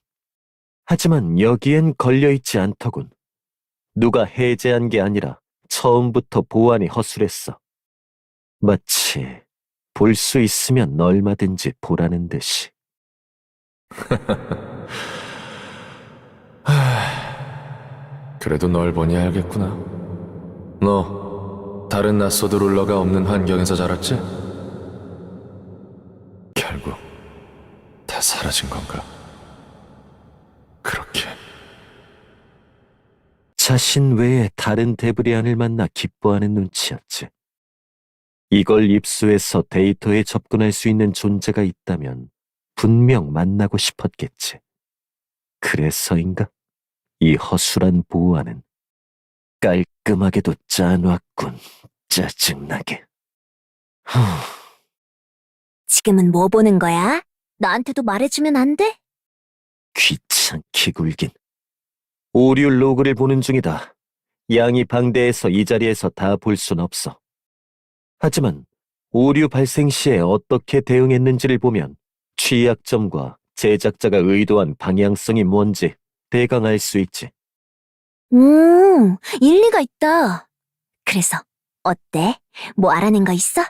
하지만 여기엔 걸려있지 않더군. 누가 해제한 게 아니라 처음부터 보안이 허술했어. 마치 볼 수 있으면 얼마든지 보라는 듯이. 그래도 널 보니 알겠구나. 너 다른 낯소드 룰러가 없는 환경에서 자랐지? 결국 다 사라진 건가? 그렇게. 자신 외에 다른 데브리안을 만나 기뻐하는 눈치였지. 이걸 입수해서 데이터에 접근할 수 있는 존재가 있다면 분명 만나고 싶었겠지. 그래서인가? 이 허술한 보안은 깔끔하게도 짜놨군. 짜증나게. 지금은 뭐 보는 거야? 나한테도 말해주면 안 돼? 귀찮게 굴긴. 오류 로그를 보는 중이다. 양이 방대해서 이 자리에서 다 볼 순 없어. 하지만 오류 발생 시에 어떻게 대응했는지를 보면 취약점과 제작자가 의도한 방향성이 뭔지 대강 알 수 있지. 일리가 있다. 그래서 어때? 뭐 알아낸 거 있어?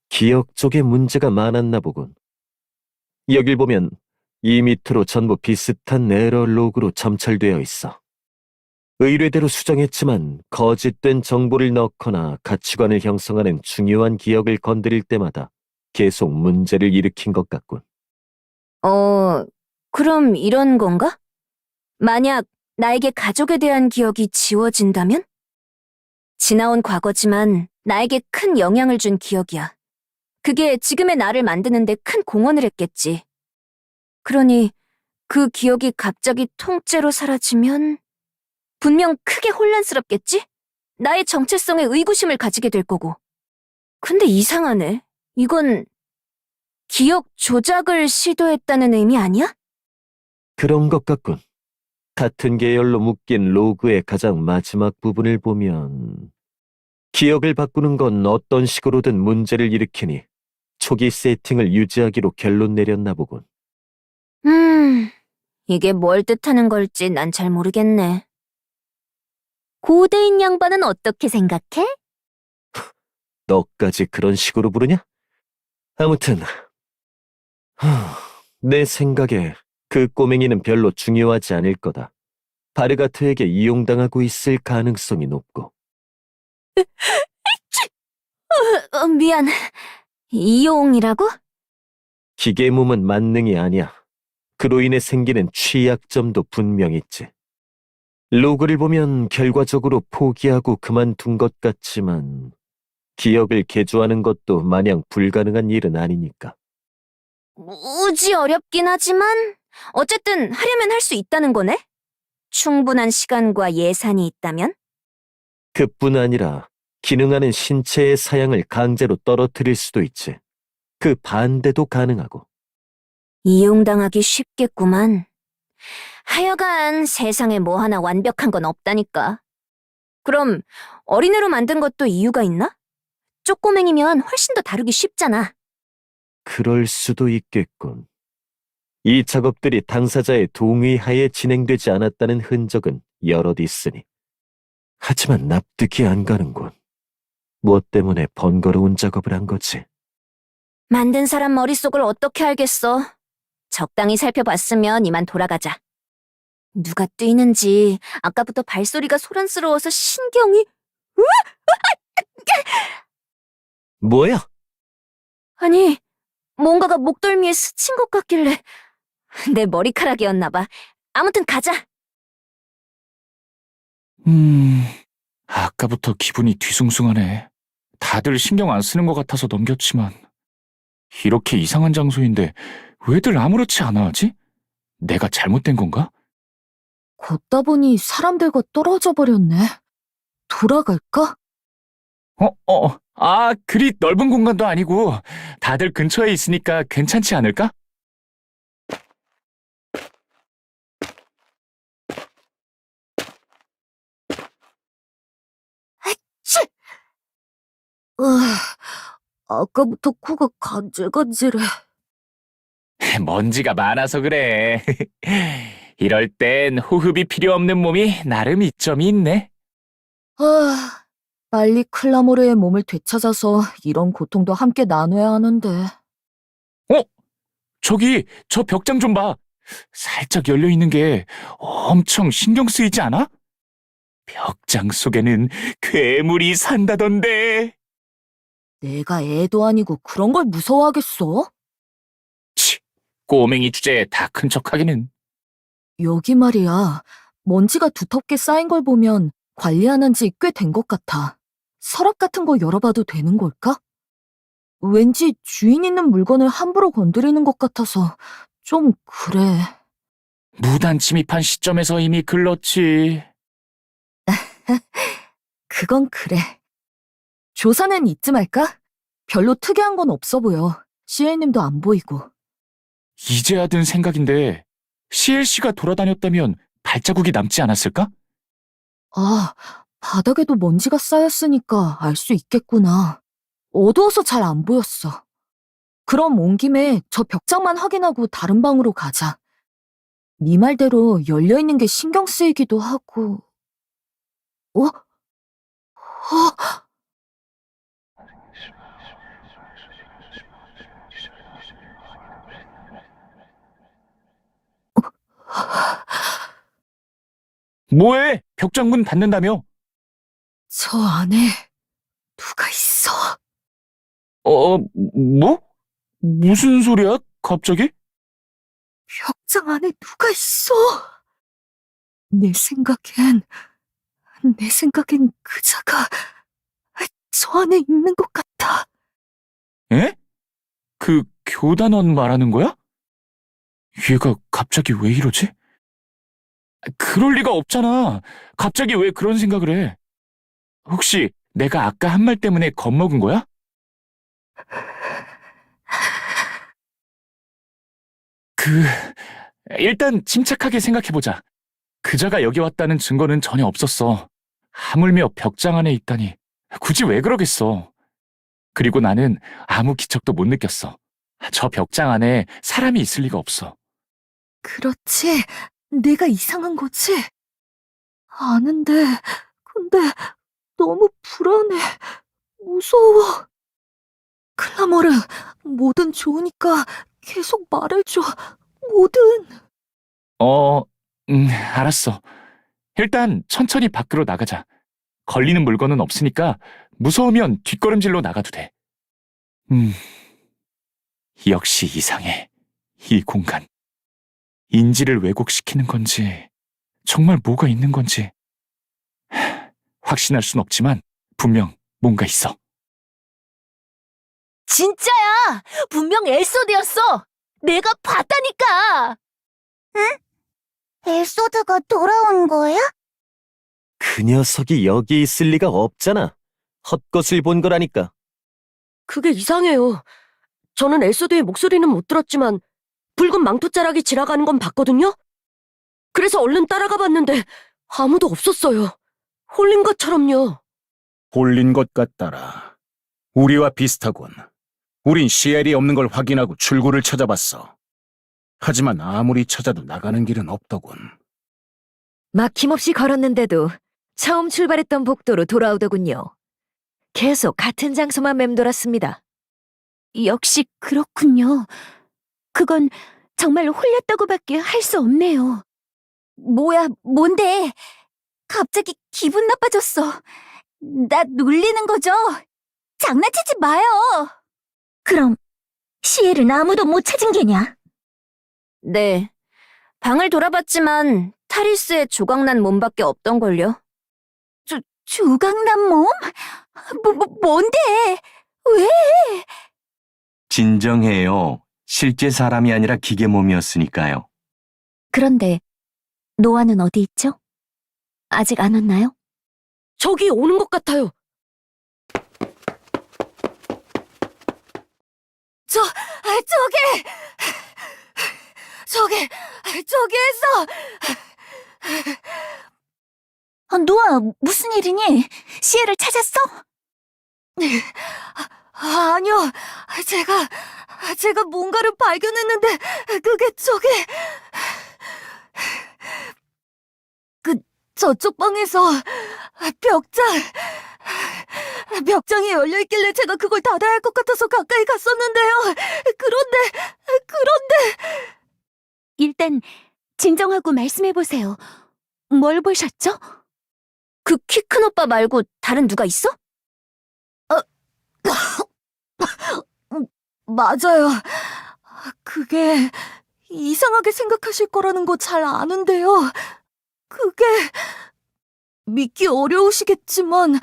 기억 쪽에 문제가 많았나 보군. 여길 보면 이 밑으로 전부 비슷한 에러 로그로 점철되어 있어. 의뢰대로 수정했지만 거짓된 정보를 넣거나 가치관을 형성하는 중요한 기억을 건드릴 때마다 계속 문제를 일으킨 것 같군. 그럼 이런 건가? 만약 나에게 가족에 대한 기억이 지워진다면? 지나온 과거지만 나에게 큰 영향을 준 기억이야. 그게 지금의 나를 만드는데 큰 공헌을 했겠지. 그러니 그 기억이 갑자기 통째로 사라지면 분명 크게 혼란스럽겠지? 나의 정체성에 의구심을 가지게 될 거고. 근데 이상하네. 이건 기억 조작을 시도했다는 의미 아니야? 그런 것 같군. 같은 계열로 묶인 로그의 가장 마지막 부분을 보면 기억을 바꾸는 건 어떤 식으로든 문제를 일으키니 초기 세팅을 유지하기로 결론 내렸나 보군. 이게 뭘 뜻하는 걸지 난 잘 모르겠네. 고대인 양반은 어떻게 생각해? 너까지 그런 식으로 부르냐? 아무튼 내 생각에 그 꼬맹이는 별로 중요하지 않을 거다. 바르가트에게 이용당하고 있을 가능성이 높고. 미안. 이용이라고? 기계 몸은 만능이 아니야. 그로 인해 생기는 취약점도 분명 있지. 로그를 보면 결과적으로 포기하고 그만둔 것 같지만 기억을 개조하는 것도 마냥 불가능한 일은 아니니까. 무지 어렵긴 하지만 어쨌든 하려면 할 수 있다는 거네? 충분한 시간과 예산이 있다면? 그뿐 아니라 기능하는 신체의 사양을 강제로 떨어뜨릴 수도 있지. 그 반대도 가능하고. 이용당하기 쉽겠구만. 하여간 세상에 뭐 하나 완벽한 건 없다니까. 그럼 어린애로 만든 것도 이유가 있나? 쪼꼬맹이면 훨씬 더 다루기 쉽잖아. 그럴 수도 있겠군. 이 작업들이 당사자의 동의하에 진행되지 않았다는 흔적은 여럿 있으니. 하지만 납득이 안 가는군. 무엇 때문에 번거로운 작업을 한 거지? 만든 사람 머릿속을 어떻게 알겠어. 적당히 살펴봤으면 이만 돌아가자. 누가 뛰는지 아까부터 발소리가 소란스러워서 신경이... 뭐야? 아니, 뭔가가 목덜미에 스친 것 같길래 내 머리카락이었나 봐. 아무튼 가자. 아까부터 기분이 뒤숭숭하네. 다들 신경 안 쓰는 것 같아서 넘겼지만 이렇게 이상한 장소인데 왜들 아무렇지 않아 하지? 내가 잘못된 건가? 걷다 보니 사람들과 떨어져 버렸네. 돌아갈까? 그리 넓은 공간도 아니고 다들 근처에 있으니까 괜찮지 않을까? 아까부터 코가 간질간질해. 먼지가 많아서 그래. 이럴 땐 호흡이 필요 없는 몸이 나름 이점이 있네. 빨리 클라모르의 몸을 되찾아서 이런 고통도 함께 나눠야 하는데. 저기 저 벽장 좀 봐. 살짝 열려 있는 게 엄청 신경 쓰이지 않아? 벽장 속에는 괴물이 산다던데. 내가 애도 아니고 그런 걸 무서워하겠어? 치, 꼬맹이 주제에 다 큰 척하기는. 여기 말이야. 먼지가 두텁게 쌓인 걸 보면 관리 안 한 지 꽤 된 것 같아. 서랍 같은 거 열어봐도 되는 걸까? 왠지 주인 있는 물건을 함부로 건드리는 것 같아서 좀 그래. 무단 침입한 시점에서 이미 글렀지. 그건 그래. 조사는 잊지 말까? 별로 특이한 건 없어 보여. CL님도 안 보이고. 이제야 든 생각인데 CLC가 돌아다녔다면 발자국이 남지 않았을까? 바닥에도 먼지가 쌓였으니까 알 수 있겠구나. 어두워서 잘 안 보였어. 그럼 온 김에 저 벽장만 확인하고 다른 방으로 가자. 네 말대로 열려있는 게 신경 쓰이기도 하고. 어? 뭐해? 벽장문 닫는다며? 저 안에 누가 있어. 뭐? 무슨 소리야? 갑자기? 벽장 안에 누가 있어. 내 생각엔 그자가 저 안에 있는 것 같아. 에? 그 교단원 말하는 거야? 얘가 갑자기 왜 이러지? 그럴 리가 없잖아. 갑자기 왜 그런 생각을 해? 혹시 내가 아까 한 말 때문에 겁먹은 거야? 일단 침착하게 생각해보자. 그자가 여기 왔다는 증거는 전혀 없었어. 하물며 벽장 안에 있다니. 굳이 왜 그러겠어. 그리고 나는 아무 기척도 못 느꼈어. 저 벽장 안에 사람이 있을 리가 없어. 그렇지. 내가 이상한 거지? 아는데, 근데 너무 불안해. 무서워. 클라머르, 뭐든 좋으니까 계속 말해줘. 뭐든. 알았어. 일단 천천히 밖으로 나가자. 걸리는 물건은 없으니까 무서우면 뒷걸음질로 나가도 돼. 역시 이상해. 이 공간. 인지를 왜곡시키는 건지, 정말 뭐가 있는 건지. 확신할 순 없지만 분명 뭔가 있어. 진짜야! 분명 엘소드였어! 내가 봤다니까! 응? 엘소드가 돌아온 거야? 그 녀석이 여기 있을 리가 없잖아. 헛것을 본 거라니까. 그게 이상해요. 저는 엘소드의 목소리는 못 들었지만 붉은 망토자락이 지나가는 건 봤거든요? 그래서 얼른 따라가 봤는데 아무도 없었어요. 홀린 것처럼요. 홀린 것 같더라. 우리와 비슷하군. 우린 시엘이 없는 걸 확인하고 출구를 찾아봤어. 하지만 아무리 찾아도 나가는 길은 없더군. 막힘없이 걸었는데도 처음 출발했던 복도로 돌아오더군요. 계속 같은 장소만 맴돌았습니다. 역시 그렇군요. 그건 정말 홀렸다고밖에 할 수 없네요. 뭐야, 뭔데? 갑자기 기분 나빠졌어. 나 놀리는 거죠? 장난치지 마요. 그럼 시엘은 아무도 못 찾은 게냐? 네. 방을 돌아봤지만 타리스의 조각난 몸밖에 없던걸요. 조각난 몸? 뭔데? 왜? 진정해요. 실제 사람이 아니라 기계 몸이었으니까요. 그런데 노아는 어디 있죠? 아직 안 왔나요? 저기 오는 것 같아요. 저기에서! 노아, 무슨 일이니? 시엘을 찾았어? 아니요. 제가 뭔가를 발견했는데 그게 저쪽 방에서 벽장이 열려있길래 제가 그걸 닫아야 할 것 같아서 가까이 갔었는데요. 그런데 일단 진정하고 말씀해보세요. 뭘 보셨죠? 그 키 큰 오빠 말고 다른 누가 있어? 맞아요. 그게 이상하게 생각하실 거라는 거 잘 아는데요. 그게 믿기 어려우시겠지만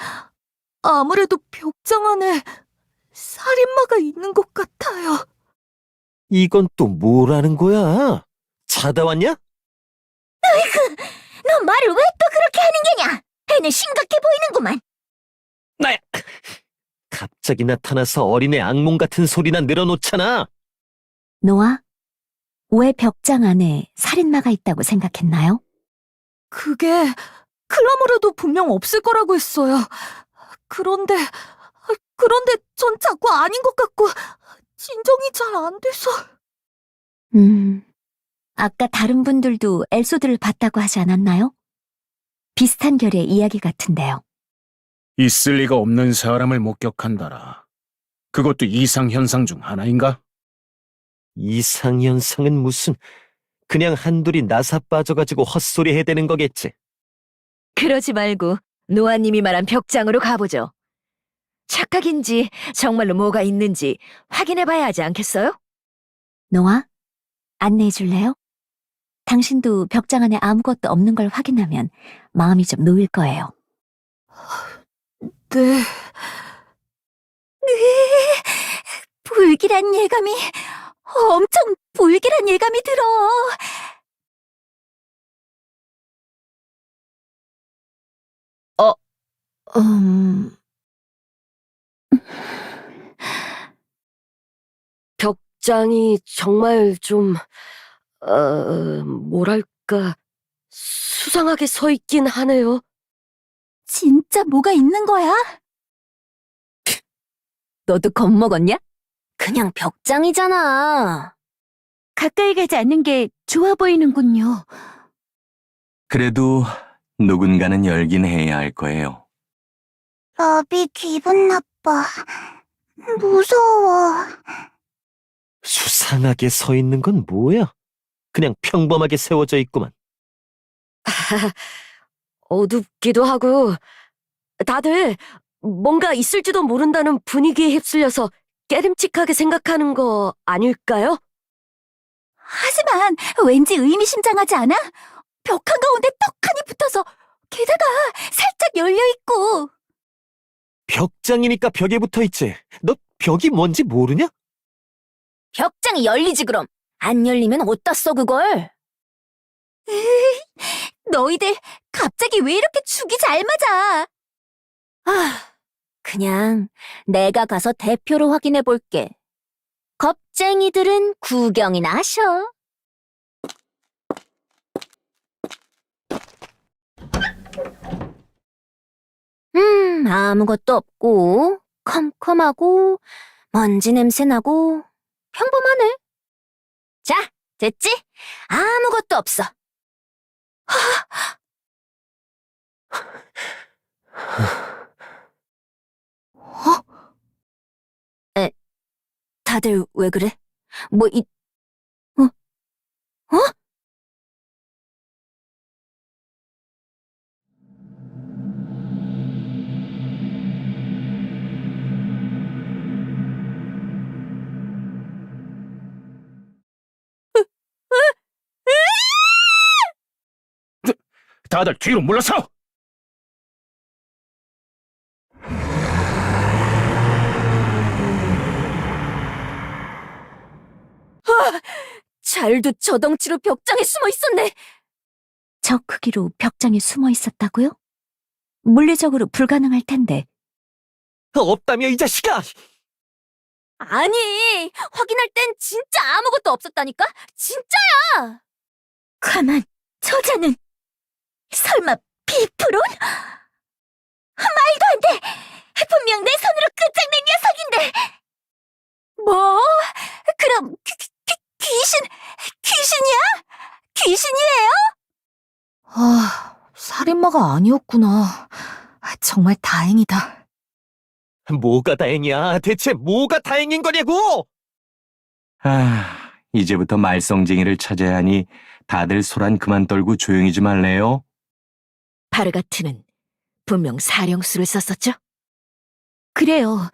아무래도 벽장 안에 살인마가 있는 것 같아요. 이건 또 뭐라는 거야? 자다 왔냐? 너 말을 왜 또 그렇게 하는 게냐? 애는 심각해 보이는구만. 갑자기 나타나서 어린애 악몽 같은 소리나 늘어놓잖아. 노아, 왜 벽장 안에 살인마가 있다고 생각했나요? 그게 클라머르도 분명 없을 거라고 했어요. 그런데 그런데 전 자꾸 아닌 것 같고 진정이 잘 안 돼서. 아까 다른 분들도 엘소드를 봤다고 하지 않았나요? 비슷한 결의 이야기 같은데요. 있을 리가 없는 사람을 목격한다라. 그것도 이상현상 중 하나인가? 이상현상은 무슨, 그냥 한둘이 나사 빠져가지고 헛소리 해대는 거겠지. 그러지 말고 노아님이 말한 벽장으로 가보죠. 착각인지 정말로 뭐가 있는지 확인해봐야 하지 않겠어요? 노아, 안내해 줄래요? 당신도 벽장 안에 아무것도 없는 걸 확인하면 마음이 좀 놓일 거예요. 네. 불길한 예감이, 엄청 불길한 예감이 들어. 벽장이 정말 좀, 뭐랄까, 수상하게 서 있긴 하네요. 진짜 뭐가 있는 거야? 너도 겁먹었냐? 그냥 벽장이잖아. 가까이 가지 않는 게 좋아 보이는군요. 그래도 누군가는 열긴 해야 할 거예요. 러비 기분 나빠. 무서워. 수상하게 서 있는 건 뭐야? 그냥 평범하게 세워져 있구만. 어둡기도 하고, 다들 뭔가 있을지도 모른다는 분위기에 휩쓸려서 깨름칙하게 생각하는 거 아닐까요? 하지만 왠지 의미심장하지 않아? 벽 한가운데 떡하니 붙어서 게다가 살짝 열려있고. 벽장이니까 벽에 붙어 있지. 너 벽이 뭔지 모르냐? 벽장이 열리지 그럼. 안 열리면 어디다 써 그걸? 너희들 갑자기 왜 이렇게 죽이 잘 맞아? 그냥 내가 가서 대표로 확인해 볼게. 겁쟁이들은 구경이나 하셔. 아무것도 없고 컴컴하고 먼지 냄새 나고 평범하네. 자, 됐지? 아무것도 없어. 다들 왜 그래? 어? 다들 뒤로 물러서! 잘도 저 덩치로 벽장에 숨어 있었네. 저 크기로 벽장에 숨어 있었다고요? 물리적으로 불가능할 텐데. 없다며 이 자식아! 아니, 확인할 땐 진짜 아무것도 없었다니까? 진짜야! 가만, 저자는 설마 비프론? 말도 안 돼! 분명 내 손으로 끝장낸 녀석인데! 뭐? 그럼 귀신이야? 귀신이에요? 살인마가 아니었구나. 정말 다행이다. 뭐가 다행이야? 대체 뭐가 다행인 거냐고! 이제부터 말썽쟁이를 찾아야 하니 다들 소란 그만 떨고 조용히 좀 할래요? 파르가트는 분명 사령수를 썼었죠? 그래요.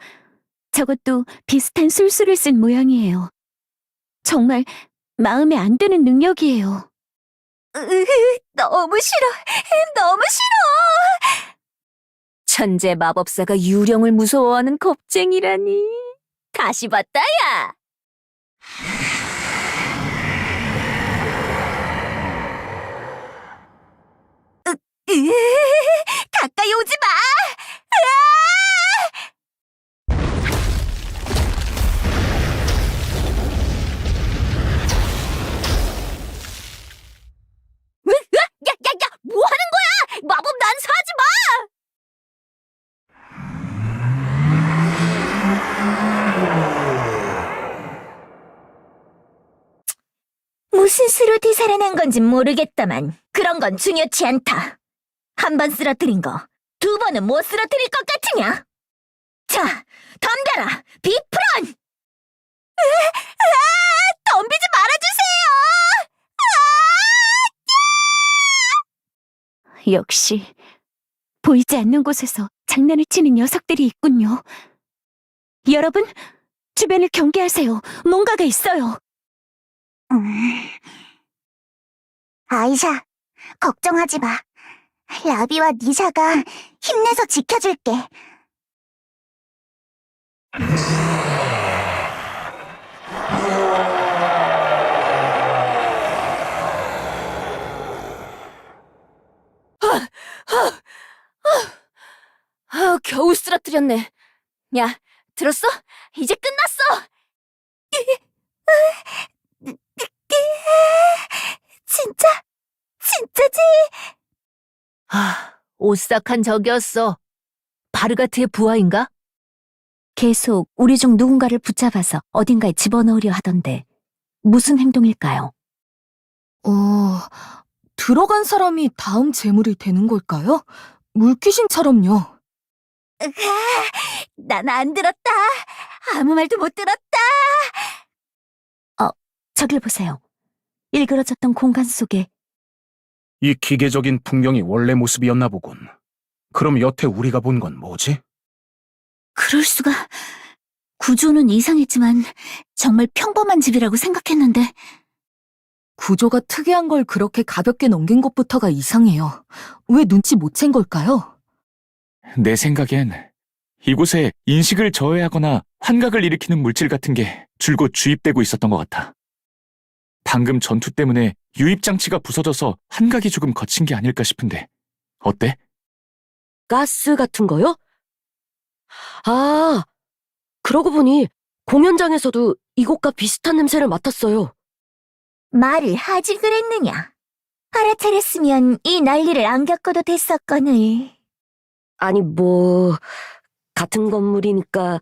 저것도 비슷한 술수를 쓴 모양이에요. 정말 마음에 안 드는 능력이에요. 너무 싫어. 너무 싫어. 천재 마법사가 유령을 무서워하는 겁쟁이라니. 다시 봤다, 야! 가까이 오지 마! 야! 뭐 하는 거야? 마법 난사하지 마! 트로트 살아난 건진 모르겠다만 그런 건 중요치 않다. 한 번 쓰러뜨린 거 2번은 못 쓰러뜨릴 것 같으냐? 자, 덤벼라, 비프런! 덤비지 말아주세요! 역시 보이지 않는 곳에서 장난을 치는 녀석들이 있군요. 여러분, 주변을 경계하세요. 뭔가가 있어요. 아이샤, 걱정하지 마. 라비와 니샤가 힘내서 지켜줄게. 겨우 쓰러뜨렸네. 야, 들었어? 이제 끝났어! 진짜지? 오싹한 적이었어. 바르가트의 부하인가? 계속 우리 중 누군가를 붙잡아서 어딘가에 집어넣으려 하던데 무슨 행동일까요? 들어간 사람이 다음 재물이 되는 걸까요? 물귀신처럼요. 난 안 들었다. 아무 말도 못 들었다. 저길 보세요. 일그러졌던 공간 속에 이 기계적인 풍경이 원래 모습이었나 보군. 그럼 여태 우리가 본 건 뭐지? 그럴 수가. 구조는 이상했지만 정말 평범한 집이라고 생각했는데 구조가 특이한 걸 그렇게 가볍게 넘긴 것부터가 이상해요. 왜 눈치 못 챈 걸까요? 내 생각엔 이곳에 인식을 저해하거나 환각을 일으키는 물질 같은 게 줄곧 주입되고 있었던 것 같아. 방금 전투 때문에 유입장치가 부서져서 환각이 조금 거친 게 아닐까 싶은데 어때? 가스 같은 거요? 아, 그러고 보니 공연장에서도 이곳과 비슷한 냄새를 맡았어요. 말을 하지 그랬느냐? 알아차렸으면 이 난리를 안 겪어도 됐었거늘. 아니, 같은 건물이니까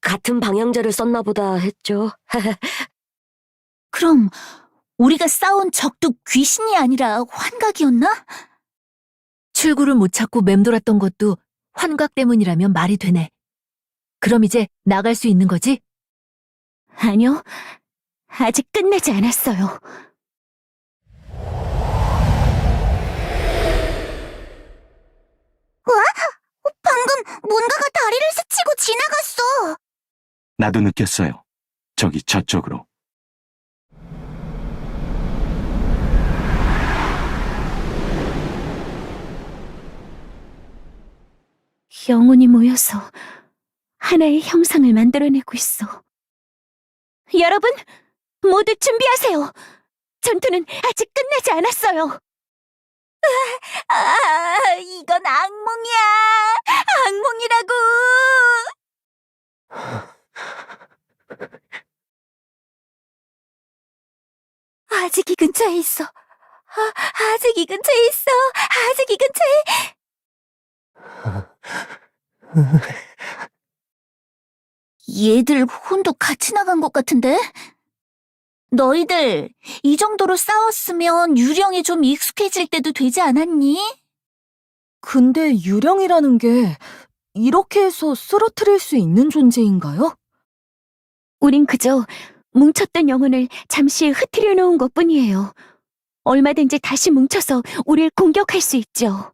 같은 방향제를 썼나 보다 했죠. 그럼 우리가 싸운 적도 귀신이 아니라 환각이었나? 출구를 못 찾고 맴돌았던 것도 환각 때문이라면 말이 되네. 그럼 이제 나갈 수 있는 거지? 아니요, 아직 끝나지 않았어요. 방금 뭔가가 다리를 스치고 지나갔어. 나도 느꼈어요. 저기 저쪽으로. 영혼이 모여서 하나의 형상을 만들어내고 있어. 여러분, 모두 준비하세요. 전투는 아직 끝나지 않았어요. 이건 악몽이야. 악몽이라고. 아직 이 근처에 있어. 아직 이 근처에 있어. 아직 이 근처에. 얘들 혼도 같이 나간 것 같은데? 너희들 이 정도로 싸웠으면 유령에 좀 익숙해질 때도 되지 않았니? 근데 유령이라는 게 이렇게 해서 쓰러뜨릴 수 있는 존재인가요? 우린 그저 뭉쳤던 영혼을 잠시 흐트려 놓은 것뿐이에요. 얼마든지 다시 뭉쳐서 우릴 공격할 수 있죠.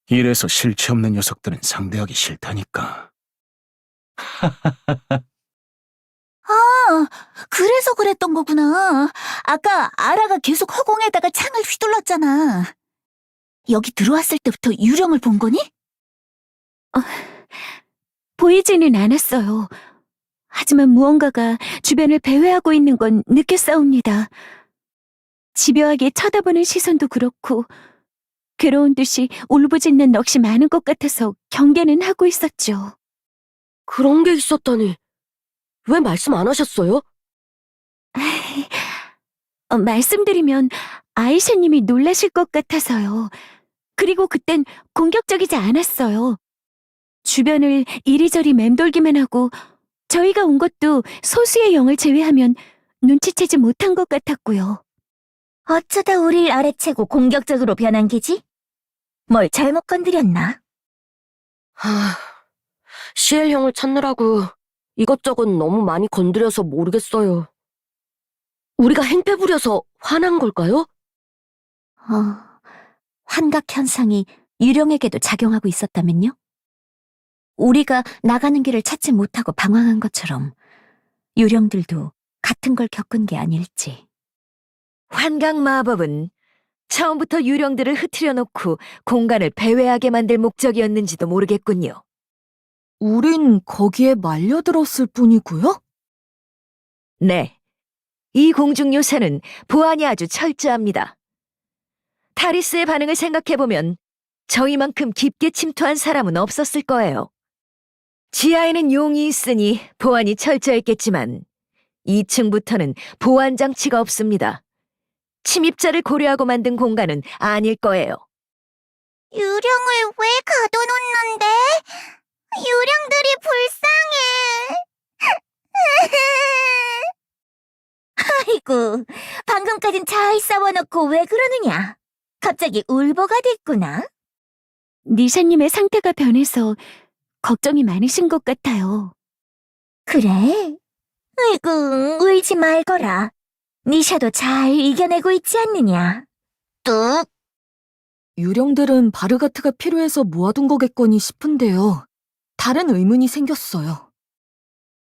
이래서 실체 없는 녀석들은 상대하기 싫다니까. 그래서 그랬던 거구나. 아까 아라가 계속 허공에다가 창을 휘둘렀잖아. 여기 들어왔을 때부터 유령을 본 거니? 보이지는 않았어요. 하지만 무언가가 주변을 배회하고 있는 건 느꼈사옵니다. 집요하게 쳐다보는 시선도 그렇고 괴로운 듯이 울부짖는 넋이 많은 것 같아서 경계는 하고 있었죠. 그런 게 있었다니. 왜 말씀 안 하셨어요? 말씀드리면 아이샤님이 놀라실 것 같아서요. 그리고 그땐 공격적이지 않았어요. 주변을 이리저리 맴돌기만 하고 저희가 온 것도 소수의 영을 제외하면 눈치채지 못한 것 같았고요. 어쩌다 우릴 아래채고 공격적으로 변한 게지? 뭘 잘못 건드렸나? 시엘 형을 찾느라고 이것저것 너무 많이 건드려서 모르겠어요. 우리가 행패 부려서 화난 걸까요? 환각 현상이 유령에게도 작용하고 있었다면요? 우리가 나가는 길을 찾지 못하고 방황한 것처럼 유령들도 같은 걸 겪은 게 아닐지. 환각 마법은 처음부터 유령들을 흩트려 놓고 공간을 배회하게 만들 목적이었는지도 모르겠군요. 우린 거기에 말려들었을 뿐이고요? 네. 이 공중 요새는 보안이 아주 철저합니다. 타리스의 반응을 생각해보면 저희만큼 깊게 침투한 사람은 없었을 거예요. 지하에는 용이 있으니 보안이 철저했겠지만 2층부터는 보안 장치가 없습니다. 침입자를 고려하고 만든 공간은 아닐 거예요. 유령을 왜 가둬놓는데? 유령들이 불쌍해. 아이고, 방금까진 잘 싸워놓고 왜 그러느냐? 갑자기 울보가 됐구나. 니샤님의 상태가 변해서 걱정이 많으신 것 같아요. 그래? 아이고, 울지 말거라. 니샤도 잘 이겨내고 있지 않느냐? 뚝! 유령들은 바르가트가 필요해서 모아둔 거겠거니 싶은데요. 다른 의문이 생겼어요.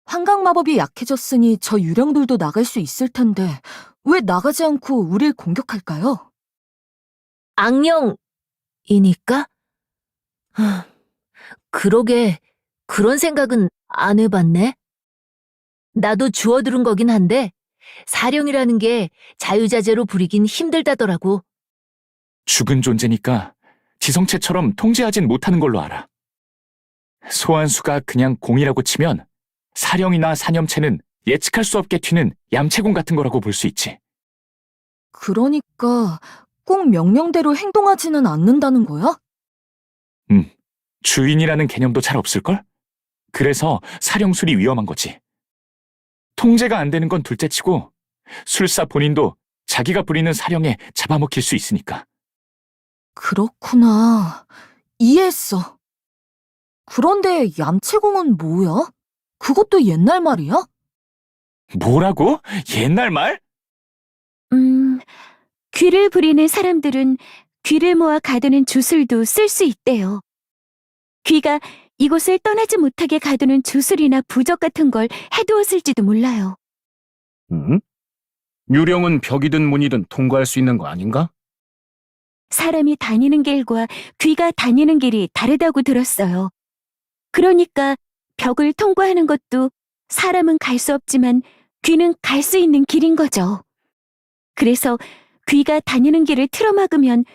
환각 마법이 약해졌으니 저 유령들도 나갈 수 있을 텐데 왜 나가지 않고 우릴 공격할까요? 악령이니까? 그러게, 그런 생각은 안 해봤네. 나도 주워들은 거긴 한데, 사령이라는 게 자유자재로 부리긴 힘들다더라고. 죽은 존재니까 지성체처럼 통제하진 못하는 걸로 알아. 소환수가 그냥 공이라고 치면 사령이나 사념체는 예측할 수 없게 튀는 얌체공 같은 거라고 볼 수 있지. 그러니까 꼭 명령대로 행동하지는 않는다는 거야? 주인이라는 개념도 잘 없을걸? 그래서 사령술이 위험한 거지. 통제가 안 되는 건 둘째치고 술사 본인도 자기가 부리는 사령에 잡아먹힐 수 있으니까. 그렇구나. 이해했어. 그런데 얌체공은 뭐야? 그것도 옛날 말이야? 뭐라고? 옛날 말? 귀를 부리는 사람들은 귀를 모아 가두는 주술도 쓸 수 있대요. 귀가 이곳을 떠나지 못하게 가두는 주술이나 부적 같은 걸 해두었을지도 몰라요. 유령은 벽이든 문이든 통과할 수 있는 거 아닌가? 사람이 다니는 길과 귀가 다니는 길이 다르다고 들었어요. 그러니까 벽을 통과하는 것도 사람은 갈 수 없지만 귀는 갈 수 있는 길인 거죠. 그래서 귀가 다니는 길을 틀어막으면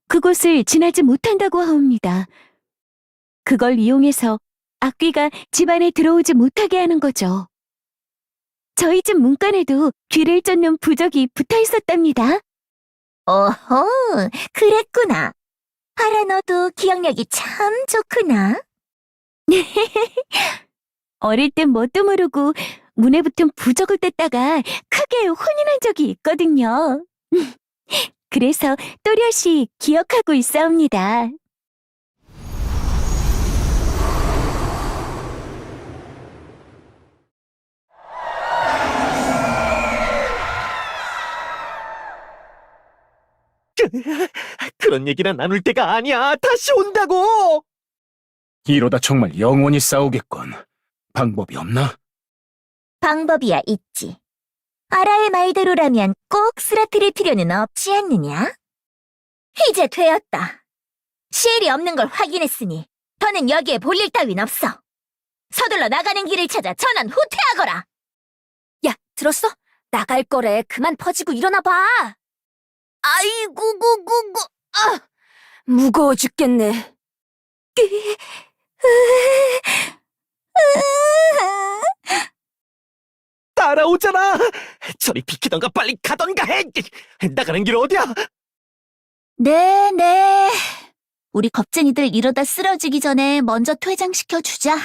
그곳을 지나지 못한다고 하옵니다. 그걸 이용해서 악귀가 집 안에 들어오지 못하게 하는 거죠. 저희 집 문간에도 귀를 쫓는 부적이 붙어 있었답니다. 어허, 그랬구나. 하라 너도 기억력이 참 좋구나. 어릴 땐 뭣도 모르고 문에 붙은 부적을 뗐다가 크게 혼이 난 적이 있거든요. 그래서 또렷이 기억하고 있사옵니다. 그런 얘기나 나눌 때가 아니야. 다시 온다고! 이러다 정말 영원히 싸우겠군. 방법이 없나? 방법이야 있지. 아라의 말대로라면 꼭 쓰러뜨릴 필요는 없지 않느냐? 이제 되었다. 시엘이 없는 걸 확인했으니 더는 여기에 볼일 따윈 없어. 서둘러 나가는 길을 찾아 전원 후퇴하거라. 야, 들었어? 나갈 거래. 그만 퍼지고 일어나봐. 아이고, 무거워 죽겠네. 따라오잖아! 저리 비키던가 빨리 가던가 해! 나가는 길 어디야? 네. 우리 겁쟁이들 이러다 쓰러지기 전에 먼저 퇴장시켜 주자.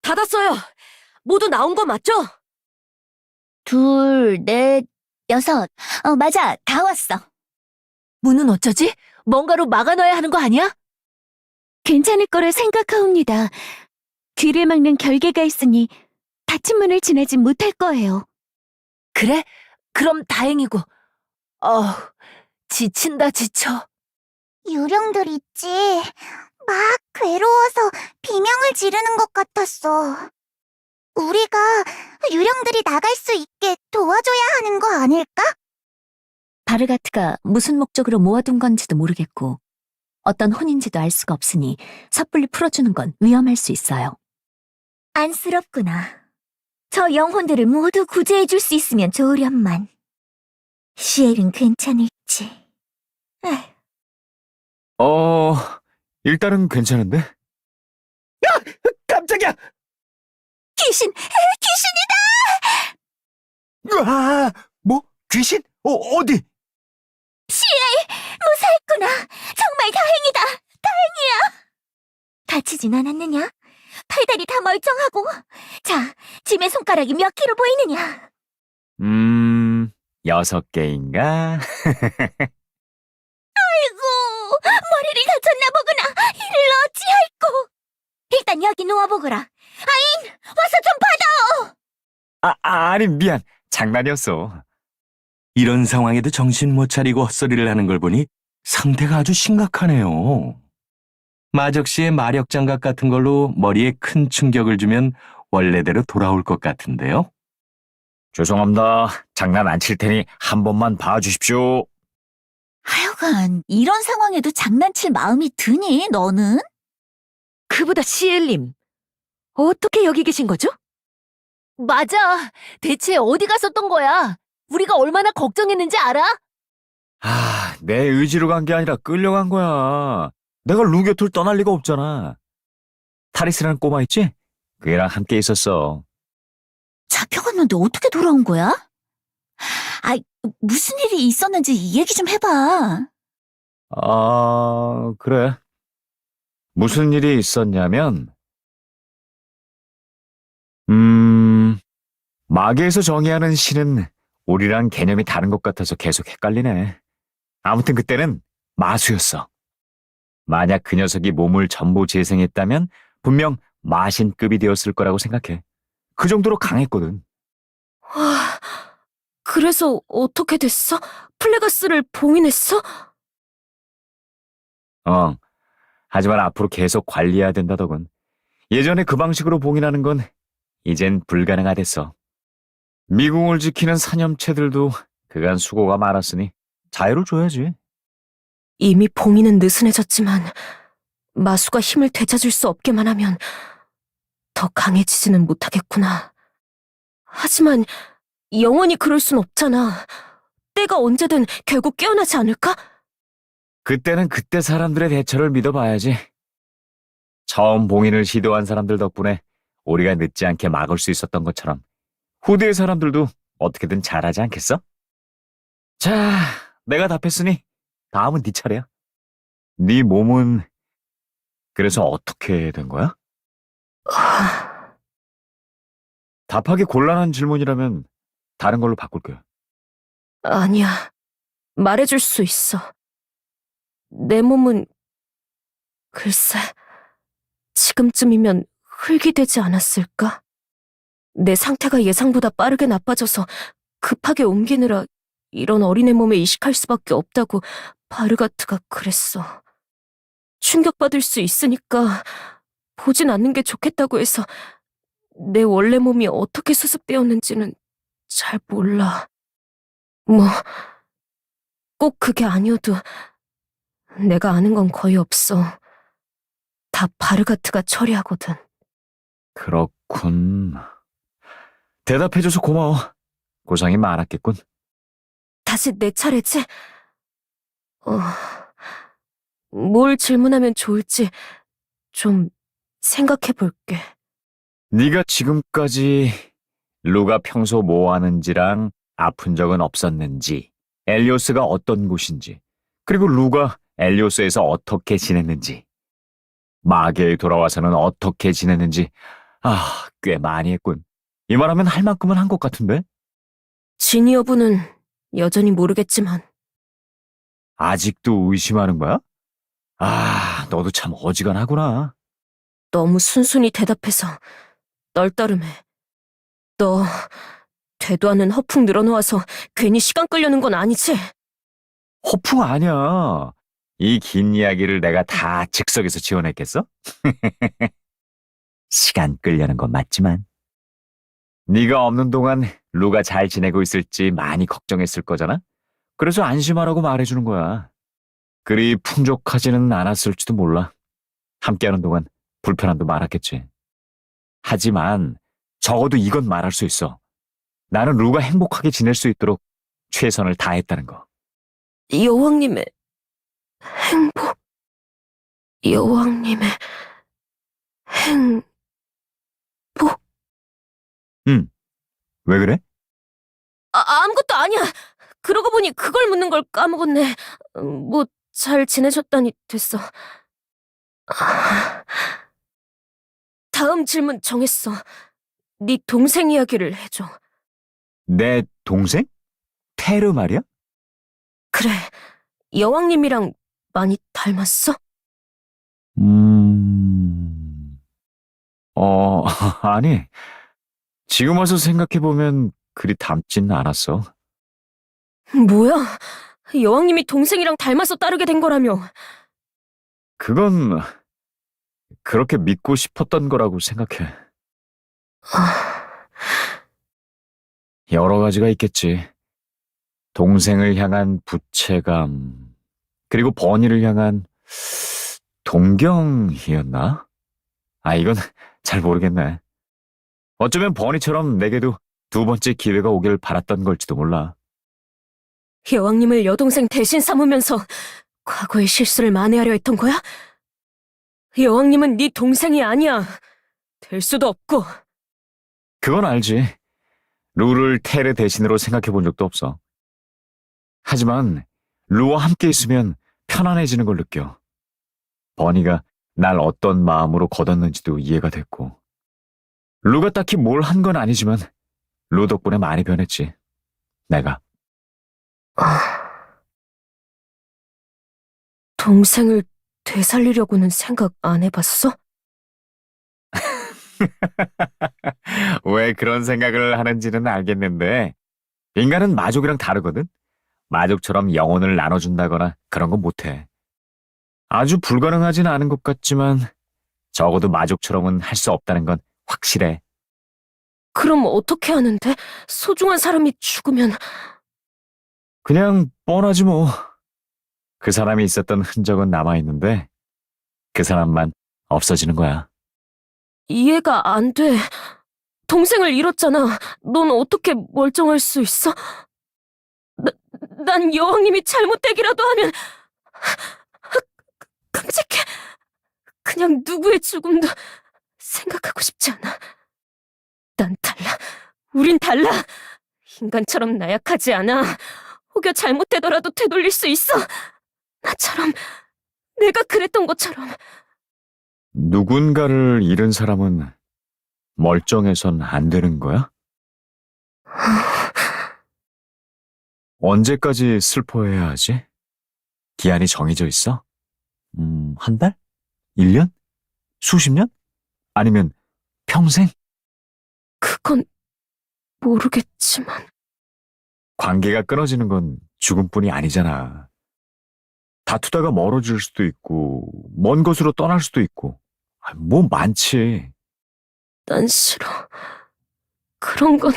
닫았어요. 모두 나온 거 맞죠? 둘, 넷, 여섯. 맞아. 다 왔어. 문은 어쩌지? 뭔가로 막아놔야 하는 거 아니야? 괜찮을 거라 생각하옵니다. 귀를 막는 결계가 있으니 닫힌 문을 지나지 못할 거예요. 그래? 그럼 다행이고. 지친다, 지쳐. 유령들 있지. 막 괴로워서 비명을 지르는 것 같았어. 우리가 유령들이 나갈 수 있게 도와줘야 하는 거 아닐까? 바르가트가 무슨 목적으로 모아둔 건지도 모르겠고 어떤 혼인지도 알 수가 없으니 섣불리 풀어주는 건 위험할 수 있어요. 안쓰럽구나. 저 영혼들을 모두 구제해줄 수 있으면 좋으련만. 시엘은 괜찮을지. 일단은 괜찮은데? 깜짝이야! 귀신! 귀신이다! 아, 뭐? 귀신? 어디? 무사했구나. 정말 다행이다. 다행이야. 다치진 않았느냐? 팔다리 다 멀쩡하고. 자, 짐의 손가락이 몇 킬로 보이느냐? 6개인가? 아이고, 머리를 다쳤나 보구나. 이를 어찌할꼬. 일단 여기 누워보거라. 아인, 와서 좀 받아. 아니, 미안. 장난이었어. 이런 상황에도 정신 못 차리고 헛소리를 하는 걸 보니 상태가 아주 심각하네요. 마적씨의 마력 장갑 같은 걸로 머리에 큰 충격을 주면 원래대로 돌아올 것 같은데요. 죄송합니다. 장난 안 칠 테니 한 번만 봐주십시오. 하여간 이런 상황에도 장난칠 마음이 드니, 너는? 그보다 시엘님, 어떻게 여기 계신 거죠? 맞아. 대체 어디 갔었던 거야? 우리가 얼마나 걱정했는지 알아? 내 의지로 간 게 아니라 끌려간 거야. 내가 루 곁을 떠날 리가 없잖아. 타리스라는 꼬마 있지? 그 애랑 함께 있었어. 잡혀갔는데 어떻게 돌아온 거야? 무슨 일이 있었는지 얘기 좀 해봐. 그래. 무슨 일이 있었냐면, 마계에서 정의하는 신은 우리랑 개념이 다른 것 같아서 계속 헷갈리네. 아무튼 그때는 마수였어. 만약 그 녀석이 몸을 전부 재생했다면 분명 마신급이 되었을 거라고 생각해. 그 정도로 강했거든. 그래서 어떻게 됐어? 플레가스를 봉인했어? 하지만 앞으로 계속 관리해야 된다더군. 예전에 그 방식으로 봉인하는 건 이젠 불가능하댔어. 미궁을 지키는 사념체들도 그간 수고가 많았으니 자유를 줘야지. 이미 봉인은 느슨해졌지만 마수가 힘을 되찾을 수 없게만 하면 더 강해지지는 못하겠구나. 하지만 영원히 그럴 순 없잖아. 때가 언제든 결국 깨어나지 않을까? 그때는 그때 사람들의 대처를 믿어봐야지. 처음 봉인을 시도한 사람들 덕분에 우리가 늦지 않게 막을 수 있었던 것처럼 후대의 사람들도 어떻게든 잘하지 않겠어? 자, 내가 답했으니 다음은 네 차례야. 네 몸은 그래서 어떻게 된 거야? 답하기 곤란한 질문이라면 다른 걸로 바꿀게. 아니야. 말해줄 수 있어. 내 몸은 글쎄, 지금쯤이면 흙이 되지 않았을까? 내 상태가 예상보다 빠르게 나빠져서 급하게 옮기느라 이런 어린애 몸에 이식할 수밖에 없다고 바르가트가 그랬어. 충격받을 수 있으니까 보진 않는 게 좋겠다고 해서 내 원래 몸이 어떻게 수습되었는지는 잘 몰라. 꼭 그게 아니어도 내가 아는 건 거의 없어. 다 바르가트가 처리하거든. 그렇군. 대답해줘서 고마워. 고생이 많았겠군. 다시 내 차례지? 뭘 질문하면 좋을지 좀 생각해볼게. 네가 지금까지 루가 평소 뭐 하는지랑 아픈 적은 없었는지, 엘리오스가 어떤 곳인지, 그리고 루가 엘리오스에서 어떻게 지냈는지, 마계에 돌아와서는 어떻게 지냈는지 꽤 많이 했군. 이 말하면 할 만큼은 한 것 같은데? 진위 여부는 여전히 모르겠지만 아직도 의심하는 거야? 너도 참 어지간하구나. 너무 순순히 대답해서 널따름해. 너 되도 않는 허풍 늘어놓아서 괜히 시간 끌려는 건 아니지? 허풍 아니야. 이 긴 이야기를 내가 다 즉석에서 지어냈겠어? 시간 끌려는 건 맞지만 네가 없는 동안 루가 잘 지내고 있을지 많이 걱정했을 거잖아? 그래서 안심하라고 말해주는 거야. 그리 풍족하지는 않았을지도 몰라. 함께하는 동안 불편함도 많았겠지. 하지만 적어도 이건 말할 수 있어. 나는 루가 행복하게 지낼 수 있도록 최선을 다했다는 거. 여왕님의 행복? 여왕님의 행복? 왜 그래? 아무것도 아니야. 그러고 보니 그걸 묻는 걸 까먹었네. 뭐 잘 지내셨다니 됐어. 다음 질문 정했어. 네 동생 이야기를 해줘. 내 동생? 테르 말이야? 그래, 여왕님이랑 많이 닮았어? 아니. 지금 와서 생각해보면 그리 닮진 않았어. 뭐야? 여왕님이 동생이랑 닮아서 따르게 된 거라며. 그건 그렇게 믿고 싶었던 거라고 생각해. 여러 가지가 있겠지. 동생을 향한 부채감, 그리고 버니를 향한 동경이었나? 이건 잘 모르겠네. 어쩌면 버니처럼 내게도 두 번째 기회가 오길 바랐던 걸지도 몰라. 여왕님을 여동생 대신 삼으면서 과거의 실수를 만회하려 했던 거야? 여왕님은 네 동생이 아니야. 될 수도 없고. 그건 알지. 루를 테르 대신으로 생각해 본 적도 없어. 하지만 루와 함께 있으면 편안해지는 걸 느껴. 버니가 날 어떤 마음으로 거뒀는지도 이해가 됐고. 루가 딱히 뭘 한 건 아니지만 루 덕분에 많이 변했지. 내가. 동생을 되살리려고는 생각 안 해봤어? 왜 그런 생각을 하는지는 알겠는데 인간은 마족이랑 다르거든. 마족처럼 영혼을 나눠준다거나 그런 건 못해. 아주 불가능하진 않은 것 같지만 적어도 마족처럼은 할 수 없다는 건 확실해. 그럼 어떻게 하는데? 소중한 사람이 죽으면. 그냥 뻔하지 뭐. 그 사람이 있었던 흔적은 남아있는데 그 사람만 없어지는 거야. 이해가 안 돼. 동생을 잃었잖아. 넌 어떻게 멀쩡할 수 있어? 난 여왕님이 잘못되기라도 하면 끔찍해. 그냥 누구의 죽음도 생각하고 싶지 않아. 난 달라. 우린 달라. 인간처럼 나약하지 않아. 혹여 잘못되더라도 되돌릴 수 있어. 나처럼, 내가 그랬던 것처럼. 누군가를 잃은 사람은 멀쩡해선 안 되는 거야? 언제까지 슬퍼해야 하지? 기한이 정해져 있어? 한 달? 1년? 수십 년? 아니면 평생? 그건 모르겠지만. 관계가 끊어지는 건 죽음뿐이 아니잖아. 다투다가 멀어질 수도 있고 먼 곳으로 떠날 수도 있고 뭐 많지. 난 싫어. 그런 건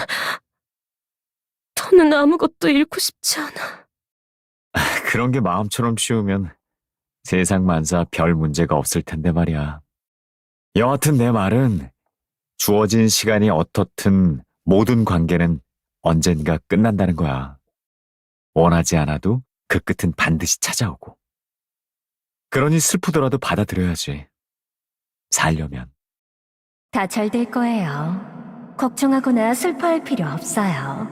더는 아무것도 잃고 싶지 않아. 그런 게 마음처럼 쉬우면 세상 만사 별 문제가 없을 텐데 말이야. 여하튼 내 말은 주어진 시간이 어떻든 모든 관계는 언젠가 끝난다는 거야. 원하지 않아도 그 끝은 반드시 찾아오고. 그러니 슬프더라도 받아들여야지. 살려면. 다 잘 될 거예요. 걱정하거나 슬퍼할 필요 없어요.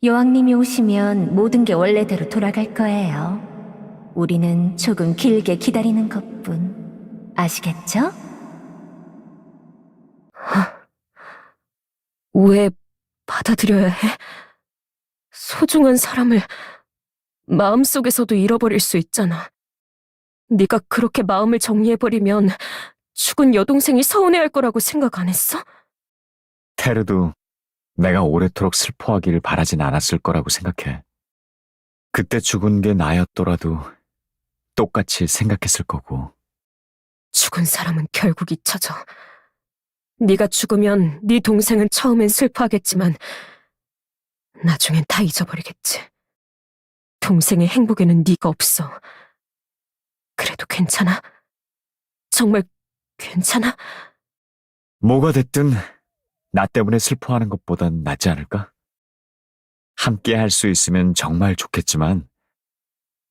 여왕님이 오시면 모든 게 원래대로 돌아갈 거예요. 우리는 조금 길게 기다리는 것뿐. 아시겠죠? 왜 받아들여야 해? 소중한 사람을 마음속에서도 잃어버릴 수 있잖아. 네가 그렇게 마음을 정리해버리면 죽은 여동생이 서운해할 거라고 생각 안 했어? 테르도 내가 오래도록 슬퍼하기를 바라진 않았을 거라고 생각해. 그때 죽은 게 나였더라도 똑같이 생각했을 거고. 죽은 사람은 결국 잊혀져. 네가 죽으면 네 동생은 처음엔 슬퍼하겠지만 나중엔 다 잊어버리겠지. 동생의 행복에는 네가 없어. 그래도 괜찮아? 정말 괜찮아? 뭐가 됐든 나 때문에 슬퍼하는 것보단 낫지 않을까? 함께 할 수 있으면 정말 좋겠지만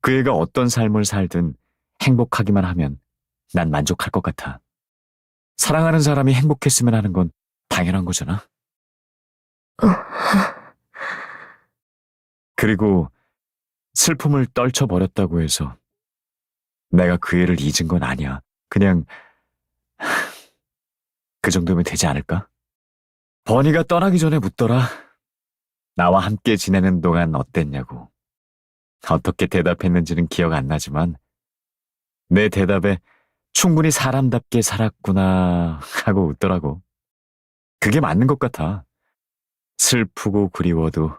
그 애가 어떤 삶을 살든 행복하기만 하면 난 만족할 것 같아. 사랑하는 사람이 행복했으면 하는 건 당연한 거잖아. 그리고 슬픔을 떨쳐버렸다고 해서 내가 그 애를 잊은 건 아니야. 그냥 그 정도면 되지 않을까? 버니가 떠나기 전에 묻더라. 나와 함께 지내는 동안 어땠냐고. 어떻게 대답했는지는 기억 안 나지만 내 대답에 충분히 사람답게 살았구나 하고 웃더라고. 그게 맞는 것 같아. 슬프고 그리워도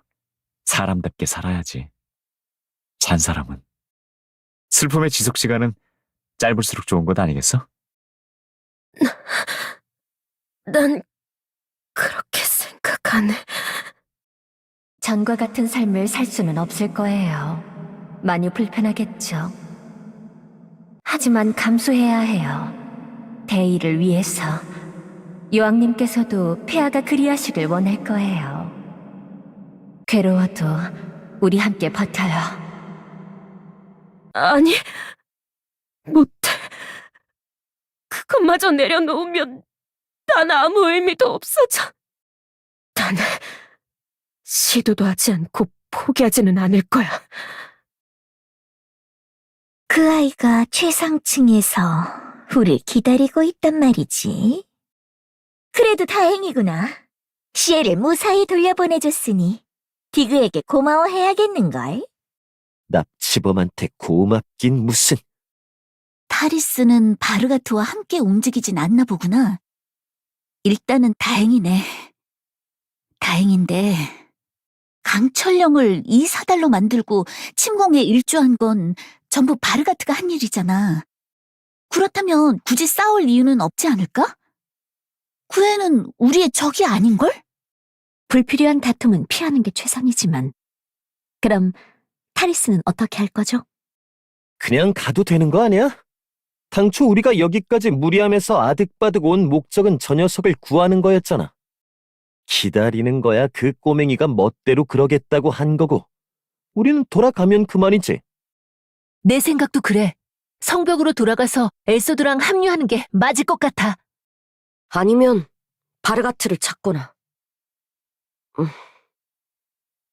사람답게 살아야지. 산 사람은. 슬픔의 지속시간은 짧을수록 좋은 것 아니겠어? 난 그렇게 생각 안 해. 전과 같은 삶을 살 수는 없을 거예요. 많이 불편하겠죠. 하지만 감수해야 해요. 대의를 위해서. 여왕님께서도 폐하가 그리하시길 원할 거예요. 괴로워도 우리 함께 버텨요. 아니, 못해. 그것마저 내려놓으면 난 아무 의미도 없어져. 난 시도도 하지 않고 포기하지는 않을 거야. 그 아이가 최상층에서 우릴 기다리고 있단 말이지. 그래도 다행이구나. 시에를 무사히 돌려보내줬으니 디그에게 고마워해야겠는걸. 납치범한테 고맙긴 무슨. 타리스는 바르가트와 함께 움직이진 않나 보구나. 일단은 다행이네. 다행인데 강철령을 이 사달로 만들고 침공에 일조한 건 전부 바르가트가 한 일이잖아. 그렇다면 굳이 싸울 이유는 없지 않을까? 그 애는 우리의 적이 아닌걸? 불필요한 다툼은 피하는 게 최선이지만. 그럼 타리스는 어떻게 할 거죠? 그냥 가도 되는 거 아니야? 당초 우리가 여기까지 무리하면서 아득바득 온 목적은 저 녀석을 구하는 거였잖아. 기다리는 거야 그 꼬맹이가 멋대로 그러겠다고 한 거고. 우리는 돌아가면 그만이지. 내 생각도 그래. 성벽으로 돌아가서 엘소드랑 합류하는 게 맞을 것 같아. 아니면 바르가트를 찾거나.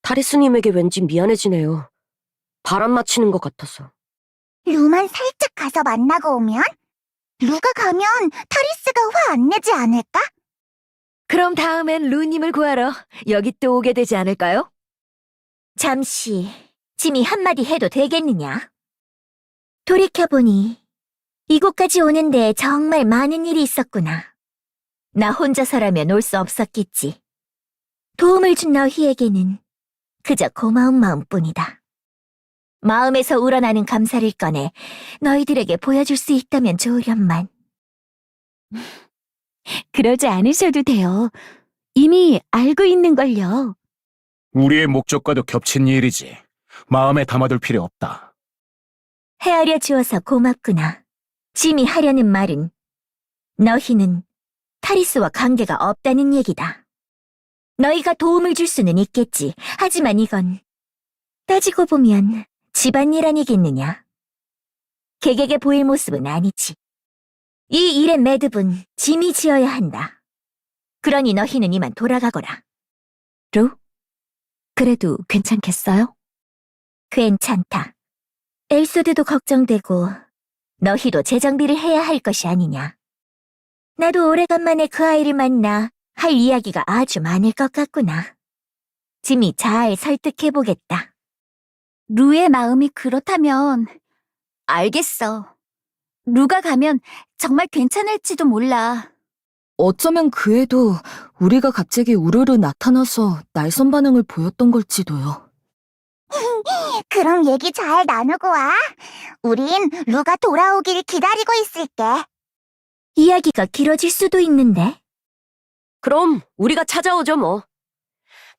타리스님에게 왠지 미안해지네요. 바람 맞히는 것 같아서. 루만 살짝 가서 만나고 오면? 루가 가면 타리스가 화 안 내지 않을까? 그럼 다음엔 루님을 구하러 여기 또 오게 되지 않을까요? 잠시 짐이 한마디 해도 되겠느냐? 돌이켜보니 이곳까지 오는데 정말 많은 일이 있었구나. 나 혼자서라면 올 수 없었겠지. 도움을 준 너희에게는 그저 고마운 마음뿐이다. 마음에서 우러나는 감사를 꺼내 너희들에게 보여줄 수 있다면 좋으련만. 그러지 않으셔도 돼요. 이미 알고 있는걸요. 우리의 목적과도 겹친 일이지. 마음에 담아둘 필요 없다. 헤아려 주어서 고맙구나. 짐이 하려는 말은 너희는 타리스와 관계가 없다는 얘기다. 너희가 도움을 줄 수는 있겠지. 하지만 이건 따지고 보면 집안일 아니겠느냐. 객에게 보일 모습은 아니지. 이 일의 매듭은 짐이 지어야 한다. 그러니 너희는 이만 돌아가거라. 루? 그래도 괜찮겠어요? 괜찮다. 엘소드도 걱정되고 너희도 재정비를 해야 할 것이 아니냐. 나도 오래간만에 그 아이를 만나 할 이야기가 아주 많을 것 같구나. 짐이 잘 설득해보겠다. 루의 마음이 그렇다면 알겠어. 루가 가면 정말 괜찮을지도 몰라. 어쩌면 그 애도 우리가 갑자기 우르르 나타나서 날선 반응을 보였던 걸지도요. 그럼 얘기 잘 나누고 와. 우린 루가 돌아오길 기다리고 있을게. 이야기가 길어질 수도 있는데. 그럼 우리가 찾아오죠 뭐.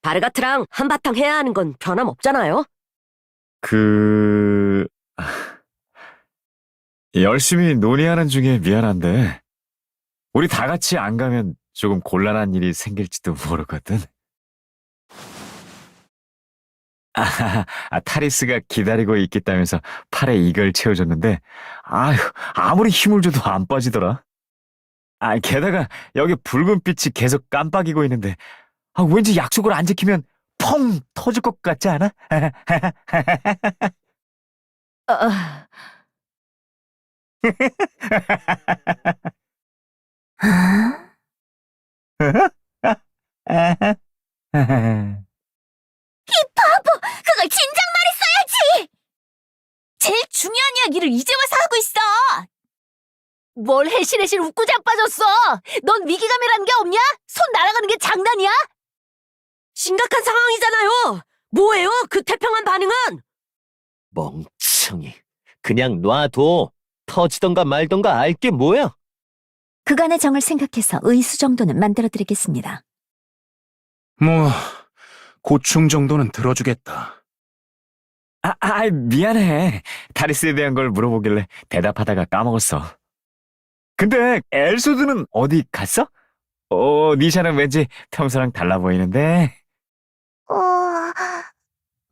바르가트랑 한바탕 해야 하는 건 변함없잖아요. 열심히 논의하는 중에 미안한데, 우리 다 같이 안 가면 조금 곤란한 일이 생길지도 모르거든. 타리스가 기다리고 있겠다면서 팔에 이걸 채워줬는데, 아휴, 아무리 힘을 줘도 안 빠지더라. 게다가 여기 붉은 빛이 계속 깜빡이고 있는데, 왠지 약속을 안 지키면 펑 터질 것 같지 않아? 그걸 진작 말했어야지! 제일 중요한 이야기를 이제 와서 하고 있어! 뭘 해실해실 웃고 자빠졌어? 넌 위기감이라는 게 없냐? 손 날아가는 게 장난이야? 심각한 상황이잖아요. 뭐예요 그 태평한 반응은? 멍청이. 그냥 놔둬. 터지던가 말던가 알게 뭐야? 그간의 정을 생각해서 의수 정도는 만들어드리겠습니다. 뭐, 고충 정도는 들어주겠다. 미안해. 타리스에 대한 걸 물어보길래 대답하다가 까먹었어. 근데 엘소드는 어디 갔어? 니샤는 왠지 평소랑 달라 보이는데.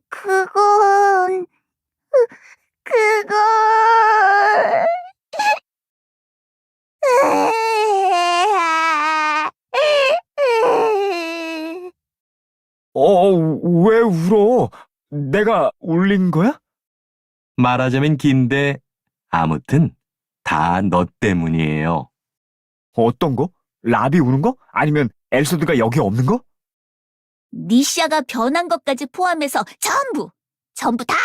그건... 왜 울어? 내가 울린 거야? 말하자면 긴데 아무튼 다 너 때문이에요. 어떤 거? 라비 우는 거? 아니면 엘소드가 여기 없는 거? 니샤가 변한 것까지 포함해서 전부 다!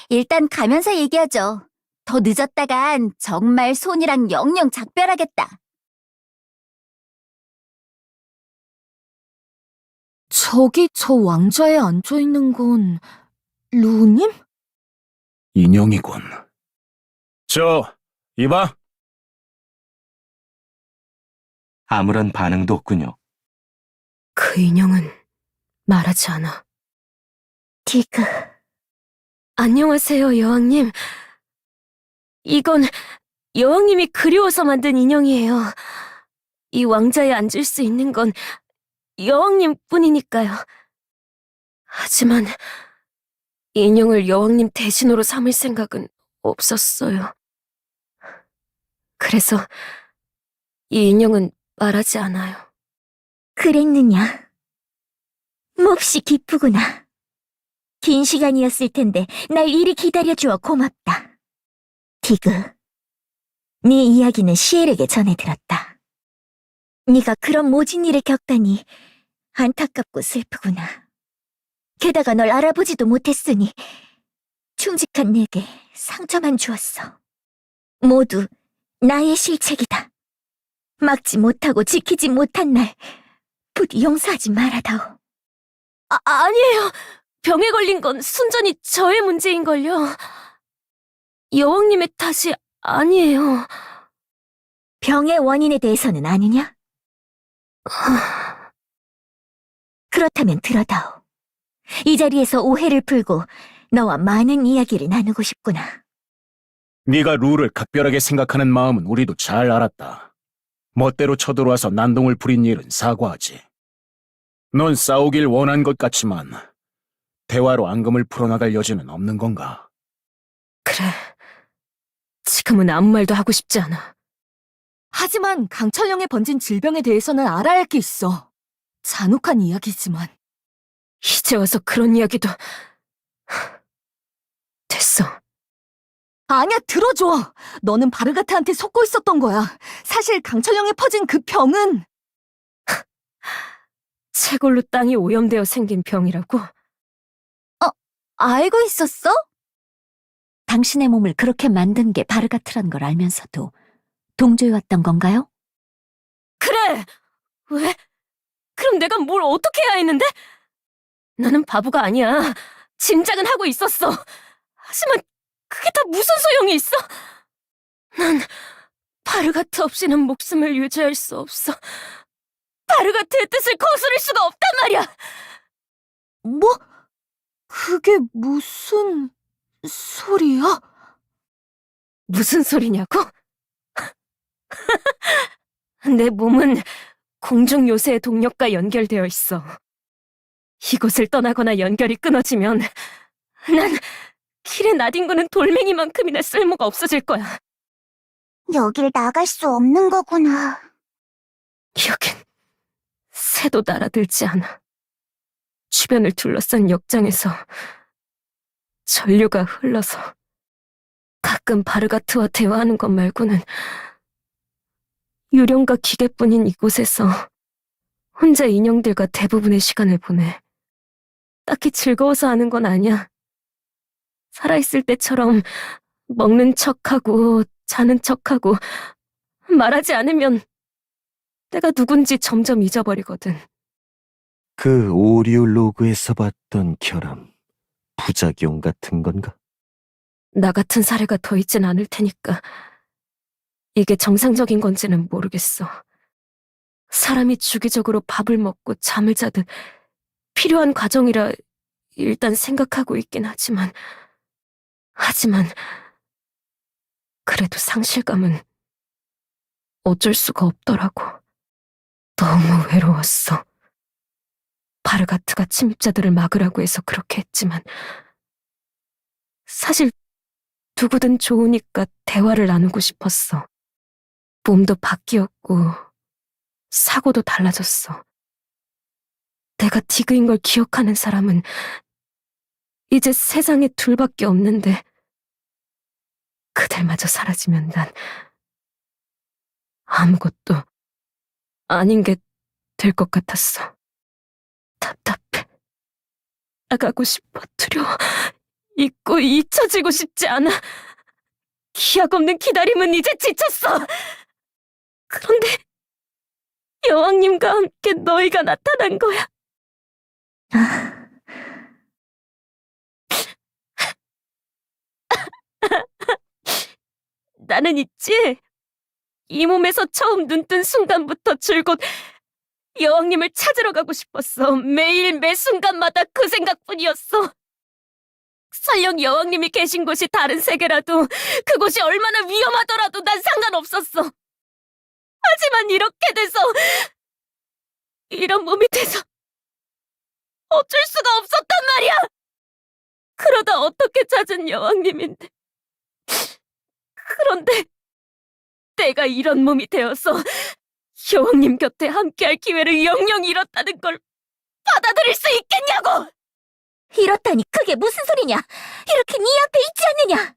일단 가면서 얘기하죠. 더 늦었다간 정말 손이랑 영영 작별하겠다. 저기 저 왕좌에 앉아있는 건 루님? 인형이군. 이봐. 아무런 반응도 없군요. 그 인형은 말하지 않아. 티그... 안녕하세요, 여왕님. 이건 여왕님이 그리워서 만든 인형이에요. 이 왕자에 앉을 수 있는 건 여왕님 뿐이니까요. 하지만 이 인형을 여왕님 대신으로 삼을 생각은 없었어요. 그래서 이 인형은 말하지 않아요. 그랬느냐? 몹시 기쁘구나. 긴 시간이었을 텐데 날 이리 기다려주어 고맙다. 티그, 네 이야기는 시엘에게 전해 들었다. 네가 그런 모진 일을 겪다니 안타깝고 슬프구나. 게다가 널 알아보지도 못했으니 충직한 내게 상처만 주었어. 모두 나의 실책이다. 막지 못하고 지키지 못한 날 부디 용서하지 말아다오. 아니에요. 병에 걸린 건 순전히 저의 문제인걸요. 여왕님의 탓이 아니에요. 병의 원인에 대해서는 아느냐? 그렇다면 들어다오. 이 자리에서 오해를 풀고 너와 많은 이야기를 나누고 싶구나. 네가 루를 각별하게 생각하는 마음은 우리도 잘 알았다. 멋대로 쳐들어와서 난동을 부린 일은 사과하지. 넌 싸우길 원한 것 같지만 대화로 앙금을 풀어나갈 여지는 없는 건가? 그래. 지금은 아무 말도 하고 싶지 않아. 하지만 강철령에 번진 질병에 대해서는 알아야 할 게 있어. 잔혹한 이야기지만. 이제 와서 그런 이야기도... 됐어. 아니야, 들어줘. 너는 바르가트한테 속고 있었던 거야. 사실 강철령에 퍼진 그 병은 채골로 땅이 오염되어 생긴 병이라고? 알고 있었어? 당신의 몸을 그렇게 만든 게 바르가트란 걸 알면서도 동조해왔던 건가요? 그래! 왜? 그럼 내가 뭘 어떻게 해야 했는데? 나는 바보가 아니야. 짐작은 하고 있었어. 하지만 그게 다 무슨 소용이 있어? 난 바르가트 없이는 목숨을 유지할 수 없어. 바르가트의 뜻을 거스를 수가 없단 말이야! 뭐? 그게 무슨 소리야? 무슨 소리냐고? 내 몸은 공중 요새의 동력과 연결되어 있어. 이곳을 떠나거나 연결이 끊어지면 난 길에 나뒹구는 돌멩이만큼이나 쓸모가 없어질 거야. 여길 나갈 수 없는 거구나. 여긴 새도 날아들지 않아. 주변을 둘러싼 역장에서 전류가 흘러서 가끔 바르가트와 대화하는 것 말고는 유령과 기계뿐인 이곳에서 혼자 인형들과 대부분의 시간을 보내. 딱히 즐거워서 하는 건 아니야. 살아있을 때처럼 먹는 척하고 자는 척하고 말하지 않으면 내가 누군지 점점 잊어버리거든. 그 오리오 로그에서 봤던 결함, 부작용 같은 건가? 나 같은 사례가 더 있진 않을 테니까 이게 정상적인 건지는 모르겠어. 사람이 주기적으로 밥을 먹고 잠을 자듯 필요한 과정이라 일단 생각하고 있긴 하지만 그래도 상실감은 어쩔 수가 없더라고. 너무 외로웠어. 바르가트가 침입자들을 막으라고 해서 그렇게 했지만 사실 누구든 좋으니까 대화를 나누고 싶었어. 몸도 바뀌었고 사고도 달라졌어. 내가 디그인 걸 기억하는 사람은 이제 세상에 둘밖에 없는데 그들마저 사라지면 난 아무것도 아닌 게 될 것 같았어. 답답해. 나가고 싶어. 두려워. 잊고 잊혀지고 싶지 않아. 기약 없는 기다림은 이제 지쳤어. 그런데 여왕님과 함께 너희가 나타난 거야. 나는 있지. 이 몸에서 처음 눈 뜬 순간부터 줄곧 여왕님을 찾으러 가고 싶었어. 매일 매 순간마다 그 생각뿐이었어. 설령 여왕님이 계신 곳이 다른 세계라도 그곳이 얼마나 위험하더라도 난 상관없었어. 하지만 이렇게 돼서 이런 몸이 돼서 어쩔 수가 없었단 말이야. 그러다 어떻게 찾은 여왕님인데. 그런데 내가 이런 몸이 되어서 여왕님 곁에 함께할 기회를 영영 잃었다는 걸 받아들일 수 있겠냐고! 이렇다니 그게 무슨 소리냐? 이렇게 네 앞에 있지 않느냐?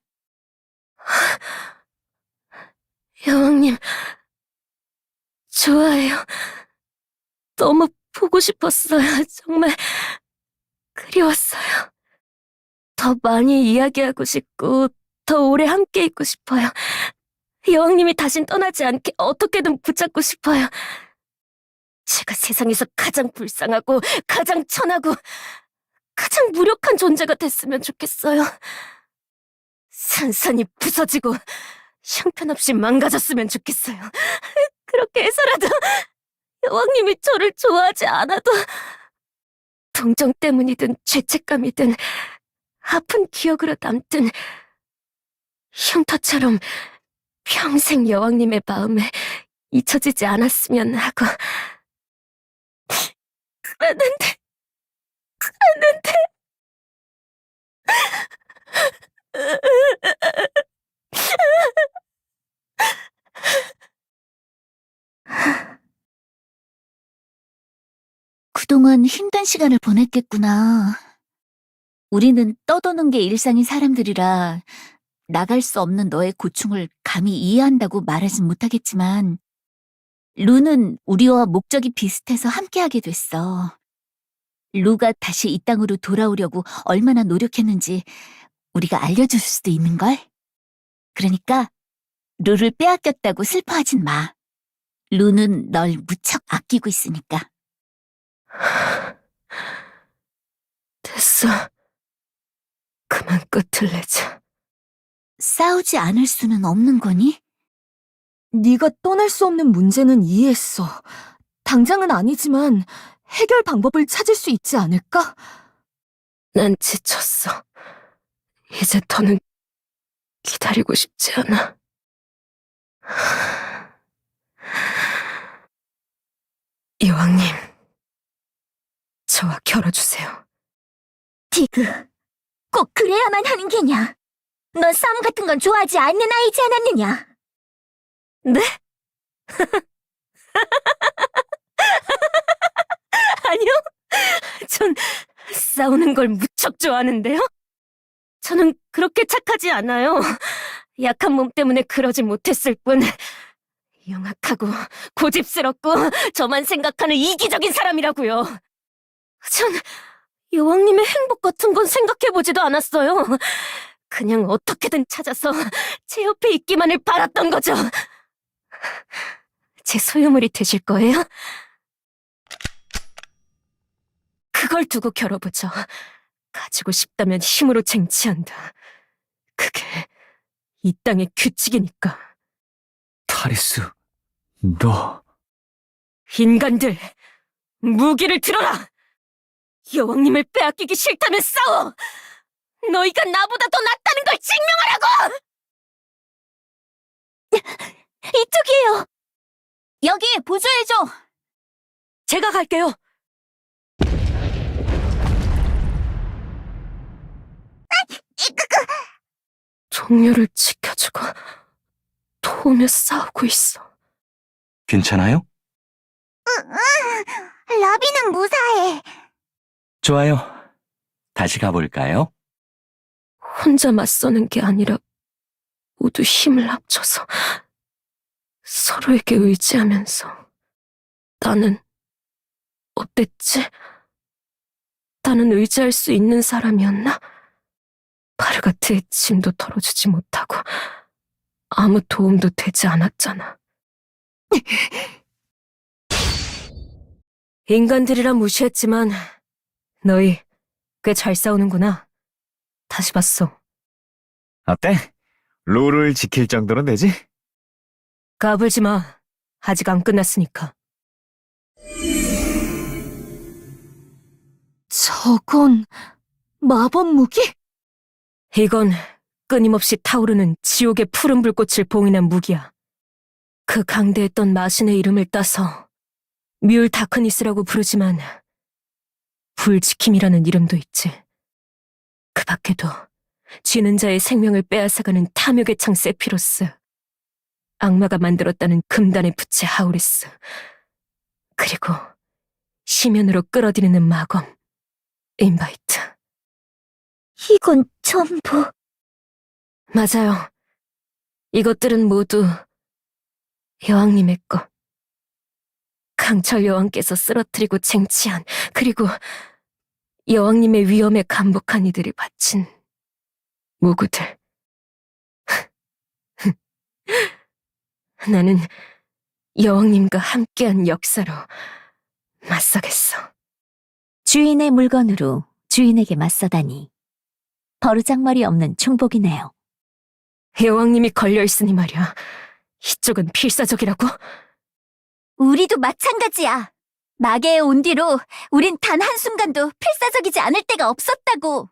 여왕님, 좋아해요. 너무 보고 싶었어요. 정말 그리웠어요. 더 많이 이야기하고 싶고 더 오래 함께 있고 싶어요. 여왕님이 다신 떠나지 않게 어떻게든 붙잡고 싶어요. 제가 세상에서 가장 불쌍하고 가장 천하고 가장 무력한 존재가 됐으면 좋겠어요. 산산이 부서지고 형편없이 망가졌으면 좋겠어요. 그렇게 해서라도 여왕님이 저를 좋아하지 않아도 동정 때문이든 죄책감이든 아픈 기억으로 남든 흉터처럼 평생 여왕님의 마음에 잊혀지지 않았으면 하고 그랬는데 그동안 힘든 시간을 보냈겠구나. 우리는 떠도는 게 일상인 사람들이라 나갈 수 없는 너의 고충을 감히 이해한다고 말하진 못하겠지만, 루는 우리와 목적이 비슷해서 함께하게 됐어. 루가 다시 이 땅으로 돌아오려고 얼마나 노력했는지 우리가 알려줄 수도 있는걸? 그러니까 루를 빼앗겼다고 슬퍼하진 마. 루는 널 무척 아끼고 있으니까. 됐어. 그만 끝을 내자. 싸우지 않을 수는 없는 거니? 네가 떠날 수 없는 문제는 이해했어. 당장은 아니지만 해결 방법을 찾을 수 있지 않을까? 난 지쳤어. 이제 더는 기다리고 싶지 않아. 여왕님, 저와 결혼주세요. 디그, 꼭 그래야만 하는 게냐? 넌 싸움 같은 건 좋아하지 않는 아이지 않았느냐? 네? 아니요. 전 싸우는 걸 무척 좋아하는데요. 저는 그렇게 착하지 않아요. 약한 몸 때문에 그러지 못했을 뿐. 영악하고 고집스럽고 저만 생각하는 이기적인 사람이라고요. 전 여왕님의 행복 같은 건 생각해보지도 않았어요. 그냥 어떻게든 찾아서 제 옆에 있기만을 바랐던 거죠. 제 소유물이 되실 거예요? 그걸 두고 겨뤄보죠. 가지고 싶다면 힘으로 쟁취한다. 그게 이 땅의 규칙이니까. 타리스, 너... 인간들, 무기를 들어라! 여왕님을 빼앗기기 싫다면 싸워! 너희가 나보다 더 낫다는 걸 증명하라고! 이쪽이에요! 여기 보조해줘! 제가 갈게요. 동료를 지켜주고 도우며 싸우고 있어. 괜찮아요? 라비는 무사해. 좋아요. 다시 가볼까요? 혼자 맞서는 게 아니라 모두 힘을 합쳐서 서로에게 의지하면서. 나는 어땠지? 나는 의지할 수 있는 사람이었나? 바르가트의 짐도 덜어주지 못하고 아무 도움도 되지 않았잖아. 인간들이라 무시했지만 너희 꽤 잘 싸우는구나. 다시 봤어. 어때? 룰을 지킬 정도는 되지? 까불지 마. 아직 안 끝났으니까. 저건 마법 무기? 이건 끊임없이 타오르는 지옥의 푸른 불꽃을 봉인한 무기야. 그 강대했던 마신의 이름을 따서 뮬 다크니스라고 부르지만 불지킴이라는 이름도 있지. 그 밖에도 쥐는 자의 생명을 빼앗아가는 탐욕의 창 세피로스, 악마가 만들었다는 금단의 부채 하우리스, 그리고 심연으로 끌어들이는 마검 인바이트. 이건 전부... 맞아요. 이것들은 모두 여왕님의 것. 강철 여왕께서 쓰러뜨리고 쟁취한, 그리고 여왕님의 위엄에 감복한 이들이 바친 무구들. 나는 여왕님과 함께한 역사로 맞서겠어. 주인의 물건으로 주인에게 맞서다니. 버르장머리 없는 충복이네요. 여왕님이 걸려있으니 말이야. 이쪽은 필사적이라고? 우리도 마찬가지야. 마계에 온 뒤로 우린 단 한순간도 필사적이지 않을 때가 없었다고.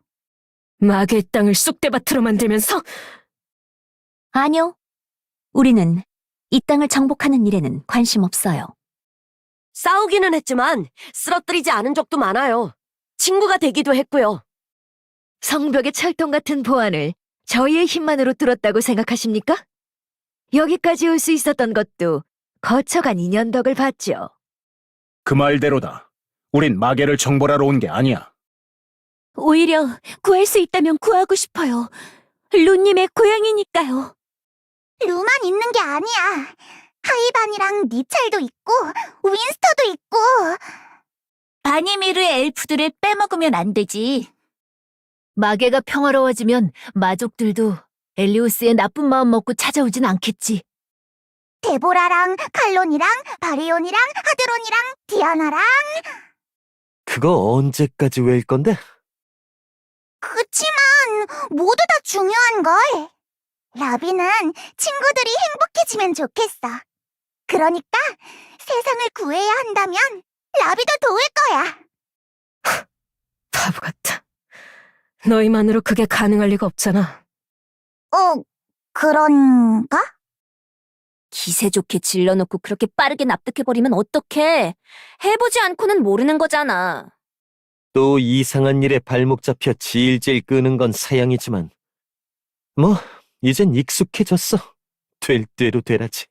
마계의 땅을 쑥대밭으로 만들면서? 아니요. 우리는 이 땅을 정복하는 일에는 관심 없어요. 싸우기는 했지만 쓰러뜨리지 않은 적도 많아요. 친구가 되기도 했고요. 성벽의 철통 같은 보안을 저희의 힘만으로 뚫었다고 생각하십니까? 여기까지 올 수 있었던 것도 거쳐간 인연 덕을 봤죠. 그 말대로다. 우린 마계를 정벌하러 온 게 아니야. 오히려 구할 수 있다면 구하고 싶어요. 루님의 고향이니까요. 루만 있는 게 아니야. 하이반이랑 니찰도 있고 윈스터도 있고. 바니미르의 엘프들을 빼먹으면 안 되지. 마계가 평화로워지면 마족들도 엘리오스의 나쁜 마음 먹고 찾아오진 않겠지. 데보라랑 칼론이랑 바리온이랑 하드론이랑 디아나랑. 그거 언제까지 외울 건데? 그치만 모두 다 중요한걸. 라비는 친구들이 행복해지면 좋겠어. 그러니까 세상을 구해야 한다면 라비도 도울 거야. 바보 같아. 너희만으로 그게 가능할 리가 없잖아. 그런가? 기세 좋게 질러놓고 그렇게 빠르게 납득해버리면 어떡해. 해보지 않고는 모르는 거잖아. 또 이상한 일에 발목 잡혀 질질 끄는 건 사양이지만 뭐 이젠 익숙해졌어. 될 대로 되라지.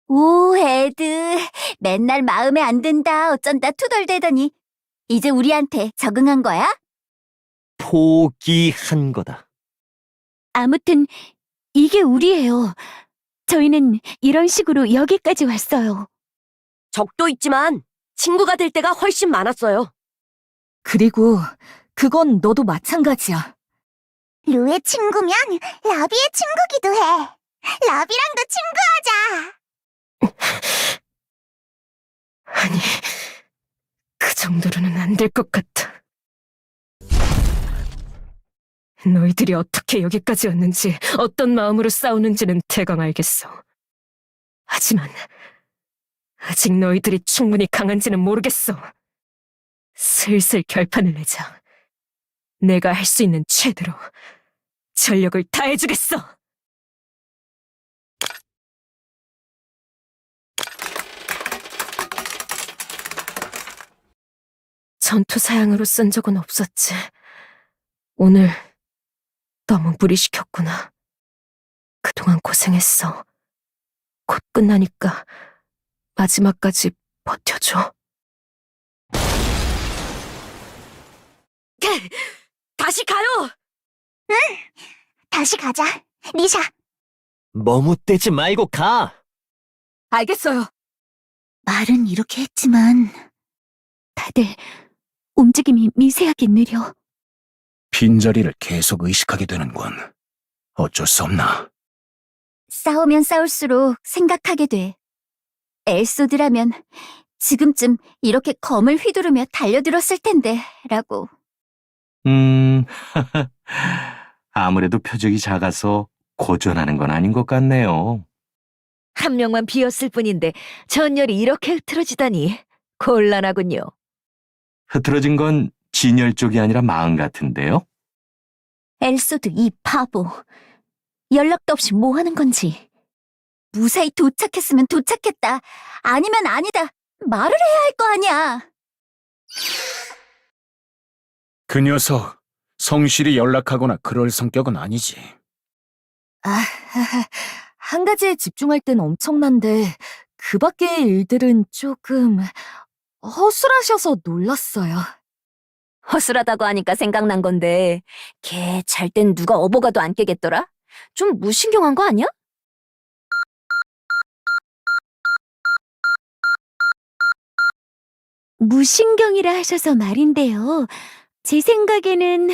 오, 애드. 맨날 마음에 안 든다 어쩐다 투덜대더니 이제 우리한테 적응한 거야? 포기한 거다. 아무튼 이게 우리예요. 저희는 이런 식으로 여기까지 왔어요. 적도 있지만 친구가 될 때가 훨씬 많았어요. 그리고 그건 너도 마찬가지야. 루의 친구면 라비의 친구기도 해. 라비랑도 친구하자. 아니, 그 정도로는 안 될 것 같아. 너희들이 어떻게 여기까지 왔는지, 어떤 마음으로 싸우는지는 대강 알겠어. 하지만 아직 너희들이 충분히 강한지는 모르겠어. 슬슬 결판을 내자. 내가 할 수 있는 최대로 전력을 다해주겠어. 전투 사양으로 쓴 적은 없었지. 오늘 너무 무리시켰구나. 그동안 고생했어. 곧 끝나니까 마지막까지 버텨줘. 다시 가요! 다시 가자. 리샤. 머뭇대지 말고 가! 알겠어요. 말은 이렇게 했지만 다들 움직임이 미세하게 느려. 빈자리를 계속 의식하게 되는군. 어쩔 수 없나. 싸우면 싸울수록 생각하게 돼. 엘소드라면 지금쯤 이렇게 검을 휘두르며 달려들었을 텐데 라고. 아무래도 표적이 작아서 고전하는 건 아닌 것 같네요. 한 명만 비었을 뿐인데 전열이 이렇게 흐트러지다니 곤란하군요. 흐트러진 건 진열 쪽이 아니라 마음 같은데요? 엘소드 이 바보. 연락도 없이 뭐 하는 건지. 무사히 도착했으면 도착했다. 아니면 아니다. 말을 해야 할 거 아니야. 그 녀석 성실히 연락하거나 그럴 성격은 아니지. 한 가지에 집중할 땐 엄청난데 그 밖의 일들은 조금 허술하셔서 놀랐어요. 허술하다고 하니까 생각난 건데 걔 잘 땐 누가 어버가도 안 깨겠더라? 좀 무신경한 거 아니야? 무신경이라 하셔서 말인데요. 제 생각에는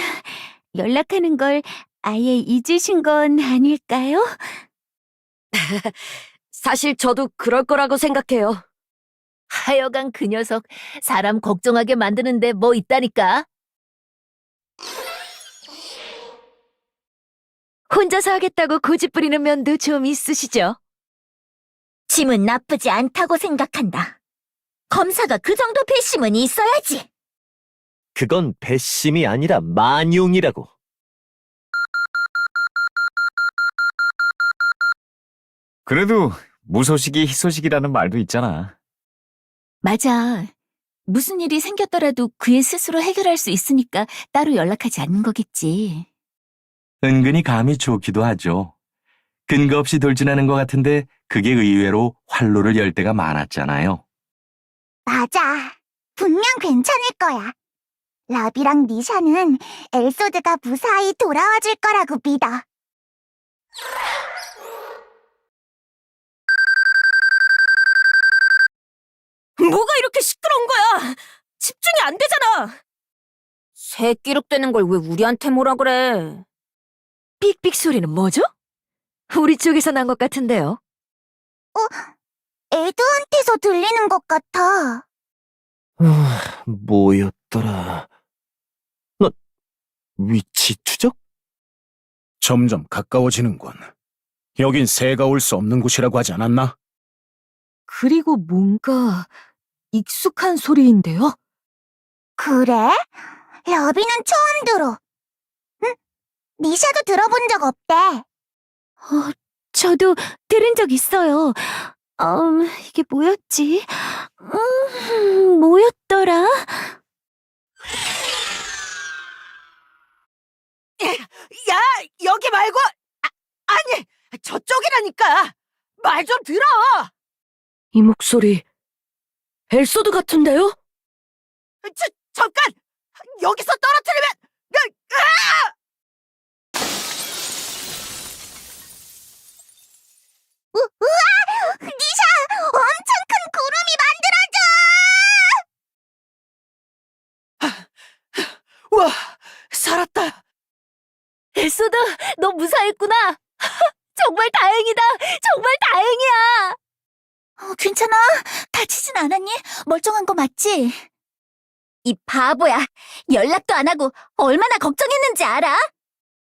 연락하는 걸 아예 잊으신 건 아닐까요? 사실 저도 그럴 거라고 생각해요. 하여간 그 녀석 사람 걱정하게 만드는데 뭐 있다니까. 혼자서 하겠다고 고집부리는 면도 좀 있으시죠? 짐은 나쁘지 않다고 생각한다. 검사가 그 정도 배심은 있어야지. 그건 배심이 아니라 만용이라고. 그래도 무소식이 희소식이라는 말도 있잖아. 맞아. 무슨 일이 생겼더라도 그의 스스로 해결할 수 있으니까 따로 연락하지 않는 거겠지. 은근히 감이 좋기도 하죠. 근거 없이 돌진하는 것 같은데 그게 의외로 활로를 열 때가 많았잖아요. 맞아. 분명 괜찮을 거야. 라비랑 니샤는 엘소드가 무사히 돌아와 줄 거라고 믿어. 뭐가 이렇게 시끄러운 거야? 집중이 안 되잖아. 새끼륵대는 걸 왜 우리한테 뭐라 그래? 삑삑 소리는 뭐죠? 우리 쪽에서 난 것 같은데요. 에드한테서 들리는 것 같아. 뭐였더라? 너 위치 추적? 점점 가까워지는군. 여긴 새가 올 수 없는 곳이라고 하지 않았나? 그리고 뭔가 익숙한 소리인데요? 그래? 라비는 처음 들어. 응? 니샤도 들어본 적 없대. 저도 들은 적 있어요. 이게 뭐였지? 뭐였더라? 야, 여기 말고 아니, 저쪽이라니까. 말 좀 들어. 이 목소리 엘소드 같은데요? 잠깐. 여기서 떨어뜨리면 우와! 니샤! 엄청 큰 구름이 만들어져! 와, 살았다. 엘소드, 너 무사했구나. 정말 다행이다. 정말 다행이야. 괜찮아? 다치진 않았니? 멀쩡한 거 맞지? 이 바보야. 연락도 안 하고 얼마나 걱정했는지 알아?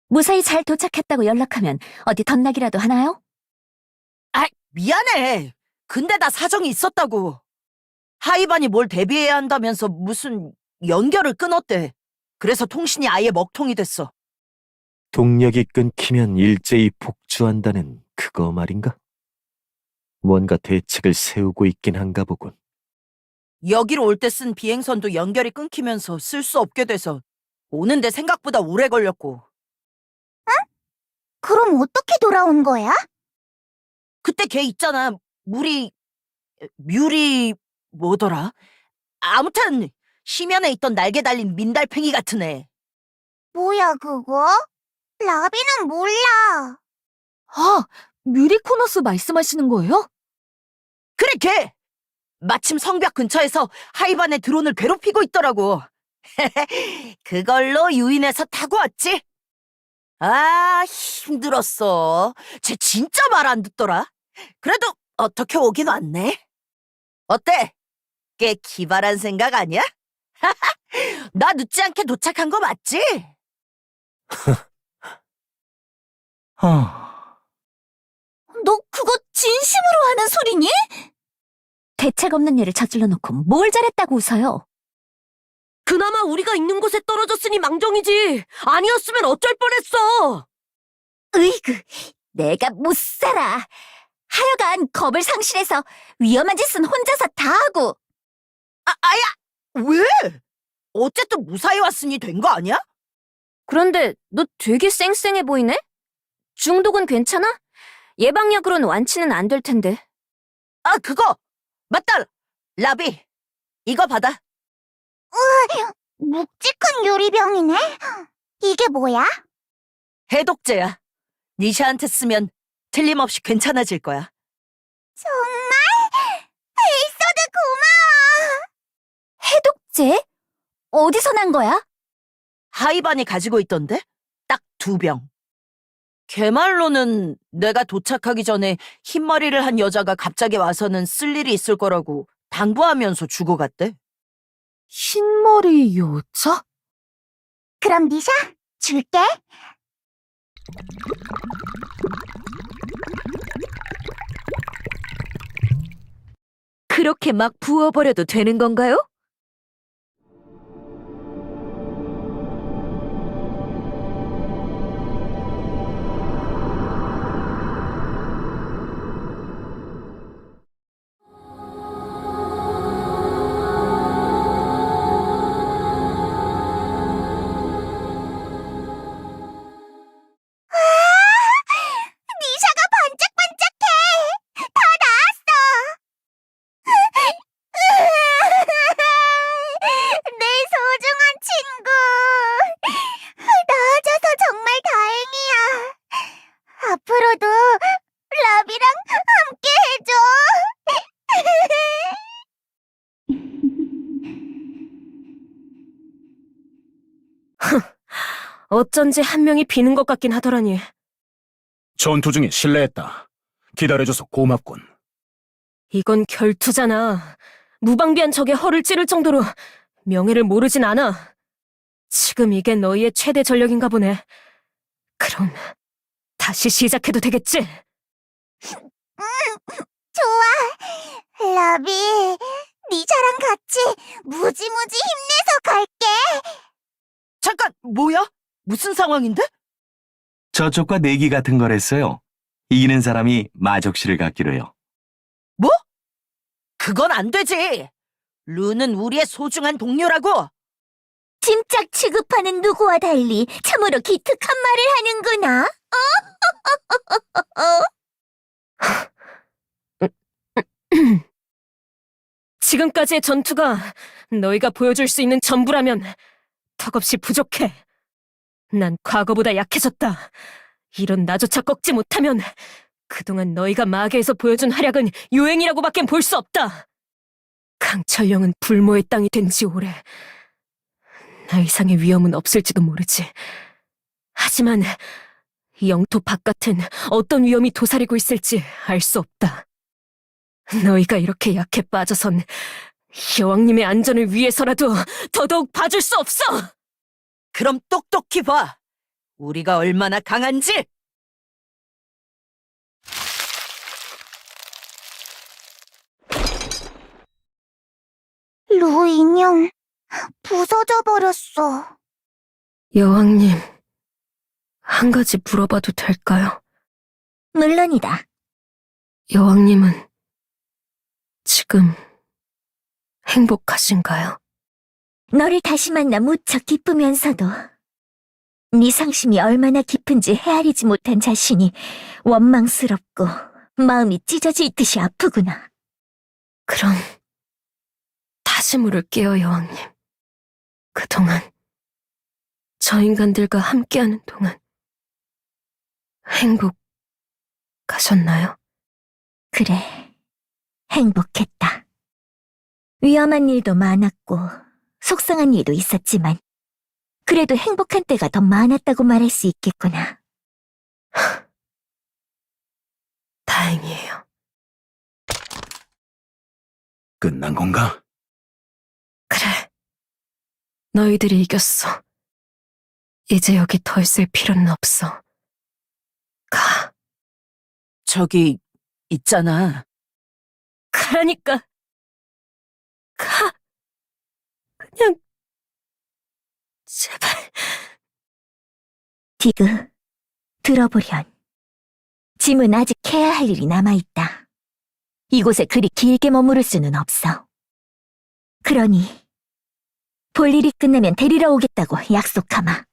무사히 잘 도착했다고 연락하면 어디 덧나기라도 하나요? 미안해. 근데 나 사정이 있었다고. 하이반이 뭘 대비해야 한다면서 무슨 연결을 끊었대. 그래서 통신이 아예 먹통이 됐어. 동력이 끊기면 일제히 복주한다는 그거 말인가? 뭔가 대책을 세우고 있긴 한가 보군. 여기로 올 때 쓴 비행선도 연결이 끊기면서 쓸 수 없게 돼서 오는데 생각보다 오래 걸렸고. 그럼 어떻게 돌아온 거야? 그때 걔 있잖아. 뮤리 뭐더라? 아무튼 심연에 있던 날개 달린 민달팽이 같은 애. 뭐야 그거? 라비는 몰라. 뮤리코너스 말씀하시는 거예요? 그래 걔! 마침 성벽 근처에서 하이반의 드론을 괴롭히고 있더라고. 그걸로 유인해서 타고 왔지. 아, 힘들었어. 쟤 진짜 말 안 듣더라. 그래도 어떻게 오긴 왔네. 어때? 꽤 기발한 생각 아니야? 나 늦지 않게 도착한 거 맞지? 너 그거 진심으로 하는 소리니? 대책 없는 일을 저질러 놓고 뭘 잘했다고 웃어요? 그나마 우리가 있는 곳에 떨어졌으니 망정이지. 아니었으면 어쩔 뻔했어. 으이그, 내가 못 살아. 하여간 겁을 상실해서 위험한 짓은 혼자서 다 하고. 아야! 왜? 어쨌든 무사히 왔으니 된 거 아니야? 그런데 너 되게 쌩쌩해 보이네? 중독은 괜찮아? 예방약으로는 완치는 안 될 텐데. 아, 그거! 맞다! 라비, 이거 받아. 묵직한 유리병이네? 이게 뭐야? 해독제야. 니샤한테 쓰면 틀림없이 괜찮아질 거야. 정말? 에이소드 고마워! 해독제? 어디서 난 거야? 하이반이 가지고 있던데? 딱 2병. 걔 말로는 내가 도착하기 전에 흰머리를 한 여자가 갑자기 와서는 쓸 일이 있을 거라고 당부하면서 주고 갔대. 흰머리 여자? 그럼 니샤, 줄게. 그렇게 막 부어버려도 되는 건가요? 니샤가 반짝반짝해. 다 나았어. 어쩐지 한 명이 비는 것 같긴 하더라니. 전투 중에 실례했다. 기다려줘서 고맙군. 이건 결투잖아. 무방비한 적의 허를 찌를 정도로 명예를 모르진 않아. 지금 이게 너희의 최대 전력인가 보네. 그럼 다시 시작해도 되겠지? 좋아. 라비, 니자랑 같이 무지무지 힘내서 갈게. 잠깐, 뭐야? 무슨 상황인데? 저쪽과 내기 같은 거랬어요. 이기는 사람이 마족실을 갖기로요. 뭐? 그건 안 되지. 루는 우리의 소중한 동료라고. 짐짝 취급하는 누구와 달리 참으로 기특한 말을 하는구나. 지금까지의 전투가 너희가 보여줄 수 있는 전부라면 턱없이 부족해. 난 과거보다 약해졌다. 이런 나조차 꺾지 못하면 그동안 너희가 마계에서 보여준 활약은 유행이라고밖엔 볼 수 없다. 강철령은 불모의 땅이 된 지 오래. 나 이상의 위험은 없을지도 모르지. 하지만 영토 바깥은 어떤 위험이 도사리고 있을지 알 수 없다. 너희가 이렇게 약해 빠져선 여왕님의 안전을 위해서라도 더더욱 봐줄 수 없어! 그럼 똑똑히 봐. 우리가 얼마나 강한지. 루 인형 부서져 버렸어. 여왕님, 한 가지 물어봐도 될까요? 물론이다. 여왕님은 지금 행복하신가요? 너를 다시 만나 무척 기쁘면서도 네 상심이 얼마나 깊은지 헤아리지 못한 자신이 원망스럽고 마음이 찢어질 듯이 아프구나. 그럼 다시 물을게요, 여왕님. 그동안 저 인간들과 함께하는 동안 행복하셨나요? 그래, 행복했다. 위험한 일도 많았고 속상한 일도 있었지만 그래도 행복한 때가 더 많았다고 말할 수 있겠구나. 다행이에요. 끝난 건가? 그래, 너희들이 이겼어. 이제 여기 더 있을 필요는 없어. 가. 저기 있잖아. 가라니까. 가. 그냥 제발. 디그, 들어보련. 짐은 아직 해야 할 일이 남아있다. 이곳에 그리 길게 머무를 수는 없어. 그러니 볼 일이 끝나면 데리러 오겠다고 약속하마.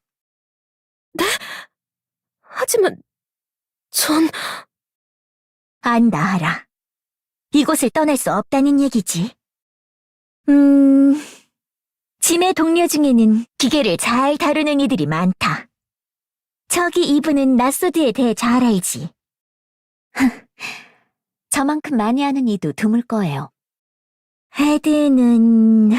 네? 하지만 전... 안다 알아. 이곳을 떠날 수 없다는 얘기지. 짐의 동료 중에는 기계를 잘 다루는 이들이 많다. 저기 이분은 나소드에 대해 잘 알지. 저만큼 많이 아는 이도 드물 거예요. 헤드는...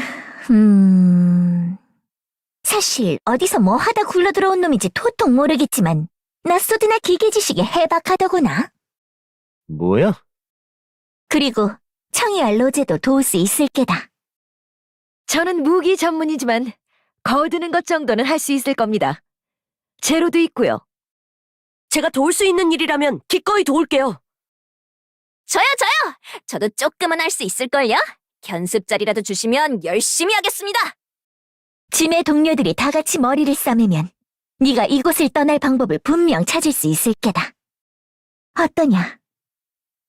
사실 어디서 뭐 하다 굴러 들어온 놈인지 도통 모르겠지만 나소드나 기계 지식에 해박하더구나. 뭐야? 그리고 청이와 로제도 도울 수 있을 게다. 저는 무기 전문이지만 거드는 것 정도는 할 수 있을 겁니다. 재료도 있고요. 제가 도울 수 있는 일이라면 기꺼이 도울게요. 저요! 저도 조금은 할 수 있을걸요? 견습 자리라도 주시면 열심히 하겠습니다. 짐의 동료들이 다 같이 머리를 싸매면 네가 이곳을 떠날 방법을 분명 찾을 수 있을 게다. 어떠냐?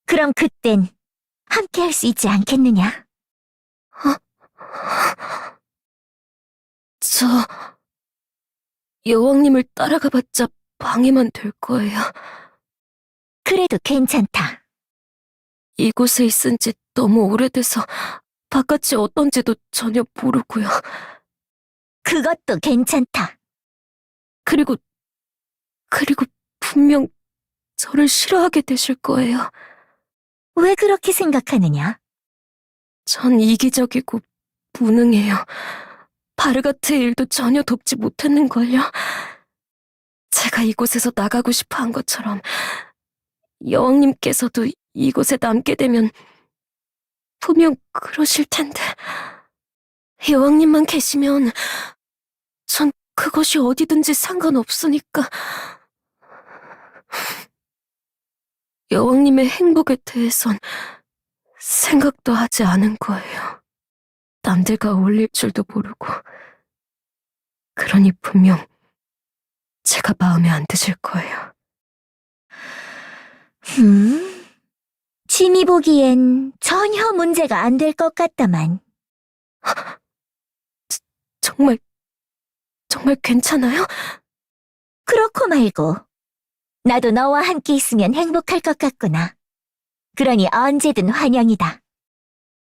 그럼 그땐 함께 할 수 있지 않겠느냐? 저... 여왕님을 따라가봤자 방해만 될 거예요. 그래도 괜찮다. 이곳에 있은 지 너무 오래돼서 바깥이 어떤지도 전혀 모르고요. 그것도 괜찮다. 그리고 분명 저를 싫어하게 되실 거예요. 왜 그렇게 생각하느냐? 전 이기적이고 무능해요. 바르가트의 일도 전혀 돕지 못했는걸요. 제가 이곳에서 나가고 싶어 한 것처럼 여왕님께서도 이곳에 남게 되면 분명 그러실 텐데. 여왕님만 계시면 전 그것이 어디든지 상관없으니까. 여왕님의 행복에 대해선 생각도 하지 않은 거예요. 남들과 어울릴 줄도 모르고. 그러니 분명 제가 마음에 안 드실 거예요. 취미 보기엔 전혀 문제가 안 될 것 같다만. 정말 괜찮아요? 그렇고 말고. 나도 너와 함께 있으면 행복할 것 같구나. 그러니 언제든 환영이다.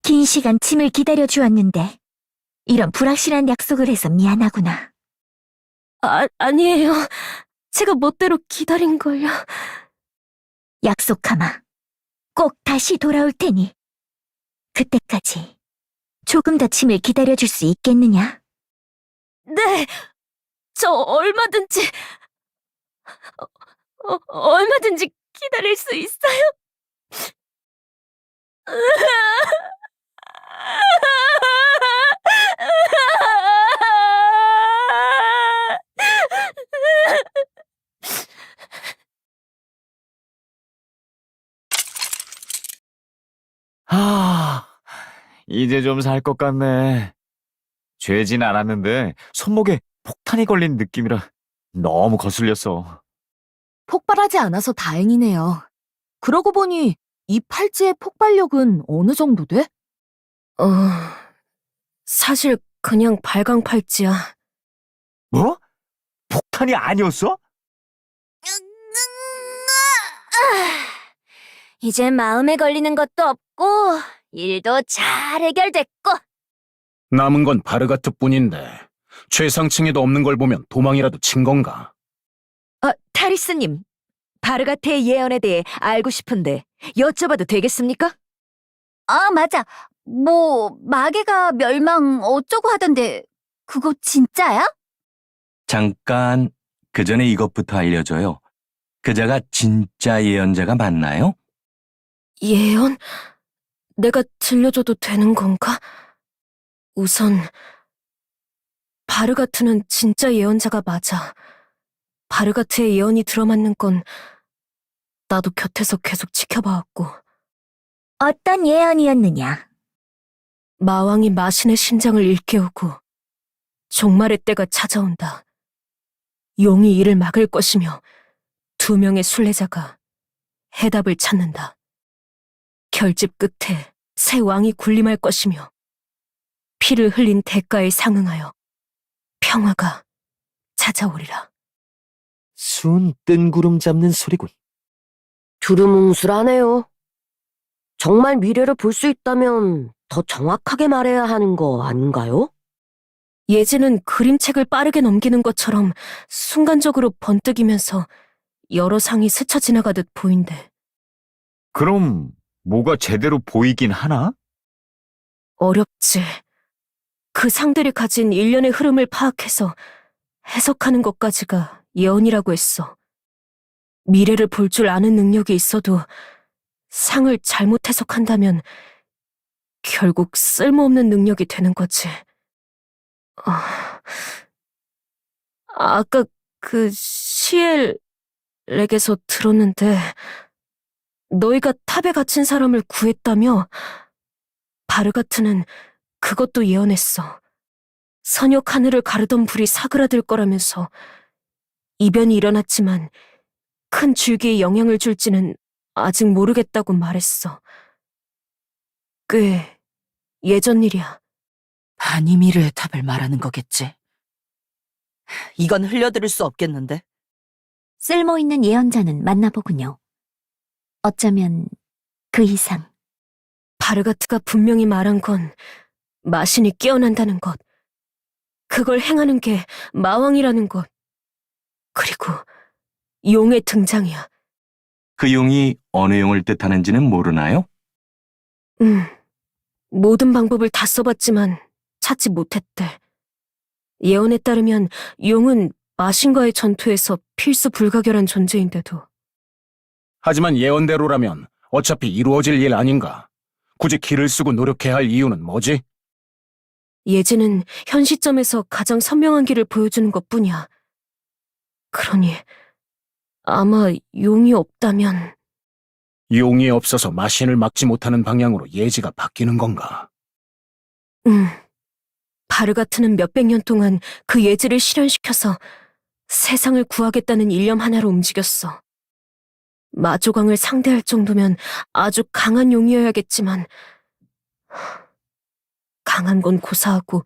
긴 시간 짐을 기다려 주었는데 이런 불확실한 약속을 해서 미안하구나. 아니에요. 제가 멋대로 기다린걸요. 약속하마. 꼭 다시 돌아올 테니. 그때까지 조금 더 짐을 기다려 줄 수 있겠느냐? 네! 저 얼마든지 기다릴 수 있어요. 이제 좀 살 것 같네. 죄진 않았는데 손목에 폭탄이 걸린 느낌이라 너무 거슬렸어. 폭발하지 않아서 다행이네요. 그러고 보니 이 팔찌의 폭발력은 어느 정도 돼? 사실 그냥 발광 팔찌야. 뭐? 폭탄이 아니었어? 이제 마음에 걸리는 것도 없고 일도 잘 해결됐고. 남은 건 바르가트뿐인데 최상층에도 없는 걸 보면 도망이라도 친 건가? 타리스님, 바르가테의 예언에 대해 알고 싶은데 여쭤봐도 되겠습니까? 아, 맞아. 마개가 멸망 어쩌고 하던데 그거 진짜야? 잠깐, 그 전에 이것부터 알려줘요. 그자가 진짜 예언자가 맞나요? 예언? 내가 들려줘도 되는 건가? 우선 바르가트는 진짜 예언자가 맞아. 바르가트의 예언이 들어맞는 건 나도 곁에서 계속 지켜봐왔고. 어떤 예언이었느냐? 마왕이 마신의 심장을 일깨우고 종말의 때가 찾아온다. 용이 이를 막을 것이며 2명의 순례자가 해답을 찾는다. 결집 끝에 새 왕이 군림할 것이며 피를 흘린 대가에 상응하여 평화가 찾아오리라. 순 뜬구름 잡는 소리군. 두루뭉술하네요. 정말 미래를 볼 수 있다면 더 정확하게 말해야 하는 거 아닌가요? 예지는 그림책을 빠르게 넘기는 것처럼 순간적으로 번뜩이면서 여러 상이 스쳐 지나가듯 보인대. 그럼 뭐가 제대로 보이긴 하나? 어렵지. 그 상들이 가진 일련의 흐름을 파악해서 해석하는 것까지가 예언이라고 했어. 미래를 볼 줄 아는 능력이 있어도 상을 잘못 해석한다면 결국 쓸모없는 능력이 되는 거지. 아까 그 시엘에게서 들었는데 너희가 탑에 갇힌 사람을 구했다며? 바르가트는 그것도 예언했어. 선역 하늘을 가르던 불이 사그라들 거라면서. 이변이 일어났지만 큰 줄기에 영향을 줄지는 아직 모르겠다고 말했어. 꽤 예전 일이야. 바니미르의 탑을 말하는 거겠지. 이건 흘려들을 수 없겠는데. 쓸모있는 예언자는 만나보군요. 어쩌면 그 이상. 바르가트가 분명히 말한 건 마신이 깨어난다는 것. 그걸 행하는 게 마왕이라는 것. 그리고 용의 등장이야. 그 용이 어느 용을 뜻하는지는 모르나요? 모든 방법을 다 써봤지만 찾지 못했대. 예언에 따르면 용은 마신과의 전투에서 필수 불가결한 존재인데도. 하지만 예언대로라면 어차피 이루어질 일 아닌가? 굳이 기를 쓰고 노력해야 할 이유는 뭐지? 예지는 현 시점에서 가장 선명한 길을 보여주는 것뿐이야. 그러니 아마 용이 없다면 용이 없어서 마신을 막지 못하는 방향으로 예지가 바뀌는 건가? 바르가트는 몇백 년 동안 그 예지를 실현시켜서 세상을 구하겠다는 일념 하나로 움직였어. 마조강을 상대할 정도면 아주 강한 용이어야겠지만 강한 건 고사하고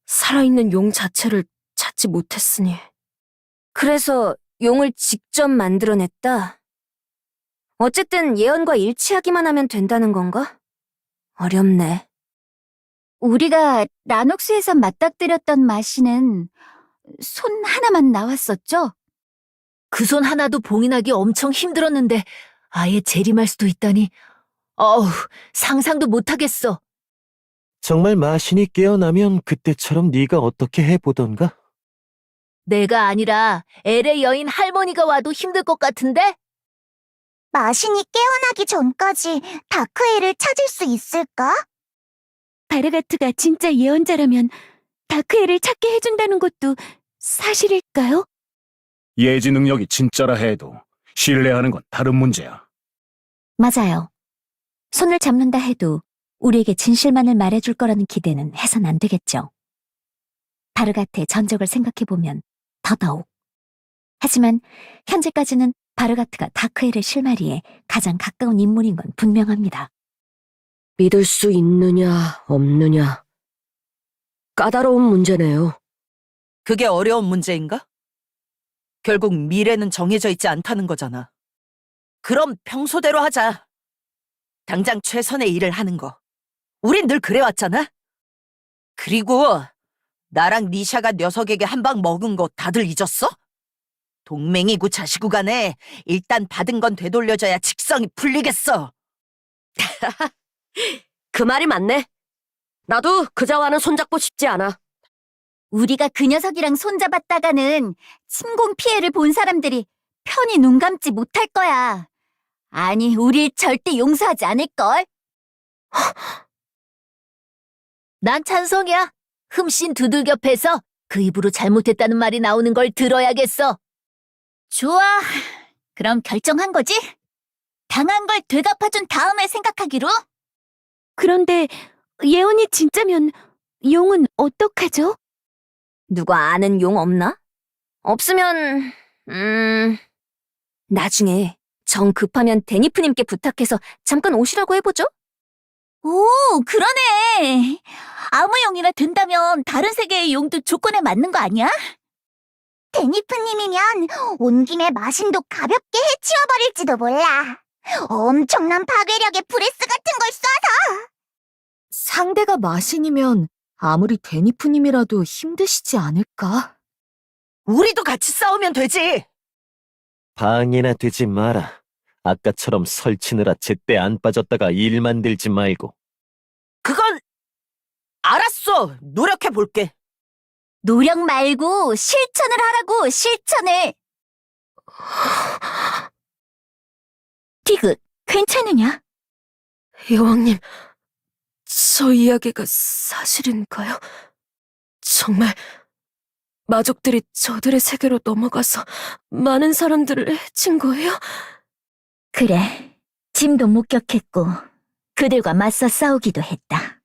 살아있는 용 자체를 찾지 못했으니. 그래서 용을 직접 만들어냈다. 어쨌든 예언과 일치하기만 하면 된다는 건가? 어렵네. 우리가 라녹스에서 맞닥뜨렸던 마시는 손 하나만 나왔었죠? 그 손 하나도 봉인하기 엄청 힘들었는데 아예 재림할 수도 있다니. 어우, 상상도 못하겠어. 정말 마신이 깨어나면 그때처럼 네가 어떻게 해보던가? 내가 아니라 엘의 여인 할머니가 와도 힘들 것 같은데? 마신이 깨어나기 전까지 다크엘을 찾을 수 있을까? 바르가트가 진짜 예언자라면 다크엘을 찾게 해준다는 것도 사실일까요? 예지 능력이 진짜라 해도 신뢰하는 건 다른 문제야. 맞아요. 손을 잡는다 해도 우리에게 진실만을 말해줄 거라는 기대는 해선 안 되겠죠. 바르가트의 전적을 생각해보면 더더욱. 하지만 현재까지는 바르가트가 다크엘의 실마리에 가장 가까운 인물인 건 분명합니다. 믿을 수 있느냐 없느냐 까다로운 문제네요. 그게 어려운 문제인가? 결국 미래는 정해져 있지 않다는 거잖아. 그럼 평소대로 하자. 당장 최선의 일을 하는 거. 우린 늘 그래왔잖아. 그리고 나랑 리샤가 녀석에게 한 방 먹은 거 다들 잊었어? 동맹이고 자시고 간에 일단 받은 건 되돌려줘야 직성이 풀리겠어. 그 말이 맞네. 나도 그자와는 손잡고 싶지 않아. 우리가 그 녀석이랑 손잡았다가는 침공 피해를 본 사람들이 편히 눈 감지 못할 거야. 아니, 우릴 절대 용서하지 않을걸? 난 찬성이야. 흠씬 두들겨 패서 그 입으로 잘못했다는 말이 나오는 걸 들어야겠어. 좋아. 그럼 결정한 거지? 당한 걸 되갚아준 다음에 생각하기로? 그런데 예언이 진짜면 용은 어떡하죠? 누가 아는 용 없나? 없으면, 나중에 정 급하면 데니프님께 부탁해서 잠깐 오시라고 해보죠? 오, 그러네. 아무 용이나 된다면 다른 세계의 용도 조건에 맞는 거 아니야? 데니프님이면 온 김에 마신도 가볍게 해치워버릴지도 몰라. 엄청난 파괴력의 브레스 같은 걸 쏴서. 상대가 마신이면 아무리 데니프님이라도 힘드시지 않을까? 우리도 같이 싸우면 되지. 방해나 되지 마라. 아까처럼 설치느라 제때 안 빠졌다가 일 만들지 말고. 그건 알았어. 노력해볼게. 노력 말고 실천을 하라고, 실천을. 티그, 괜찮으냐? 여왕님, 저 이야기가 사실인가요? 정말 마족들이 저들의 세계로 넘어가서 많은 사람들을 해친 거예요? 그래, 짐도 목격했고 그들과 맞서 싸우기도 했다.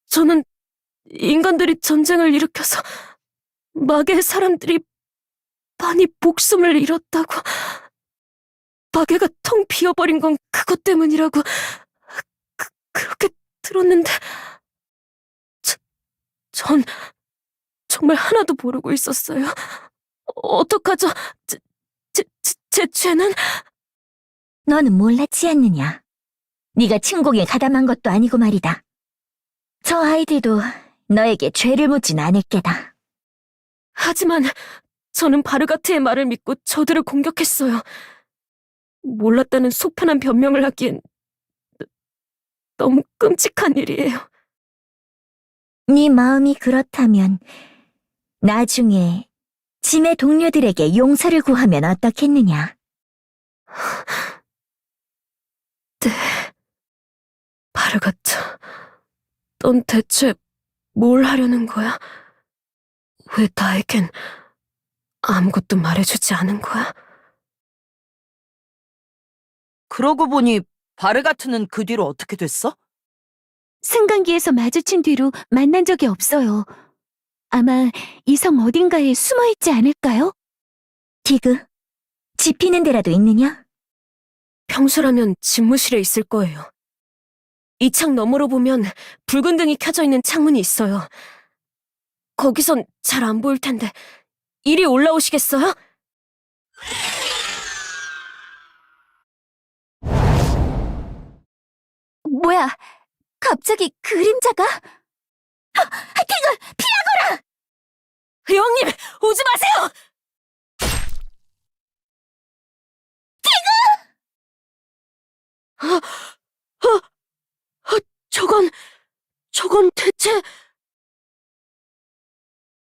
저는 인간들이 전쟁을 일으켜서 마계의 사람들이 많이 목숨을 잃었다고. 마계가 텅 비어버린 건 그것 때문이라고 그렇게 들었는데 전 정말 하나도 모르고 있었어요. 어떡하죠? 제 죄는? 너는 몰랐지 않느냐? 네가 침공에 가담한 것도 아니고 말이다. 저 아이들도 너에게 죄를 묻진 않을 게다. 하지만 저는 바르가트의 말을 믿고 저들을 공격했어요. 몰랐다는 속편한 변명을 하기엔 너무 끔찍한 일이에요. 네 마음이 그렇다면 나중에 짐의 동료들에게 용서를 구하면 어떻겠느냐? 바르가트, 넌 대체 뭘 하려는 거야? 왜 나에겐 아무것도 말해주지 않은 거야? 그러고 보니 바르가트는 그 뒤로 어떻게 됐어? 승강기에서 마주친 뒤로 만난 적이 없어요. 아마 이 성 어딘가에 숨어 있지 않을까요? 디그, 지피는 데라도 있느냐? 평소라면 집무실에 있을 거예요. 이 창 너머로 보면 붉은 등이 켜져 있는 창문이 있어요. 거기선 잘 안 보일 텐데 이리 올라오시겠어요? 뭐야, 갑자기 그림자가? 디그, 여왕님, 오지 마세요! 저건 대체...